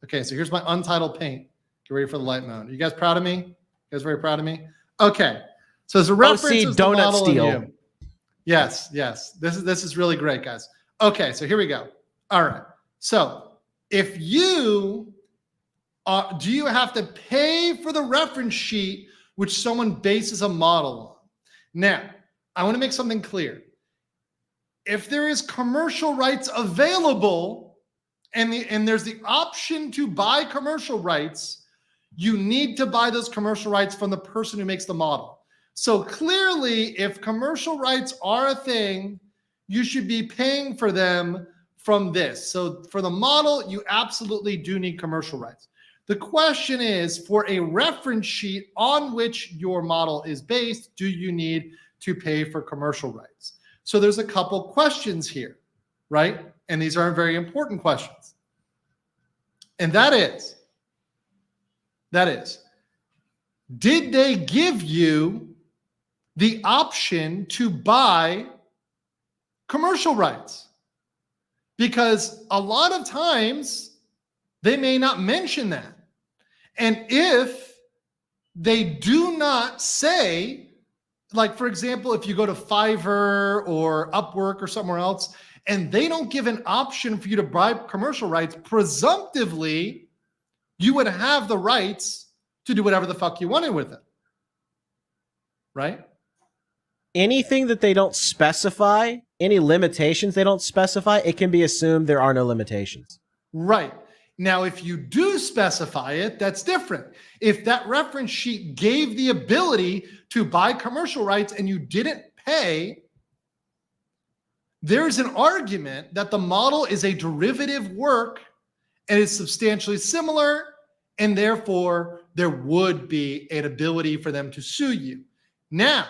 Okay, so here's my untitled paint. Get ready for the light mode. You guys proud of me? You guys very proud of me? Okay, so as a reference is the model and you. Yes. This is really great, guys. Okay, so here we go. All right. So if you do you have to pay for the reference sheet which someone bases a model on? Now, I want to make something clear. If there is commercial rights available and there's the option to buy commercial rights, you need to buy those commercial rights from the person who makes the model. So clearly, if commercial rights are a thing, you should be paying for them from this. So for the model, you absolutely do need commercial rights. The question is, for a reference sheet on which your model is based, do you need to pay for commercial rights? So there's a couple questions here, right? And these are very important questions. And that is, did they give you the option to buy commercial rights? Because a lot of times they may not mention that. And if they do not say, like, for example, if you go to Fiverr or Upwork or somewhere else, and they don't give an option for you to buy commercial rights, presumptively, you would have the rights to do whatever the fuck you wanted with it. Right? Anything that they don't specify, any limitations they don't specify, it can be assumed there are no limitations. Right. Now, if you do specify it, that's different. If that reference sheet gave the ability to buy commercial rights and you didn't pay, there's an argument that the model is a derivative work and is substantially similar, and therefore there would be an ability for them to sue you. Now,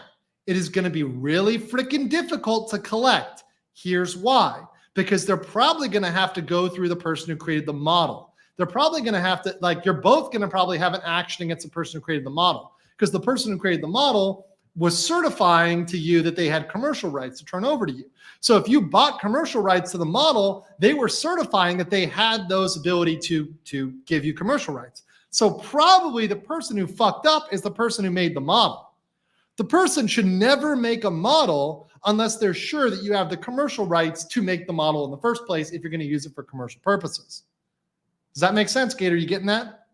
it is going to be really freaking difficult to collect. Here's why. Because they're probably going to have to go through the person who created the model. They're probably going to have to, like, you're both going to probably have an action against the person who created the model. Because the person who created the model was certifying to you that they had commercial rights to turn over to you. So if you bought commercial rights to the model, they were certifying that they had those ability to give you commercial rights. So probably the person who fucked up is the person who made the model. The person should never make a model unless they're sure that you have the commercial rights to make the model in the first place if you're going to use it for commercial purposes. Does that make sense, Gator? You getting that?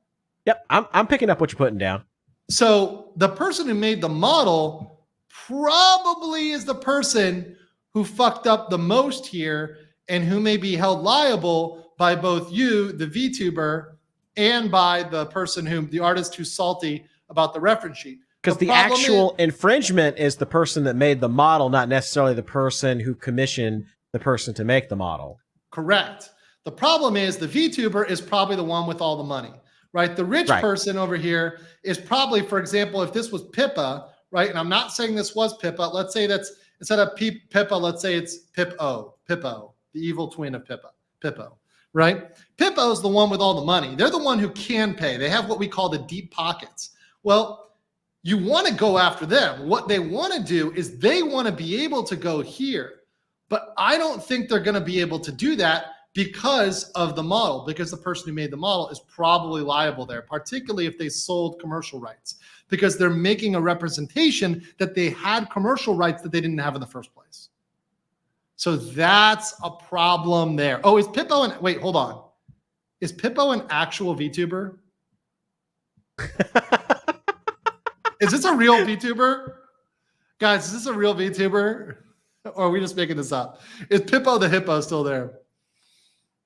Yep, I'm picking up what you're putting down. So the person who made the model probably is the person who fucked up the most here and who may be held liable by both you, the VTuber, and by the person the artist who's salty about the reference sheet. Because the actual infringement is the person that made the model, not necessarily the person who commissioned the person to make the model. Correct. The problem is the VTuber is probably the one with all the money, right? The rich person over here is probably, for example, if this was Pippa, right? And I'm not saying this was Pippa. Let's say that's, instead of Pippa, let's say it's Pippo, the evil twin of Pippo, right? Pippo is the one with all the money. They're the one who can pay. They have what we call the deep pockets. Well, you want to go after them. What they want to do is they want to be able to go here. But I don't think they're going to be able to do that because of the model, because the person who made the model is probably liable there, particularly if they sold commercial rights, because they're making a representation that they had commercial rights that they didn't have in the first place. So that's a problem there. Oh, is Pippo wait, hold on. Is Pippo an actual VTuber? Is this a real VTuber? Guys, is this a real VTuber? Or are we just making this up? Is Pippo the hippo still there?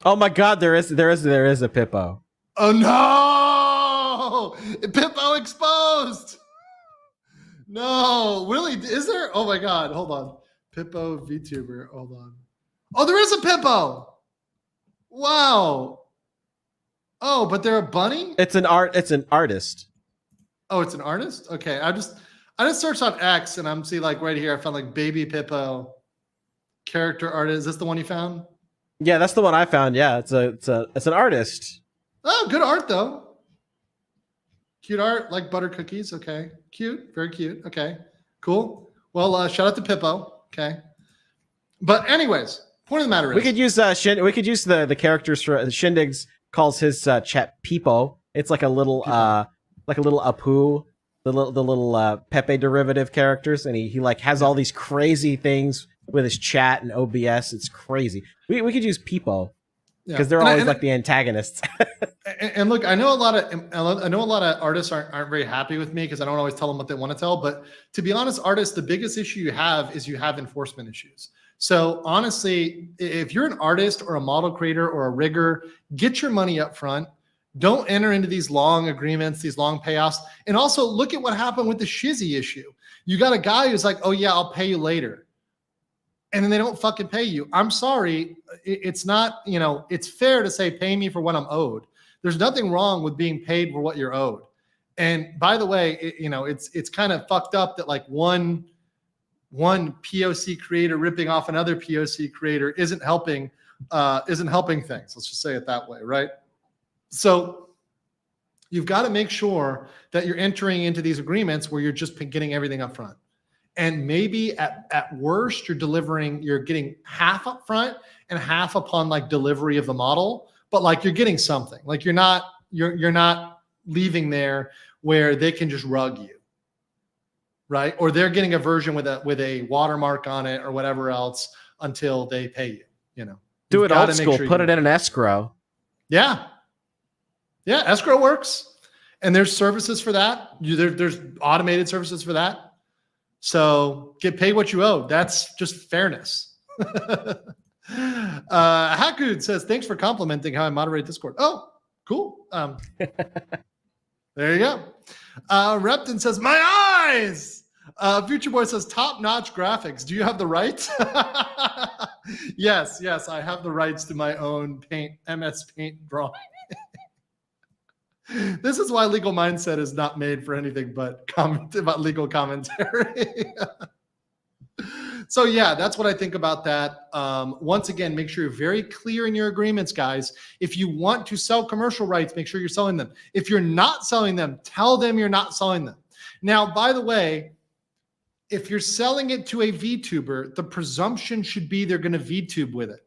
Oh my God, there is a Pippo. Oh no! Pippo exposed! No, Willie, is there? Oh my God, hold on. Pippo VTuber, hold on. Oh, there is a Pippo! Wow. Oh, but they're a bunny? It's an artist. Oh, it's an artist? Okay, I just searched on X and I'm see like right here, I found like baby Pippo character artist. Is this the one you found? Yeah, that's the one I found. Yeah, it's an artist. Oh, good art though. Cute art, like butter cookies. Okay, cute, very cute. Okay, cool. Well, shout out to Pippo. Okay, but anyways, point of the matter is we could use the characters for Shindigs calls his chat Peepo. It's like a little Apu, the little Pepe derivative characters, and he like has all these crazy things with his chat and OBS. It's crazy. We could use Peepo because they're always like the antagonists. and look, I know a lot of artists aren't very happy with me because I don't always tell them what they want to tell. But to be honest, artists, the biggest issue you have is you have enforcement issues. So honestly, if you're an artist or a model creator or a rigger, get your money up front. Don't enter into these long agreements, these long payoffs. And also look at what happened with the Shizzy issue. You got a guy who's like, oh yeah, I'll pay you later. And then they don't fucking pay you. I'm sorry. It's not, it's fair to say, pay me for what I'm owed. There's nothing wrong with being paid for what you're owed. And by the way, it's kind of fucked up that like one POC creator ripping off another POC creator isn't helping things. Let's just say it that way, right? So you've got to make sure that you're entering into these agreements where you're just getting everything up front. And maybe at worst, you're getting half up front and half upon like delivery of the model, but like you're getting something. Like you're not leaving there where they can just rug you, right? Or they're getting a version with a watermark on it or whatever else until they pay you. Do it old school. Put it in an escrow. Yeah, escrow works, and there's services for that. There's automated services for that. So get paid what you owe. That's just fairness. Hakud says, thanks for complimenting how I moderate Discord. Oh, cool. There you go. Repton says, my eyes. Future Boy says, top-notch graphics. Do you have the rights? Yes, I have the rights to my own MS Paint drawing. This is why Legal Mindset is not made for anything but comment about legal commentary. So yeah, that's what I think about that. Once again, make sure you're very clear in your agreements, guys. If you want to sell commercial rights, make sure you're selling them. If you're not selling them, tell them you're not selling them. Now, by the way, if you're selling it to a VTuber, the presumption should be they're going to VTube with it.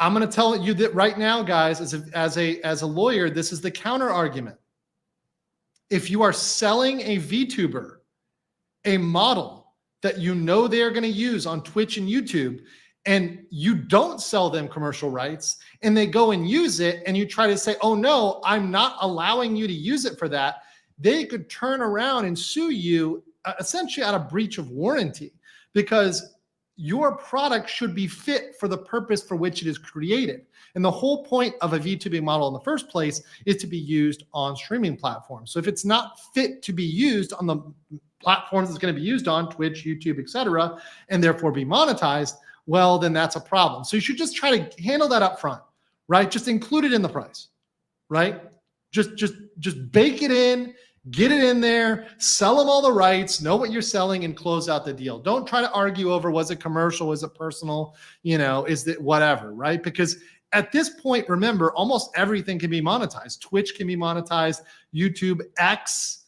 I'm going to tell you that right now, guys, as a lawyer, this is the counter argument. If you are selling a VTuber a model that you know they are going to use on Twitch and YouTube, and you don't sell them commercial rights, and they go and use it, and you try to say, oh no, I'm not allowing you to use it for that, they could turn around and sue you essentially out of breach of warranty, because your product should be fit for the purpose for which it is created. And the whole point of a VTubing model in the first place is to be used on streaming platforms. So if it's not fit to be used on the platforms it's going to be used on, Twitch, YouTube, etc., and therefore be monetized, well, then that's a problem. So you should just try to handle that up front, right? Just include it in the price, right? Just bake it in, get it in there, sell them all the rights, know what you're selling, and close out the deal. Don't try to argue over, was it commercial, was it personal, is it whatever, right? Because at this point, remember, almost everything can be monetized. Twitch can be monetized, YouTube, X,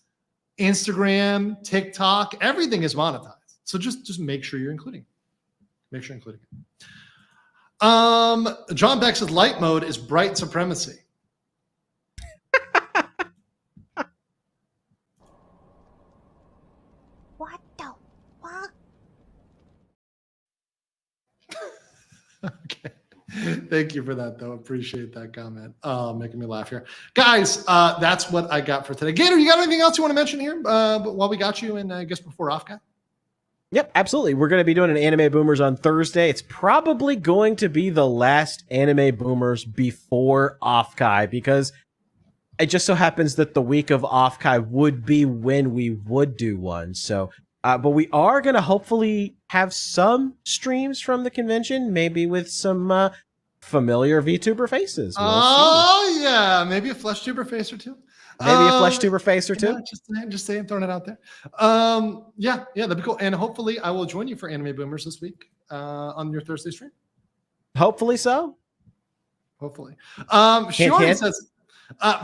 Instagram, TikTok, everything is monetized. So just make sure you're including it. Make sure you're including it. John Beck says light mode is bright supremacy. What the fuck? Okay. Thank you for that, though. Appreciate that comment. Making me laugh here. Guys, that's what I got for today. Gator, you got anything else you want to mention here while we got you, and I guess before OffKai? Yep, absolutely. We're going to be doing an Anime Boomers on Thursday. It's probably going to be the last Anime Boomers before OffKai, because it just so happens that the week of OffKai would be when we would do one. So, but we are going to hopefully have some streams from the convention, maybe with some familiar VTuber faces. Oh, yeah. Maybe a flesh tuber face or two. Maybe a flesh tuber face or two. Just saying, throwing it out there. Yeah, that'd be cool. And hopefully I will join you for Anime Boomers this week on your Thursday stream. Hopefully so. Hopefully. Shiori says,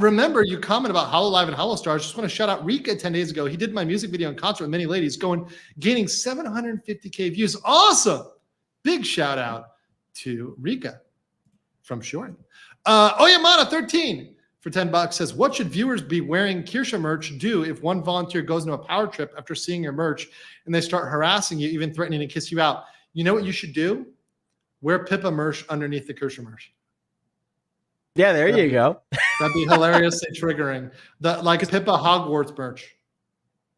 remember you comment about HoloLive and HoloStars. Just want to shout out Rika 10 days ago. He did my music video and concert with many ladies, gaining 750K views. Awesome. Big shout out to Rika from Shiori. Oyamada 13 for $10 says, what should viewers be wearing Kirsche merch do if one volunteer goes into a power trip after seeing your merch and they start harassing you, even threatening to kiss you out? You know what you should do? Wear Pippa merch underneath the Kirsche merch. Yeah, there you go. That'd be hilariously triggering. Like Pippa Hogwarts merch.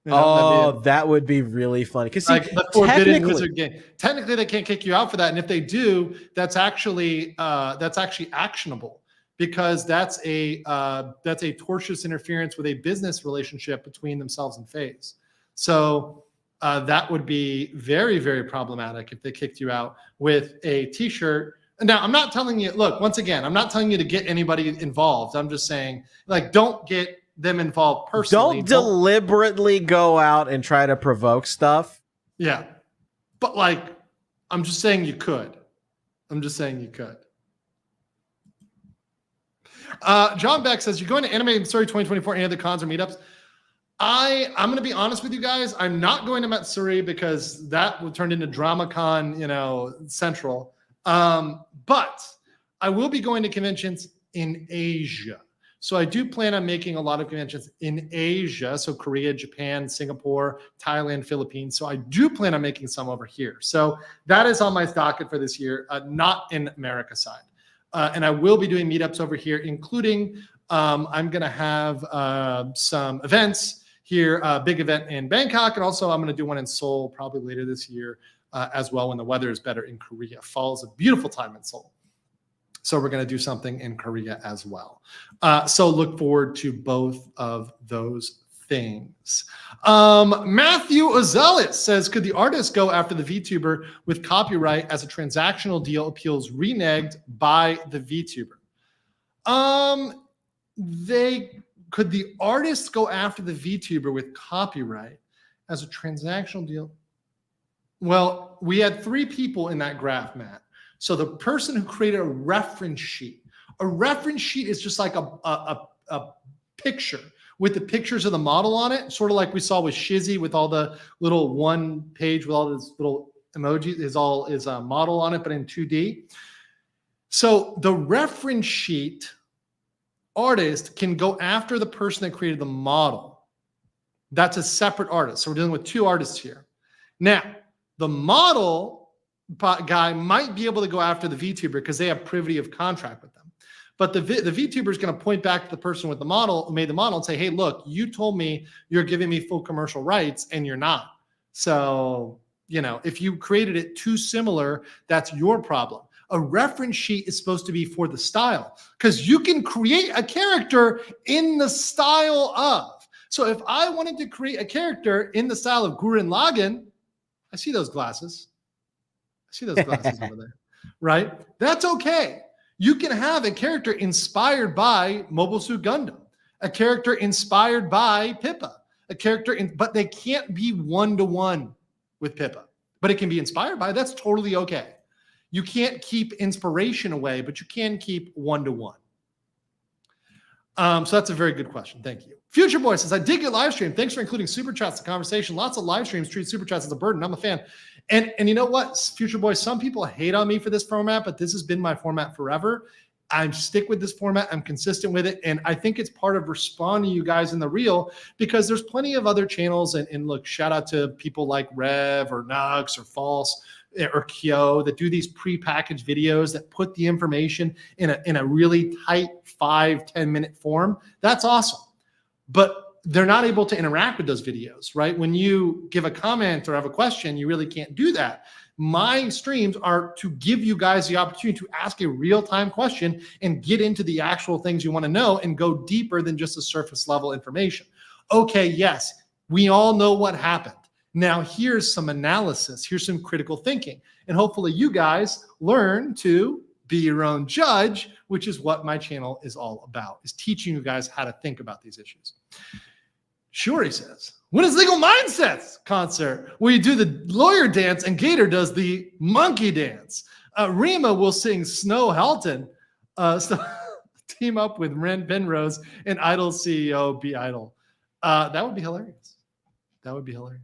That would be really funny. Because like the Forbidden Wizard game. Technically, they can't kick you out for that, and if they do, that's actually actionable, because that's a tortious interference with a business relationship between themselves and FaZe. So that would be very, very problematic if they kicked you out with a T-shirt. Now, I'm not telling you, look, once again, I'm not telling you to get anybody involved. I'm just saying, like, don't get them involved personally. Don't deliberately go out and try to provoke stuff. Yeah. But, like, I'm just saying you could. John Beck says, you're going to Anime Matsuri 2024, any other cons or meetups? I'm going to be honest with you guys. I'm not going to Matsuri because that will turn into DramaCon, Central. But I will be going to conventions in Asia. So I do plan on making a lot of conventions in Asia. So Korea, Japan, Singapore, Thailand, Philippines. So I do plan on making some over here. So that is on my docket for this year, not in America side. And I will be doing meetups over here, including I'm going to have some events here, a big event in Bangkok. And also I'm going to do one in Seoul probably later this year as well, when the weather is better in Korea. Fall is a beautiful time in Seoul. So we're going to do something in Korea as well. So look forward to both of those things. Matthew Ozelis says, could the artist go after the VTuber with copyright as a transactional deal appeals reneged by the VTuber? Could the artist go after the VTuber with copyright as a transactional deal? Well, we had 3 people in that graph, Matt. So the person who created a reference sheet is just like a picture with the pictures of the model on it, sort of like we saw with Shizzy with all the little one page with all this little emojis is a model on it, but in 2D. So the reference sheet artist can go after the person that created the model. That's a separate artist. So we're dealing with 2 artists here. Now, the model guy might be able to go after the VTuber because they have privity of contract with them. But the VTuber is going to point back to the person with the model who made the model and say, hey, look, you told me you're giving me full commercial rights and you're not. So, you know, if you created it too similar, that's your problem. A reference sheet is supposed to be for the style because you can create a character in the style of. So if I wanted to create a character in the style of Gurren Lagann, I see those glasses. I see those glasses over there, right? That's okay. You can have a character inspired by Mobile Suit Gundam, a character inspired by Pippa, a character, but they can't be one-to-one with Pippa, but it can be inspired by. That's totally okay. You can't keep inspiration away, but you can keep one-to-one. So that's a very good question. Thank you. Future Boy says, I dig your live stream. Thanks for including super chats in the conversation. Lots of live streams treat super chats as a burden. I'm a fan. And you know what, Future Boy, some people hate on me for this format, but this has been my format forever. I stick with this format. I'm consistent with it. And I think it's part of responding to you guys in the real because there's plenty of other channels. And look, shout out to people like Rev or Nux or False or Kyo that do these pre-packaged videos that put the information in a really tight 5-10 minute form. That's awesome. But they're not able to interact with those videos, right? When you give a comment or have a question, you really can't do that. My streams are to give you guys the opportunity to ask a real-time question and get into the actual things you want to know and go deeper than just the surface level information. Okay, yes, we all know what happened. Now here's some analysis, here's some critical thinking, and hopefully you guys learn to be your own judge, which is what my channel is all about, is teaching you guys how to think about these issues. Shuri says, when is Legal Mindsets concert where you do the lawyer dance and Gator does the monkey dance? Rima will sing Snow Halton, so team up with Ren Penrose and Idol CEO Be Idol. That would be hilarious. That would be hilarious.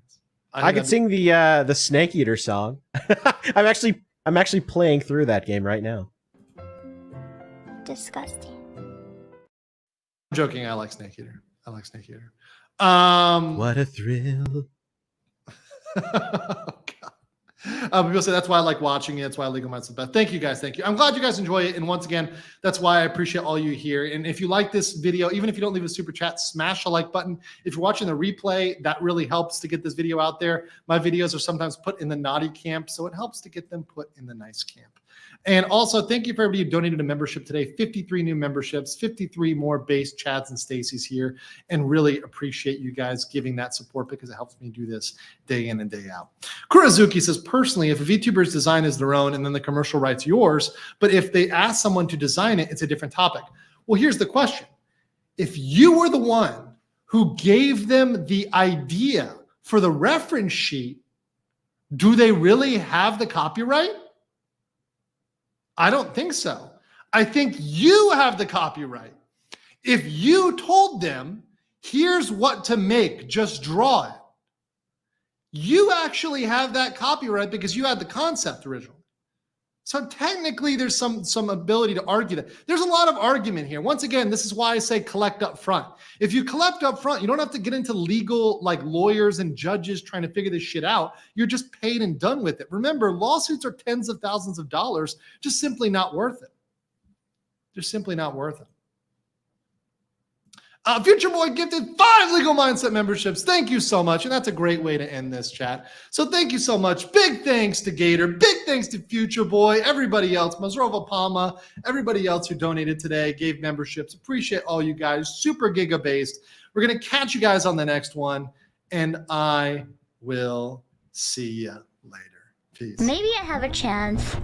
I could sing the Snake Eater song. I'm actually playing through that game right now. Disgusting. I'm joking. I like Snake Eater. I like Snake Eater. What a thrill. Oh, God. People say that's why I like watching it. That's why Legal Minds is the best. Thank you guys. Thank you. I'm glad you guys enjoy it. And once again, that's why I appreciate all you here. And if you like this video, even if you don't leave a super chat, smash the like button. If you're watching the replay, that really helps to get this video out there. My videos are sometimes put in the naughty camp, so it helps to get them put in the nice camp. And also, thank you for everybody who donated a membership today. 53 new memberships, 53 more base Chads and Stacy's here, and really appreciate you guys giving that support because it helps me do this day in and day out. Kurazuki says, personally, if a VTuber's design is their own and then the commercial right's yours, but if they ask someone to design it, it's a different topic. Well, here's the question. If you were the one who gave them the idea for the reference sheet, do they really have the copyright? I don't think so. I think you have the copyright. If you told them, here's what to make, just draw it, you actually have that copyright because you had the concept originally. So technically there's some ability to argue that. There's a lot of argument here. Once again, this is why I say collect up front. If you collect up front, you don't have to get into legal, like lawyers and judges trying to figure this shit out. You're just paid and done with it. Remember, lawsuits are tens of thousands of dollars, just simply not worth it. Just simply not worth it. Future Boy gifted 5 Legal Mindset memberships. Thank you so much. And that's a great way to end this chat. So thank you so much. Big thanks to Gator. Big thanks to Future Boy. Everybody else, Mazrova Palma, everybody else who donated today, gave memberships. Appreciate all you guys. Super giga based. We're going to catch you guys on the next one. And I will see you later. Peace. Maybe I have a chance.